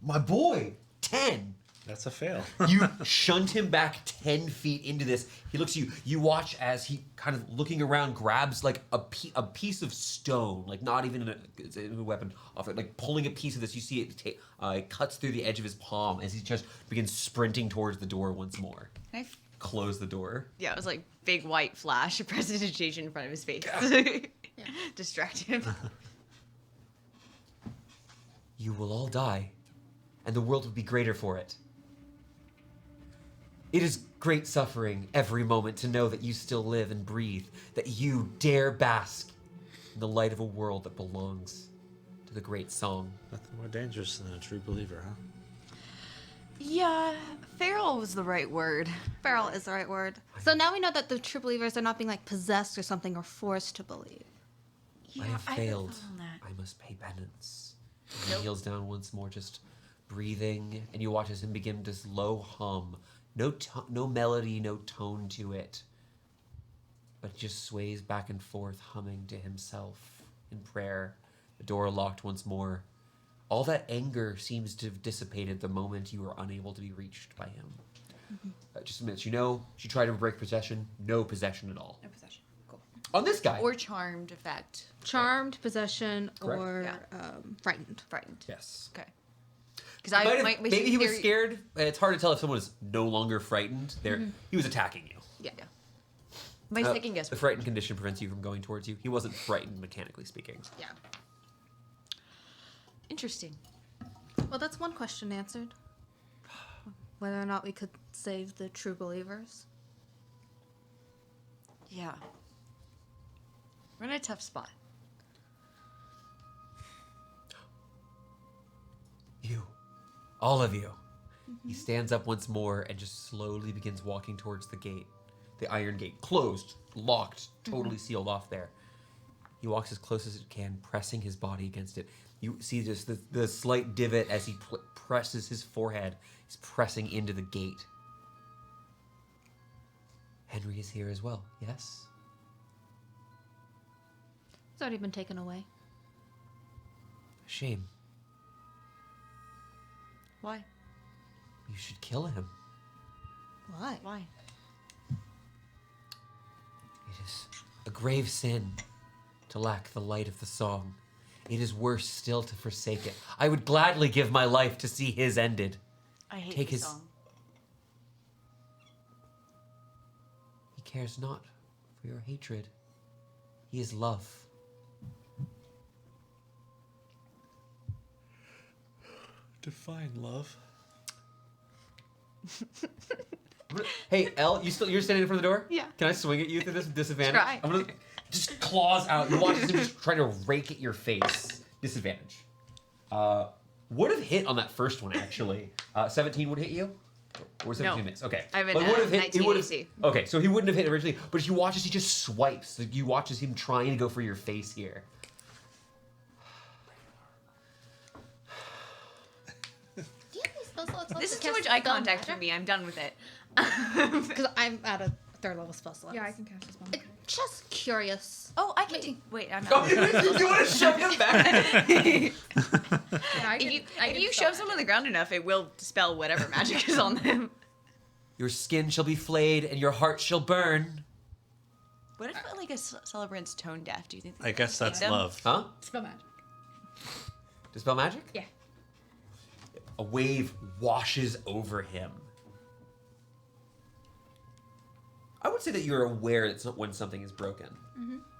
My boy, 10. that's a fail. You shunt him back 10 feet into this. He looks at you. You watch as he kind of looking around, grabs like a piece of stone, like not even a weapon off it, like pulling a piece of this. You see it, it cuts through the edge of his palm as he just begins sprinting towards the door once more. Can I Close the door. Yeah, it was like big white flash of prestidigitation in front of his face. Distract him. You will all die, and the world will be greater for it. It is great suffering every moment to know that you still live and breathe, that you dare bask in the light of a world that belongs to the great song. Nothing more dangerous than a true believer, huh? Yeah, feral was the right word. Feral is the right word. So now we know that the true believers are not being like possessed or something or forced to believe. I have failed. on that. I must pay penance. And he kneels down once more, just breathing, and you watch as him begin this low hum. No melody, no tone to it, but just sways back and forth, humming to himself in prayer. The door locked once more. All that anger seems to have dissipated the moment you were unable to be reached by him. Just a minute, she tried to break possession. No possession at all. No possession. Cool. On this guy. Or charmed effect. Charmed, possession, Correct. or Yeah. Frightened. Frightened. Yes. Okay. Because Maybe he was scared. It's hard to tell if someone is no longer frightened. He was attacking you. Yeah. My second guess. The frightened condition prevents you from going towards you. He wasn't frightened, mechanically speaking. Yeah. Interesting. Well, that's one question answered. Whether or not we could save the true believers. Yeah. We're in a tough spot. You. All of you. He stands up once more and just slowly begins walking towards the gate. The iron gate. Closed. Locked. Totally sealed off there. He walks as close as he can, pressing his body against it. You see just the slight divot as he presses his forehead. He's pressing into the gate. Henry is here as well, yes? It's already been taken away. Shame. Why? You should kill him. Why? Why? It is a grave sin to lack the light of the song. It is worse still to forsake it. I would gladly give my life to see his ended. I hate Take the his- song. He cares not for your hatred. He is love. Define love. Hey, Elle, you're standing in front of the door? Yeah. Can I swing at you through this disadvantage? Try. I'm gonna just claws out. You watch him just trying to rake at your face. Disadvantage. Would have hit on that first one actually. 17 would hit you. Or 17 No. miss. Okay. I have an, But would have hit. 19 He would have. AC. Okay, so he wouldn't have hit originally, but you watch as he just swipes. Like, you watch as him trying to go for your face here. Do you have any spell slots? This is too much eye contact for me. I'm done with it. Because I'm at a third level spell slot. Yeah, I can cast a spell. Just curious. Oh, I can do. Wait, I'm Oh, not. you want to shove him back? Yeah, I can, If you shove someone on the ground enough, it will dispel whatever magic is on them. Your skin shall be flayed and your heart shall burn. What if like a celebrant's tone deaf? Do you think? I guess that's them? love. Huh? spell magic. Dispel magic? Yeah. A wave washes over him. I would say that you're aware that when something is broken.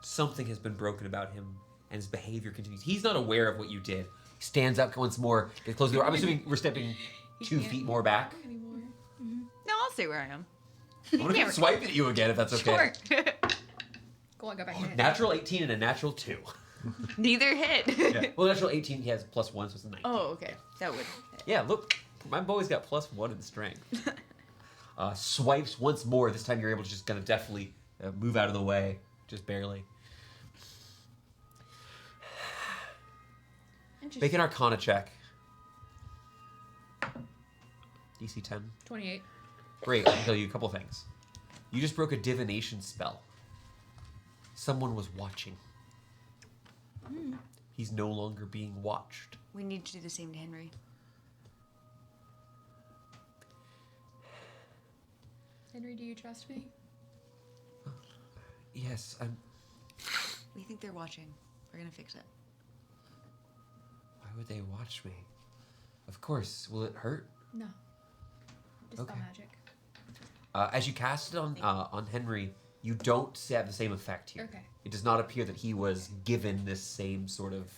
Something has been broken about him, and his behavior continues. He's not aware of what you did. He stands up once more, gets close to the door. I'm assuming we're stepping 2 feet more back. Anymore. No, I'll stay where I am. I'm gonna swipe at you again if that's okay. Sure. Go on, go back. in. Natural 18 and a natural 2. Neither hit. Yeah. Well, natural 18, he has +1, so it's a 19. Oh, okay. That would. Hit. Yeah, look, my boy's got +1 in strength. Swipes once more. This time you're able to just kind of deftly move out of the way, just barely. Make an Arcana check. DC 10. 28. Great, I can tell you a couple things. You just broke a divination spell. Someone was watching. He's no longer being watched. We need to do the same to Henry. Henry, do you trust me? Yes, We think they're watching. We're gonna fix it. Why would they watch me? Of course. Will it hurt? No. Dispel Okay. magic. As you cast it on Henry, you don't have the same effect here. Okay. It does not appear that he was given this same sort of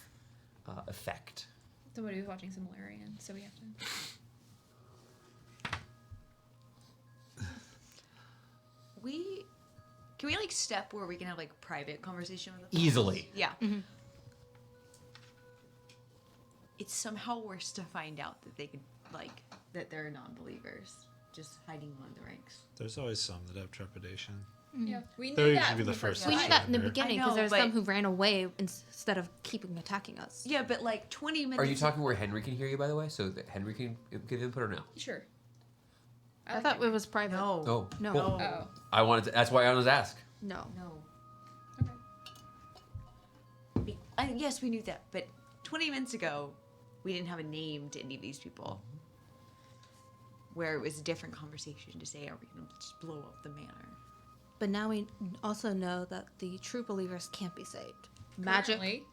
effect. Somebody was watching Similarian, so we have to. Can we like step where we can have like private conversation with them? Easily. Yeah. It's somehow worse to find out that they could like that they're non-believers, just hiding among the ranks. There's always some that have trepidation. Yeah, we knew They'll that. usually be from the first We to knew that in the surrender. beginning I because know, there's but- some who ran away instead of keeping attacking us. Yeah, but like 20 minutes. Are you talking where Henry can hear you, by the way? So that Henry can give input or no? Sure. I like thought that. it was private. No. Oh. No. Cool. Oh. I wanted to, that's why I wanted to ask. No. No. Okay. Yes, we knew that, but 20 minutes ago, we didn't have a name to any of these people. Where it was a different conversation to say, are we going to just blow up the manor? But now we also know that the true believers can't be saved. Magic. Currently,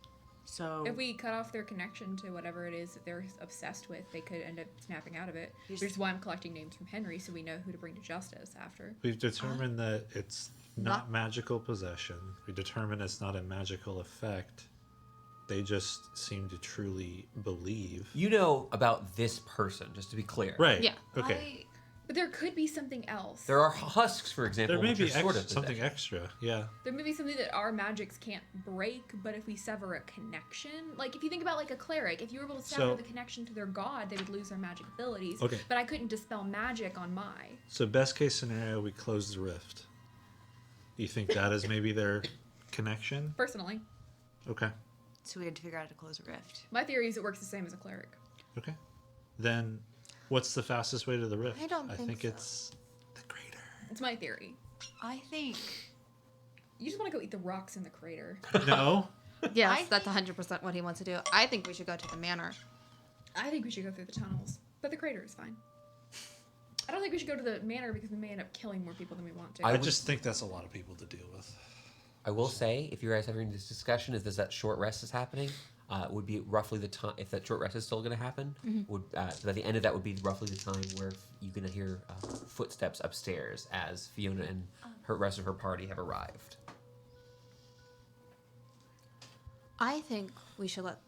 So if we cut off their connection to whatever it is that they're obsessed with, they could end up snapping out of it. Here's- Which is why I'm collecting names from Henry, so we know who to bring to justice after. We've determined that it's not magical possession. We determined it's not a magical effect. They just seem to truly believe. You know about this person, just to be clear. Right. Yeah. Okay. But there could be something else. There are husks, for example, There may which be are sort of something possession. extra. Yeah. There may be something that our magics can't break, but if we sever a connection, like if you think about like a cleric, if you were able to sever So- the connection to their god, they would lose their magic abilities. Okay. But I couldn't dispel magic on my. So best case scenario, we close the rift. You think that is maybe their connection? Personally, Okay. So we had to figure out how to close a rift. my theory is it works the same as a cleric. Okay. Then what's the fastest way to the rift? I don't think so. it's the crater. It's my theory. I think You just want to go eat the rocks in the crater. No? Yes, that's 100% what he wants to do. I think we should go to the manor. I think we should go through the tunnels, but the crater is fine. I don't think we should go to the manor because we may end up killing more people than we want to. I would- just think that's a lot of people to deal with. I will say, if you guys are having this discussion, is that short rest is happening, would be roughly the time, if that short rest is still going to happen, would so at the end of that would be roughly the time where you're going to hear footsteps upstairs as Fiona and her rest of her party have arrived. I think we should let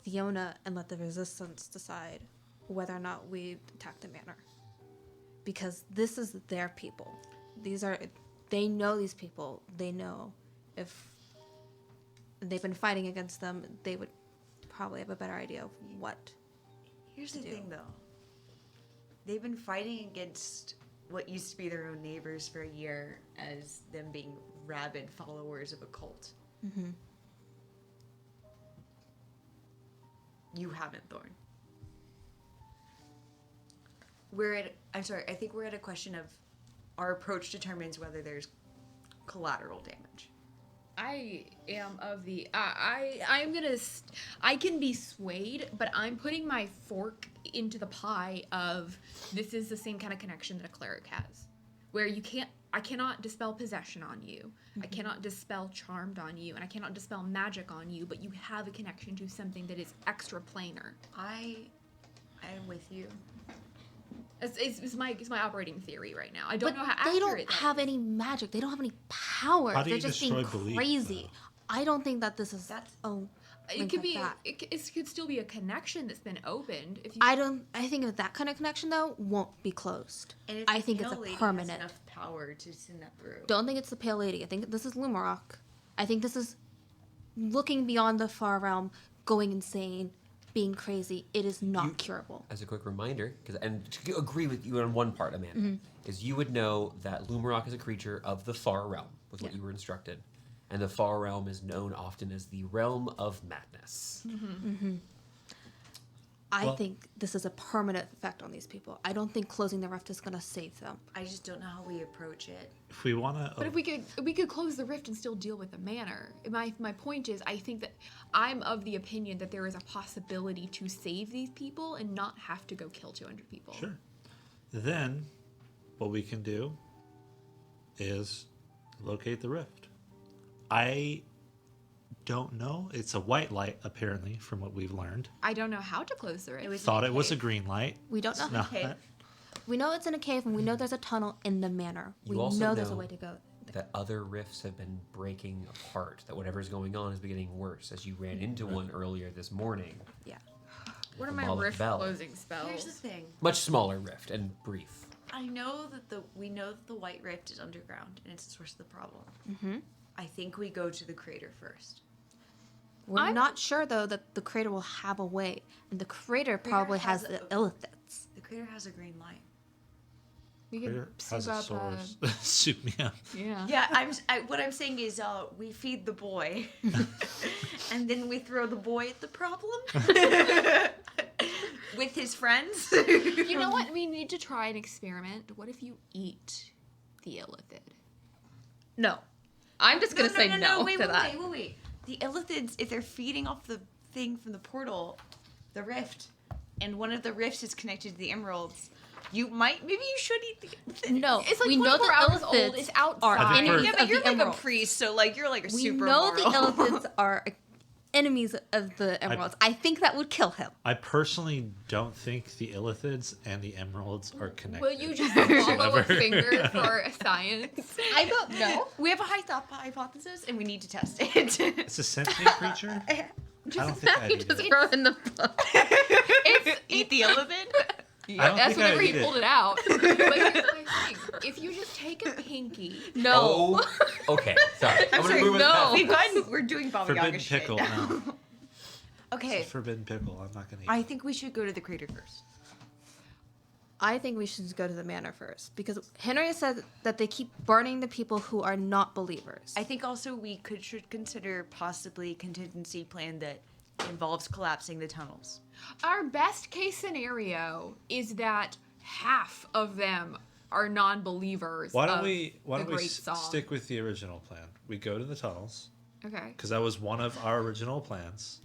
Fiona and let the resistance decide whether or not we attack the manor. Because this is their people. They know these people. They know if they've been fighting against them, they would probably have a better idea of what. here's the do. thing though. They've been fighting against what used to be their own neighbors for a year as them being rabid followers of a cult. Mm-hmm. You haven't, Thorn. I think we're at a question of our approach determines whether there's collateral damage. I am of the I'm gonna I can be swayed, but I'm putting my fork into the pie of this is the same kind of connection that a cleric has, where I cannot dispel possession on you, I cannot dispel charmed on you, and I cannot dispel magic on you, but you have a connection to something that is extra planar. I'm with you. It's my operating theory right now. I don't But know how they don't accurate that have is. any magic. They don't have any power. How do They're you just being destroy belief, crazy. though? I don't think that this is. That's- It link could like be. that. It could still be a connection that's been opened. If you, I think if that kind of connection though won't be closed. And if I the think it's Pale a Lady has permanent. enough power to send that through. Don't think it's the Pale Lady. I think this is Lumarok. I think this is looking beyond the far realm, going insane, being crazy. It is not curable. As a quick reminder, and to agree with you on one part, Amanda, is you would know that Lumarok is a creature of the far realm, with what you were instructed. And the far realm is known often as the realm of madness. I think this is a permanent effect on these people. I don't think closing the rift is going to save them. I just don't know how we approach it. If we want to... But if we could close the rift and still deal with the manor. My point is, I think that I'm of the opinion that there is a possibility to save these people and not have to go kill 200 people. Sure. Then, what we can do is locate the rift. I don't know. It's a white light, apparently, from what we've learned. I don't know how to close the rift. Thought it was a green light. We don't know. It's not. cave. We know it's in a cave, and we know there's a tunnel in the manor. You We also know there's a know way to go. that other rifts have been breaking apart, that whatever's going on is getting worse, as you ran into one earlier this morning. Yeah. What are the my Moloch rift Bell. closing spells? Here's the thing. Much smaller rift and brief. I know that we know that the White Rift is underground and it's the source of the problem. Mm-hmm. I think we go to the crater first. We're I'm- not sure, though, that the crater will have a way. And the crater probably has has the a- illithids. The crater has a green light. We Here could has soup a up. source. Soup me up. Yeah. Yeah, what I'm saying is we feed the boy and then we throw the boy at the problem with his friends. You know what? We need to try an experiment. What if you eat the illithid? No. I'm just going to say no, wait, to that. Wait. The illithids, if they're feeding off the thing from the portal, the rift, and one of the rifts is connected to the emeralds, maybe you should eat the illithid. No, It's like we know 24 the hours old. illithids It's are outside. enemies Yeah, but of you're the like emeralds. a priest, so you're like a We super know the moral. illithids are enemies of the emeralds. I think that would kill him. I personally don't think the illithids and the emeralds are connected. Will you just follow a Whatever. finger for science? I don't know. We have a hypothesis, and we need to test it. It's a sentient creature? I don't think I'd You eat just it. throw in the book. Eat the illithid? I don't That's think I'd whenever eat he it. pulled it out. But here's my thing. If you just take a pinky, No. Oh, okay. Sorry. I'm sorry, gonna move no. it We're doing Baba Yaga Forbidden shit pickle. now. No. Okay, Forbidden pickle. I'm not gonna eat. I think we should go to the crater first. I think we should go to the manor first because Henry said that they keep burning the people who are not believers. I think also we should consider possibly a contingency plan that involves collapsing the tunnels. our best case scenario is that half of them are non-believers. Why don't of we the great song. stick with the original plan? We go to the tunnels Okay. because that was one of our original plans,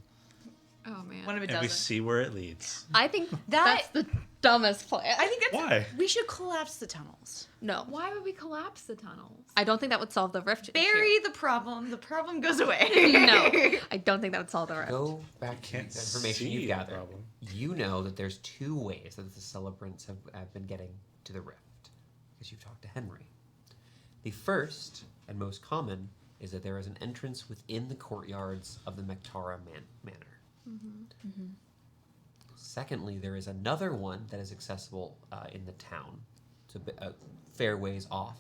Oh man. One of a and we dozen. see where it leads. I think That- that's the dumbest plan. I think that's Why? We should collapse the tunnels. No. Why would we collapse the tunnels? I don't think that would solve the rift Bury the problem goes away. issue. No. I don't think that would solve the rift. Go back to the Can't information see you the gathered. problem. You know that there's two ways that the celebrants have been getting to the rift, because you've talked to Henry. The first and most common is that there is an entrance within the courtyards of the Mektara Manor. Secondly, there is another one that is accessible in the town. It's a fair ways off.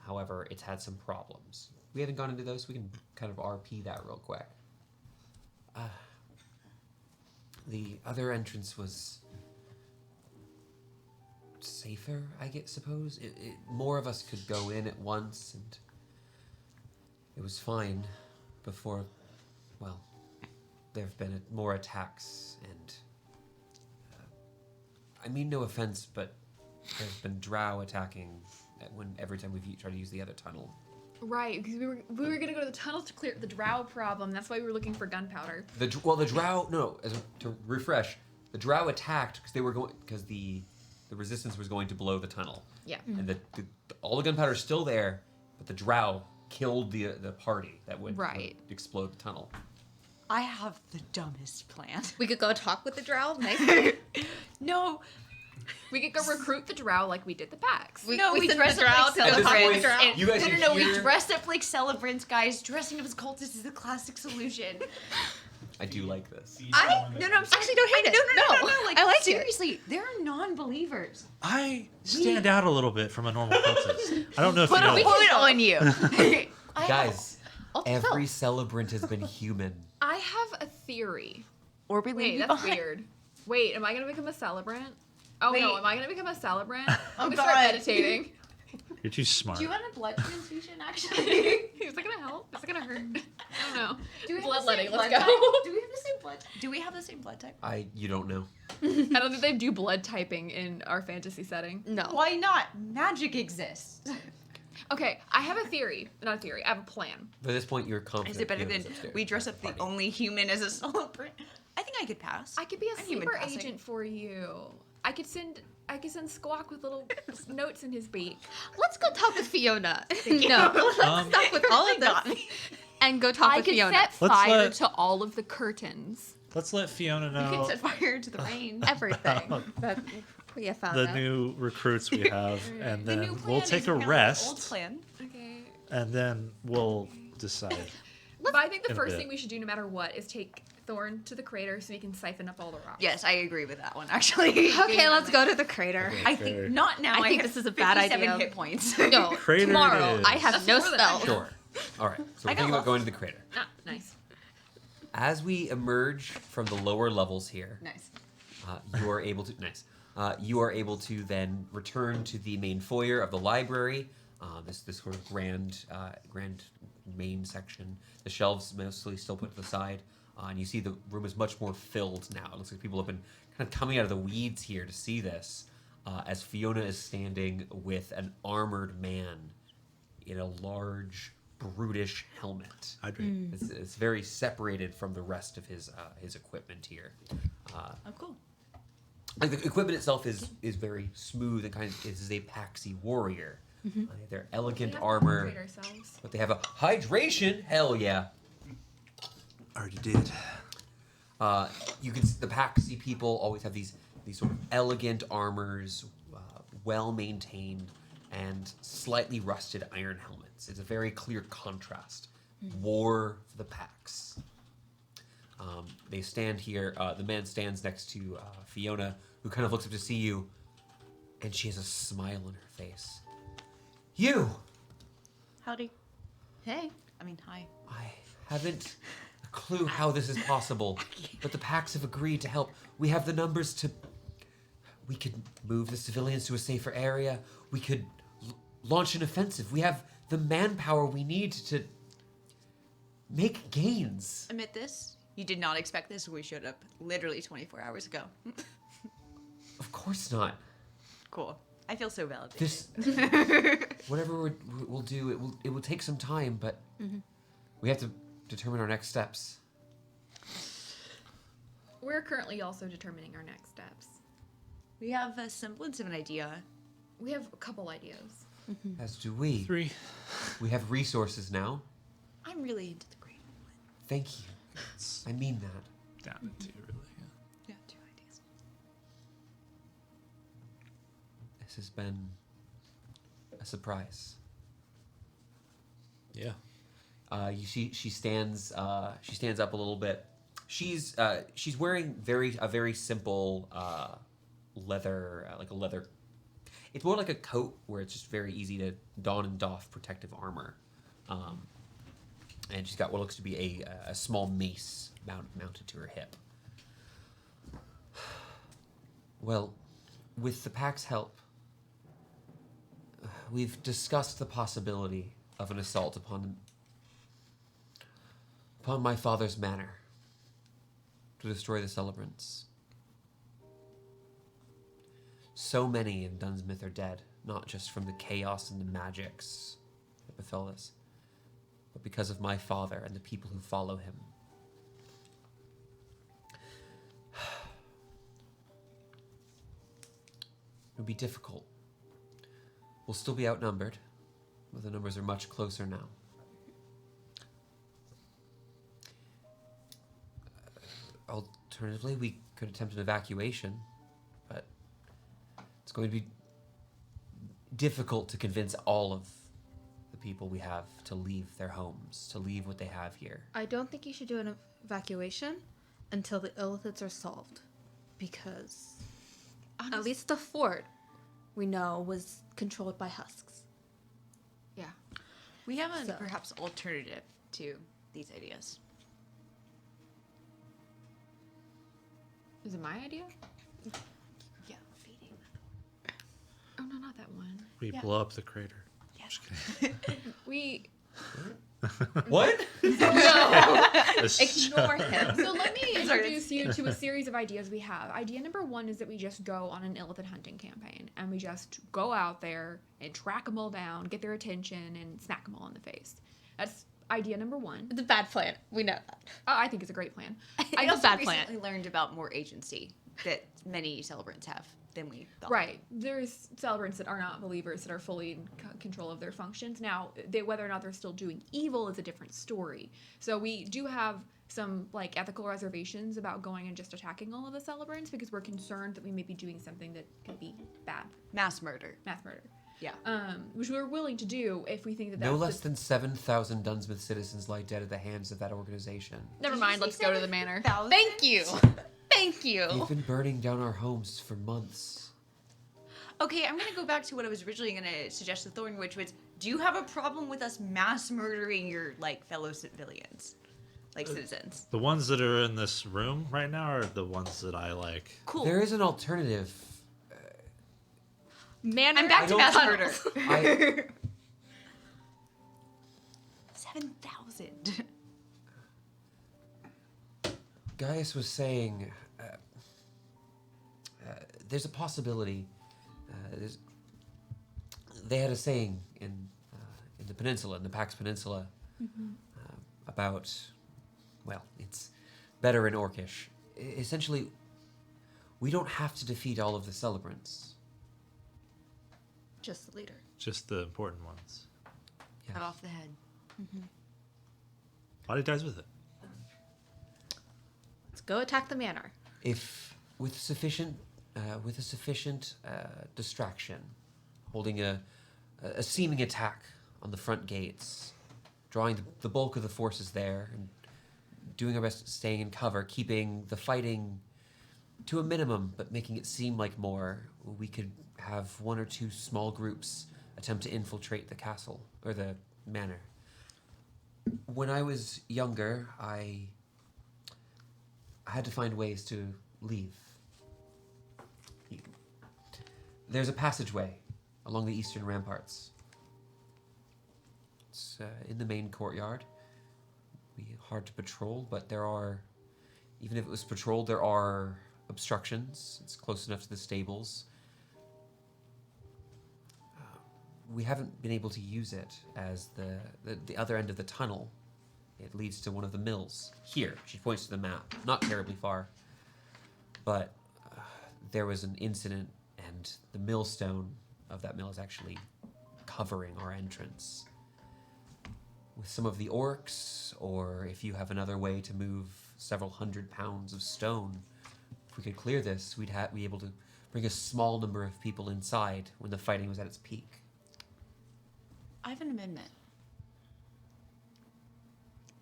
However, it's had some problems. We haven't gone into those, so we can kind of RP that real quick. The other entrance was safer, suppose. More of us could go in at once, and it was fine before, well, there have been more attacks, and I mean no offense, but there's been drow attacking every time we've tried to use the other tunnel. Right, because we were gonna go to the tunnels to clear the drow problem. That's why we were looking for gunpowder. The drow to refresh, the drow attacked because the resistance was going to blow the tunnel. Yeah. And all the gunpowder is still there, but the drow killed the party that would explode the tunnel. I have the dumbest plan. We could go talk with the drow. Nice. No, We could go recruit the drow like we did the packs. we send dress the up drow like to the celebrants. drow. and- You guys no, are we here. dressed up like celebrants, guys. Dressing up as cultists is the classic solution. I do like this. I'm sorry. Actually don't hate it. No. No, Like, I like it. seriously, they're non-believers. I stand out a little bit from a normal cultist. I don't know if you Put know. a point on you. Guys, I'll every celebrant has been human. I have a theory. Or we Wait, leave that's behind. weird. Wait, am I gonna become a celebrant? Oh Wait. no, am I gonna become a celebrant? Oh, I'm gonna start God. meditating. You're too smart. Do you want a blood transfusion, actually? Is that gonna help? Is it gonna hurt? I don't know. Do we have Bloodletting, the same let's blood go. type? Do we have the same blood? Do we have the same blood type? You don't know. I don't think they do blood typing in our fantasy setting. No. Why not? Magic exists. Okay, I have a theory. Not a theory. I have a plan. By this point, you're confident. Is it better than Fiona's upstairs. we dress up the only human as a celebrant? I think I could pass. I could be a I'm human sleeper passing. agent for you. I could send Squawk with little notes in his beak. Let's go talk with Fiona. No. Let's stop with all of Not this me. and go talk I with could Fiona. set Let's fire let- to all of the curtains. Let's let Fiona You know can set fire to the rain. Everything that we have found the out. new recruits we have, and The new then plan we'll is take a apparently the rest, Old plan. Okay. and then we'll decide. But I think the In a first bit. thing we should do, no matter what, is take Thorn to the crater so he can siphon up all the rocks. Yes, I agree with that one. Actually. Okay, let's go to the crater. I think not now. I think have this is a bad 57 idea. hit points. No, Crater it tomorrow. is. I have That's no more than I spell. have. Sure. All right. So we're I got thinking about lost. going to the crater. Ah, nice. As we emerge from the lower levels here, Nice. you are able to you are able to then return to the main foyer of the library. This sort of grand main section. The shelves mostly still put to the side, and you see the room is much more filled now. It looks like people have been kind of coming out of the weeds here to see this. As Fiona is standing with an armored man in a large, brutish helmet. Hydrate. It's very separated from the rest of his equipment here. Oh, cool. Like the equipment itself is very smooth and kind of is a Paxi warrior. They're elegant We have to armor, hydrate ourselves. but they have a hydration. Hell yeah! Already did. You can the Paxi people always have these sort of elegant armors, well maintained, and slightly rusted iron helmets. It's a very clear contrast. War for the Pax. They stand here. The man stands next to Fiona, who kind of looks up to see you, and she has a smile on her face. You! Howdy. Hey. I mean, hi. I haven't a clue how this is possible, but the Pax have agreed to help. We have the numbers to... We could move the civilians to a safer area. We could launch an offensive. We have the manpower we need to make gains. Admit this. You did not expect this when we showed up literally 24 hours ago. Of course not. Cool. I feel so validated. This, whatever we'll do, it will take some time, but we have to determine our next steps. We're currently also determining our next steps. We have a semblance of an idea. We have a couple ideas. As do we. 3. We have resources now. I'm really into the green one. Thank you. I mean that. Down to 2, really. Yeah, 2 ideas. This has been a surprise. Yeah. You see, she stands up a little bit. She's wearing a very simple leather, like a leather. It's more like a coat where it's just very easy to don and doff protective armor. And she's got what looks to be a small mace mounted to her hip. Well, with the Pack's help, we've discussed the possibility of an assault upon my father's manor to destroy the celebrants. So many in Dunsmith are dead, not just from the chaos and the magics that befell us, but because of my father and the people who follow him. It would be difficult. We'll still be outnumbered, but the numbers are much closer now. Alternatively, we could attempt an evacuation, but it's going to be difficult to convince all of the people we have to leave their homes, to leave what they have here. I don't think you should do an evacuation until the illithids are solved. Because at least the fort, we know, was controlled by husks. Yeah. We have a So. perhaps alternative to these ideas. Is it my idea? Yeah, feeding. Oh no, not that one. We Yeah. blow up the crater. Yes. We What? Ignore him. So let me Sorry, introduce you to a series of ideas we have. Idea number 1 is that we just go on an illithid hunting campaign, and we just go out there and track them all down, get their attention, and smack them all in the face. That's idea number 1. It's a bad plan. We know that. I think it's a great plan. I It's a also bad plan. recently learned about more agency that many celebrants have than we thought. Right. There's celebrants that are not believers that are fully in control of their functions. Now, whether or not they're still doing evil is a different story. So we do have some like ethical reservations about going and just attacking all of the celebrants because we're concerned that we may be doing something that could be bad, Mass murder. mass murder. Yeah. Which we're willing to do if we think that that's No less than 7,000 Dunsmouth citizens lie dead at the hands of that organization. Never mind. Let's go to the manor. Thank you. Thank you. They've been burning down our homes for months. Okay, I'm gonna go back to what I was originally gonna suggest to Thorn, which was, do you have a problem with us mass murdering your like fellow civilians, like citizens? The ones that are in this room right now are the ones that I like. Cool. There is an alternative. Manor. I'm back I to don't- mass tunnels. murder. I, 7,000. Gaius was saying there's a possibility. They had a saying in the peninsula, in the Pax Peninsula, about, well, it's better in Orcish. Essentially, we don't have to defeat all of the celebrants. Just the leader. Just the important ones. Cut off the head. Body dies with it. Let's go attack the manor. If with sufficient distraction, holding a seeming attack on the front gates, drawing the bulk of the forces there, and doing our best at staying in cover, keeping the fighting to a minimum, but making it seem like more, we could have 1 or 2 small groups attempt to infiltrate the castle or the manor. When I was younger, I had to find ways to leave. There's a passageway along the eastern ramparts. It's in the main courtyard. It'd be hard to patrol, but there are, even if it was patrolled, there are obstructions. It's close enough to the stables. We haven't been able to use it as the other end of the tunnel. It leads to one of the mills. Here, she points to the map. Not terribly far. But there was an incident, and the millstone of that mill is actually covering our entrance. With some of the orcs, or if you have another way to move several 100 pounds of stone, if we could clear this, we'd be able to bring a small number of people inside when the fighting was at its peak. I have an amendment.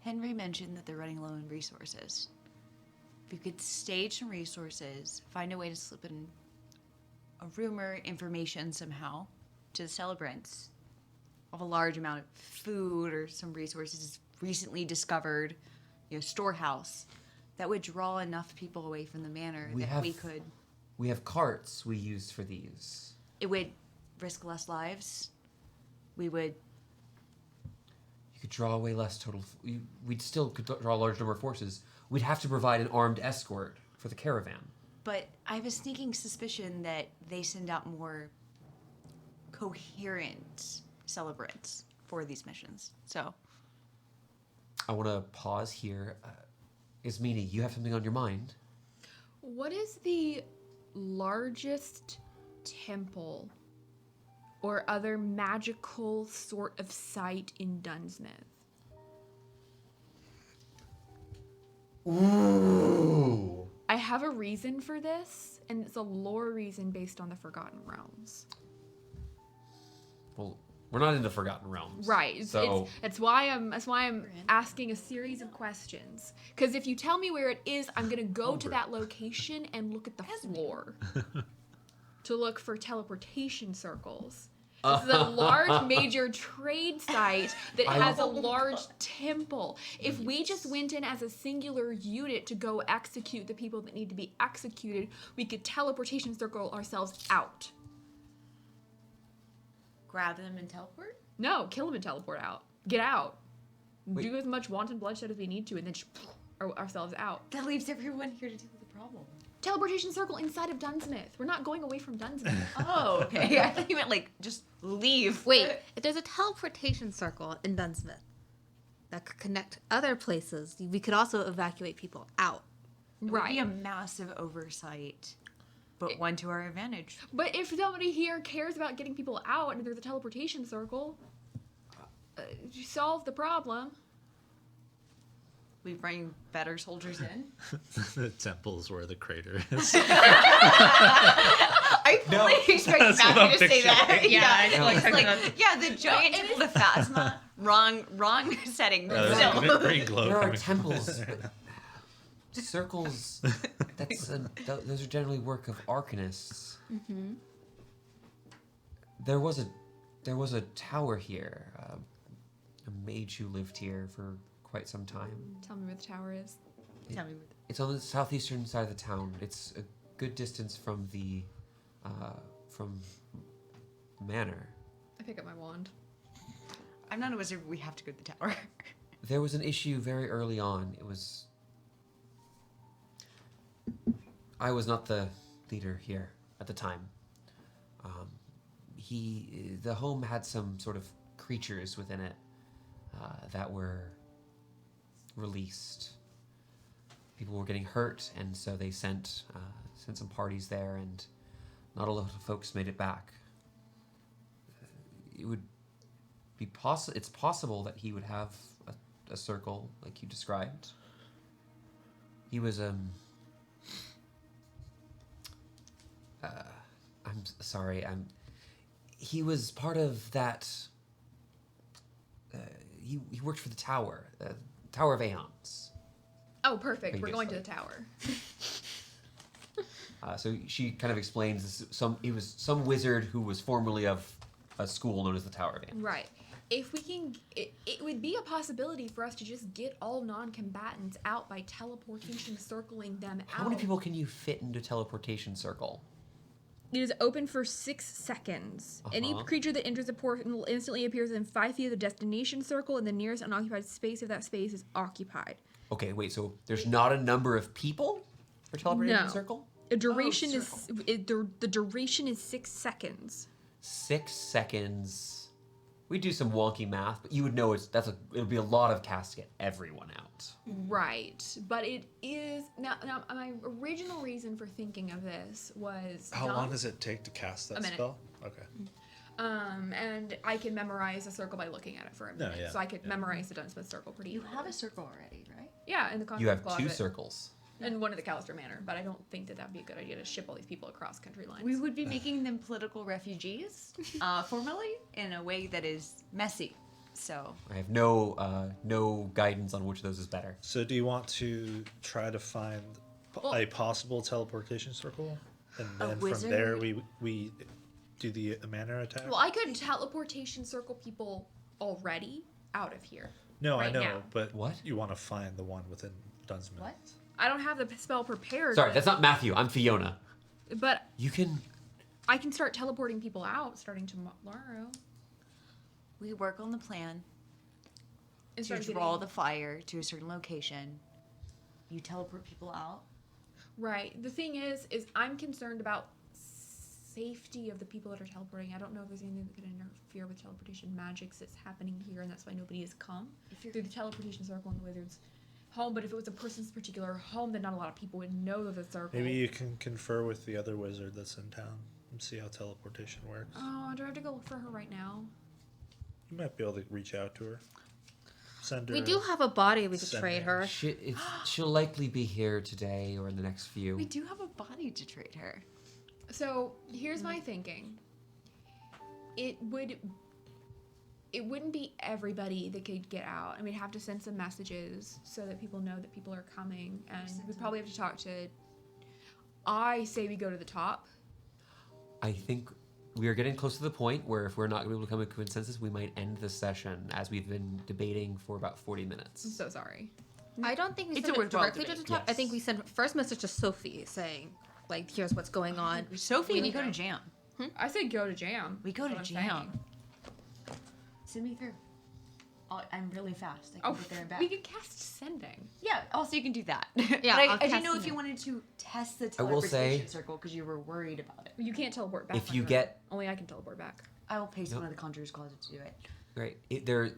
Henry mentioned that they're running low on resources. If you could stage some resources, find a way to slip in a rumor, information somehow to the celebrants of a large amount of food or some resources recently discovered, storehouse, that would draw enough people away from the manor we could. We have carts we use for these. It would risk less lives. We would. You could draw away less total. We'd still could draw a large number of forces. We'd have to provide an armed escort for the caravan. But I have a sneaking suspicion that they send out more coherent celebrants for these missions. So. I want to pause here. Ismini, you have something on your mind? What is the largest temple or other magical sort of site in Dunsmouth? Ooh. I have a reason for this, and it's a lore reason based on the Forgotten Realms. Well, we're not into Forgotten Realms. Right. So That's why I'm asking a series of questions. Because if you tell me where it is, I'm gonna go to that location and look at the floor to look for teleportation circles. This is a large major trade site that has a large temple. If we just went in as a singular unit to go execute the people that need to be executed, we could teleportation circle ourselves out. Grab them and teleport? No, kill them and teleport out. Get out. do as much wanton bloodshed as we need to, and then just ourselves out. That leaves everyone here to deal with the problem. Teleportation circle inside of Dunsmith. We're not going away from Dunsmith. Oh, okay. I thought you meant like just leave. Wait, if there's a teleportation circle in Dunsmith that could connect other places, we could also evacuate people out. It would be Right. a massive oversight, but one to our advantage. But if somebody here cares about getting people out and there's a teleportation circle, you solve the problem. We bring better soldiers in. The temple's where the crater is. I fully expected That's what Matthew I'm to say that. picturing. Yeah, No. it's like, yeah, the giant temple of Phasma. Wrong setting. But There's still. a green glow There are coming from temples. there. But circles. Those are generally work of arcanists. Mm-hmm. There was a tower here. A mage who lived here for quite some time. Tell me where the tower is. Tell me. It's on the southeastern side of the town. It's a good distance from the manor. I pick up my wand. I'm not a wizard. We have to go to the tower. There was an issue very early on. I was not the leader here at the time. The home had some sort of creatures within it that were released. People were getting hurt, and so they sent some parties there, and not a lot of folks made it back. It would be It's possible that he would have a circle like you described. He was I'm sorry. He was part of that. He worked for the tower, Tower of Aeons. Oh, perfect. We're going to Previously. the tower. So she kind of explains he was some wizard who was formerly of a school known as the Tower of Aeons. Right. If we can, it would be a possibility for us to just get all non-combatants out by teleportation circling them out. How many people can you fit into teleportation circle? It is open for 6 seconds. Any Uh-huh. creature that enters the portal instantly appears within 5 feet of the destination circle, and the nearest unoccupied space of that space is occupied. Okay, wait. So there's not a number of people for teleportation No. circle? The duration circle. the duration is 6 seconds. 6 seconds. We do some wonky math, but you would know it'll be a lot of casts to get everyone out. Right, but it is now. My original reason for thinking of this was How long does it take to cast that A minute. spell? Okay. and I can memorize a circle by looking at it for a No, minute, yeah, so I could yeah. memorize the Dunsmith circle pretty. You easily. have a circle already, right? Yeah, in the You have closet. 2 circles. And one at the Callister Manor, but I don't think that would be a good idea to ship all these people across country lines. We would be making them political refugees, formally, in a way that is messy. So I have no guidance on which of those is better. So do you want to try to find a possible teleportation circle? And then from there we do the manor attack? Well, I could teleportation circle people already out of here. No, I right know, now. but What? you want to find the one within Dunsmith. what? I don't have the spell prepared. Sorry, but, that's not Matthew. I'm Fiona. But You can. I can start teleporting people out starting tomorrow. We work on the plan And to start draw getting- the fire to a certain location. You teleport people out. Right. The thing is I'm concerned about safety of the people that are teleporting. I don't know if there's anything that could interfere with teleportation magics that's happening here, and that's why nobody has come through the teleportation circle in the wizard's home. But if it was a person's particular home, then not a lot of people would know of the circle. Maybe you can confer with the other wizard that's in town and see how teleportation works. Oh, do I have to go look for her right now? You might be able to reach out to her. Send her. We do have a body we could Send trade her. her. She'll likely be here today or in the next few. We do have a body to trade her. So here's my thinking. It wouldn't be everybody that could get out. I mean, have to send some messages so that people know that people are coming, and we probably have to talk to. I say we go to the top. I think we are getting close to the point where if we're not able to come to a consensus, we might end the session as we've been debating for about 40 minutes. I'm so sorry. I don't think we It's send a it worthwhile directly to the debate. top. I think Yes. we send first message to Sophie saying, like, here's what's going on. Sophie, We we go go. to jam. I say go to jam. We go That's to what I'm jam. Send me through. I'm really fast. I can get there and back. We could cast sending. Yeah, also you can do that. Yeah, but I'll I didn't cast know if it. you wanted to test the I will teleportation say- circle because you were worried about it. You can't teleport back. If on you your get- own. Only I can teleport back. I will paste Nope. one of the conjurer's closets to do it. Right. There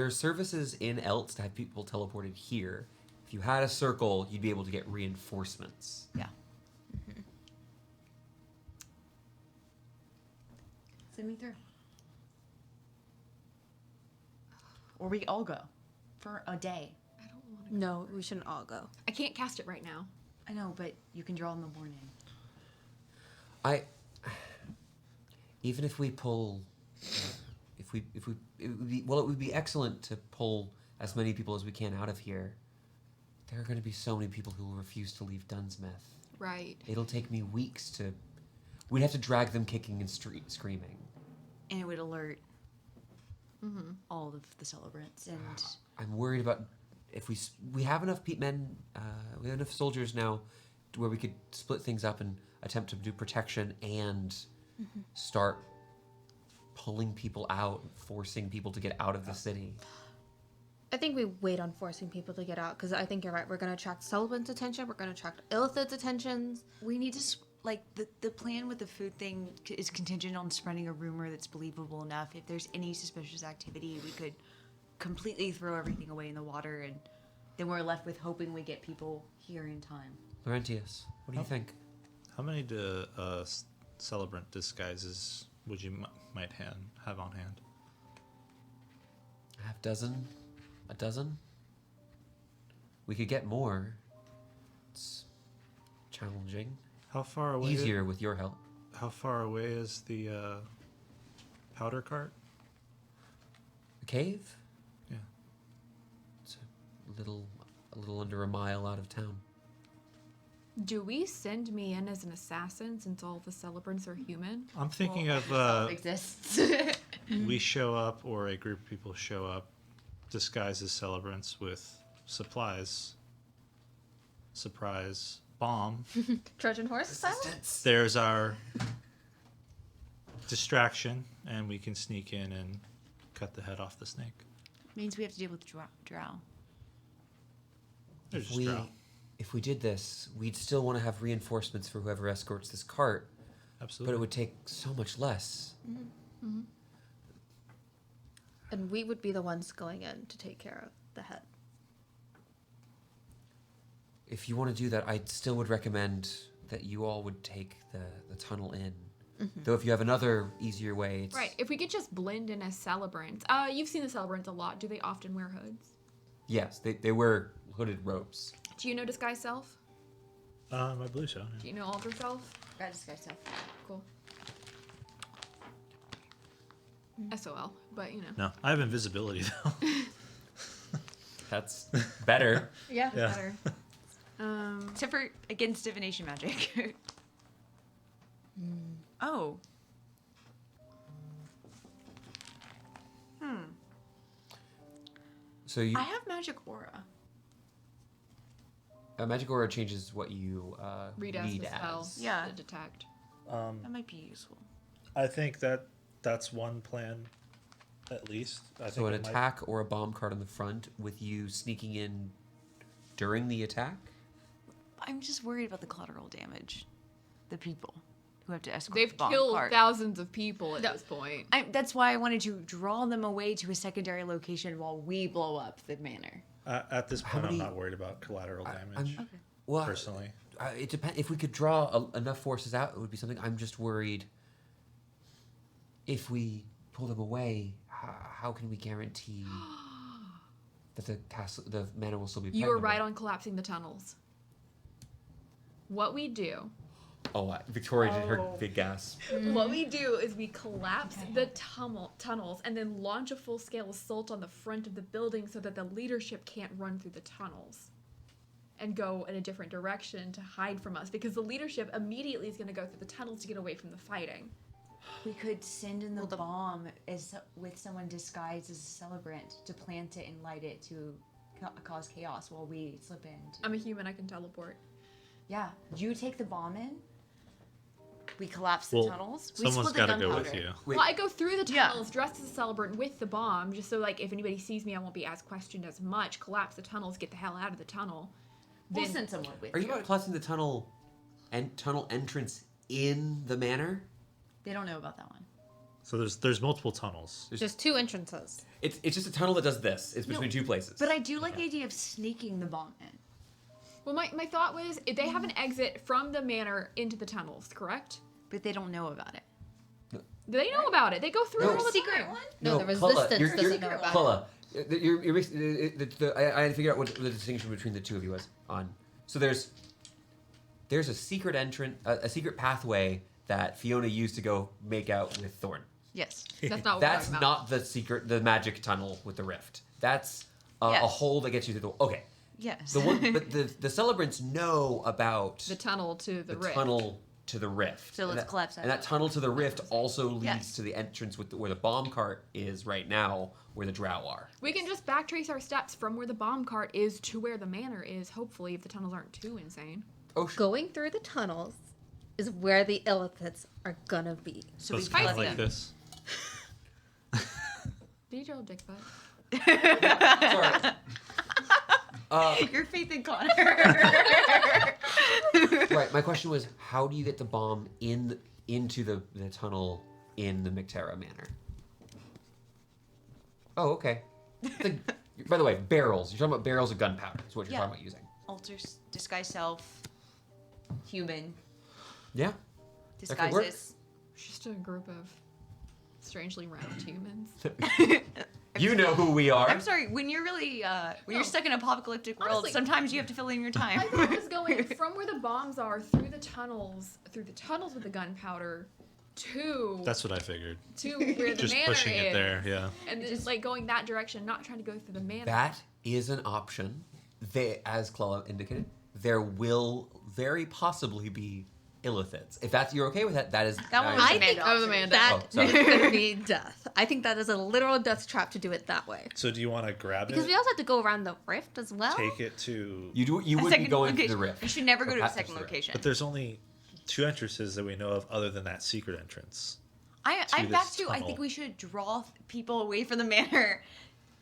are services in Elts to have people teleported here. If you had a circle, you'd be able to get reinforcements. Yeah. Send me through. Or we all go for a day. I don't want to. No, we shouldn't all go. I can't cast it right now. I know, but you can draw in the morning. Even if we pull, it would be excellent to pull as many people as we can out of here. There are going to be so many people who will refuse to leave Dunsmith. Right. It'll take me weeks to. We'd have to drag them kicking and screaming. And it would alert all of the celebrants. And I'm worried about if we have enough men, we have enough soldiers now, to where we could split things up and attempt to do protection and start pulling people out, forcing people to get out of the city. I think we wait on forcing people to get out because I think you're right. We're going to attract Sullivan's attention. We're going to attract Illithid's attentions. we need to, the plan with the food thing is contingent on spreading a rumor that's believable enough. If there's any suspicious activity, we could completely throw everything away in the water, and then we're left with hoping we get people here in time. Laurentius, what do you think? How many celebrant disguises would you might have on hand? A half dozen? A dozen? We could get more. It's challenging. How far away? Easier with your help. How far away is the powder cart? The cave? Yeah. It's a little under a mile out of town. Do we send me in as an assassin since all the celebrants are human? I'm thinking Exists. we show up, or a group of people show up, disguised as celebrants with supplies. Surprise bomb. Trojan horse style? There's our distraction, and we can sneak in and cut the head off the snake. Means we have to deal with drow. There's just drow. If we did this, we'd still want to have reinforcements for whoever escorts this cart, Absolutely. but it would take so much less. And we would be the ones going in to take care of the head. If you want to do that, I still would recommend that you all would take the tunnel in. Though if you have another easier way, it's... Right. If we could just blend in as celebrants. You've seen the celebrants a lot. Do they often wear hoods? Yes, they wear hooded robes. Do you know disguise self? I believe so. Do Yeah. you know alter self? Got disguise self. Cool. SOL, but you know. No, I have invisibility though. That's better. Yeah. Yeah. Better. Except for against divination magic. Oh. So you, I have magic aura. magic aura changes what you Read as the spell. as. Yeah. To detect. That might be useful. I think that's one plan, at least. I So an think it might- attack or a bomb card on the front with you sneaking in during the attack? I'm just worried about the collateral damage. The people who have to escort They've the bomb killed cart. thousands of people at this point. That's why I wanted to draw them away to a secondary location while we blow up the manor. At this How point, many- I'm not worried about collateral damage. Well, personally, it depends. If we could draw enough forces out, it would be something. I'm just worried. If we pull them away, how can we guarantee that the manor will still be? You were pregnant? right on collapsing the tunnels. What we do, Oh, Victoria did her big gasp. what we do is we collapse the tunnels and then launch a full-scale assault on the front of the building so that the leadership can't run through the tunnels and go in a different direction to hide from us, because the leadership immediately is going to go through the tunnels to get away from the fighting. We could send in the bomb with someone disguised as a celebrant to plant it and light it to cause chaos while we slip in. I'm a human, I can teleport. Yeah, you take the bomb in, We collapse the Well, tunnels. We someone's split the got to go with gunpowder. you. Wait, Well, I go through the Yeah. tunnels dressed as a celebrant with the bomb, just so like if anybody sees me, I won't be as questioned as much. Collapse the tunnels, get the hell out of the tunnel. We'll Then send someone with are you about collapsing the tunnel entrance in the manor? They don't know about that one. So there's multiple tunnels. There's 2 entrances. It's just a tunnel that does this. It's between two places. But I do like the idea of sneaking the bomb in. well, my thought was if they have an exit from the manor into the tunnels, correct? But they don't know about it. They know about it. They go through No. it all the Secret time. one? No, the Culla, resistance you're- doesn't know about it. Culla, I had to figure out what the distinction between the two of you was on. So there's a secret entrance, a secret pathway that Fiona used to go make out with Thorn. Yes. That's not what That's we're talking about. not the secret, the magic tunnel with the rift. That's a Yes. hole that gets you through the. Okay, Yes. the one, but the celebrants know about the tunnel to the rift. tunnel to the rift. So And let's collapse that. And that tunnel to the rift also leads Yes. to the entrance with where the bomb cart is right now, where the drow are. We can just backtrace our steps from where the bomb cart is to where the manor is, hopefully, if the tunnels aren't too insane. Oh, Going through the tunnels is where the illithids are gonna be. So So we it's kind fight of like them. this. Did you dick butt? sorry. Your faith in Connor. Right. My question was, how do you get the bomb into the tunnel in the Mictera manor? Oh, okay. By the way, barrels. You're talking about barrels of gunpowder. Is what you're Yeah. talking about using. Alters, disguise self, human, Yeah. could work. disguises. It's just a group of strangely round humans. You know who we are. I'm sorry, when you're really, when you're stuck in an apocalyptic world, Honestly- sometimes you have to fill in your time. I thought it was going from where the bombs are through the tunnels with the gunpowder to That's what I figured. where the Just manor pushing is, it there, yeah. and just like going that direction, not trying to go through the manor. That is an option. As Clella indicated, there will very possibly be illithids. If you're okay with that, that is. That one was I Amanda. think That was Amanda. that Oh, sorry. is gonna be death. I think that is a literal death trap to do it that way. So do you want to grab Because it, we also have to go around the rift as well. take it to... You A would be second going to location. the rift. You should never go Or to a past second the rift. location. But there's only 2 entrances that we know of other than that secret entrance. I'm this back to, I tunnel. think we should draw people away from the manor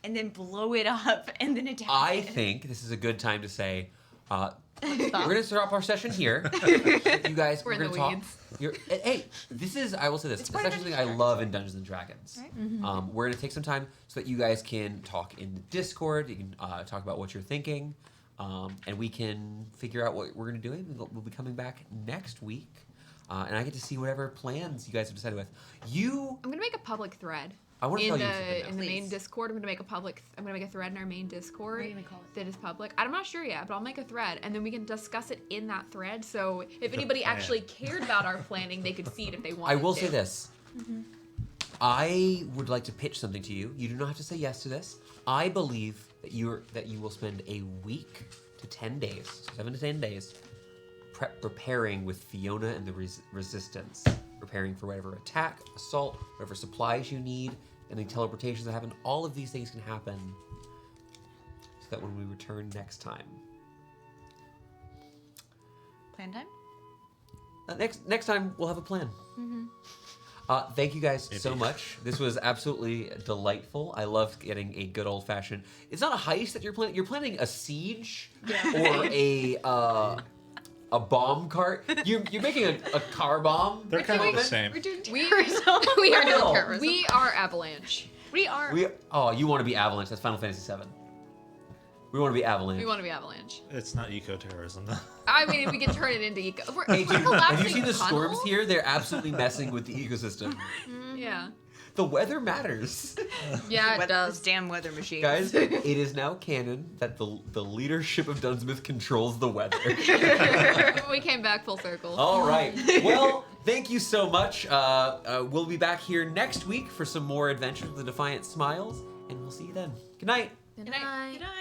and then blow it up and then attack I it. think this is a good time to say, we're going to start off our session here. You guys, We're in going the to talk. weeds. Hey, this is, I will say this, It's it's part of actually Dungeons something I and love in Dungeons and Dragons. Right. We're going to take some time so that you guys can talk in the Discord. You can talk about what you're thinking. And we can figure out what we're going to do. We'll be coming back next week. And I get to see whatever plans you guys have decided with. I'm gonna make a public thread. I want to in tell you the something in now. the main Please. Discord. I'm gonna make a thread in our main Discord What are you gonna call it? that is public. I'm not sure yet, but I'll make a thread and then we can discuss it in that thread. So if anybody plan. actually cared about our planning, they could see it if they wanted I will to. say this. I would like to pitch something to you. You do not have to say yes to this. I believe that you will spend a week to 10 days, 7 to 10 days, preparing with Fiona and the Resistance, preparing for whatever attack, assault, whatever supplies you need, any teleportations that happen. All of these things can happen, so that when we return next time, Plan time? next time we'll have a plan. Thank you guys so Maybe. much. This was absolutely delightful. I loved getting a good old fashioned. It's not a heist that you're planning. You're planning a siege or a bomb cart. You're making a car bomb. They're kind of the moment. same. We're doing We- terrorism. We are No. doing terrorism. We are Avalanche. We are. You want to be Avalanche? That's Final Fantasy VII. We want to be Avalanche. We want to be Avalanche. It's not eco-terrorism, though. I mean, we can turn it into eco. We're, Hey, we're dude, collapsing have you seen the storms tunnels? here? They're absolutely messing with the ecosystem. Yeah. The weather matters. Yeah, it This does. damn weather machine. Guys, it is now canon that the leadership of Dunsmith controls the weather. We came back full circle. All right. Well, thank you so much. We'll be back here next week for some more adventures with the Defiant Smiles, and we'll see you then. Good night. Good night. Good night.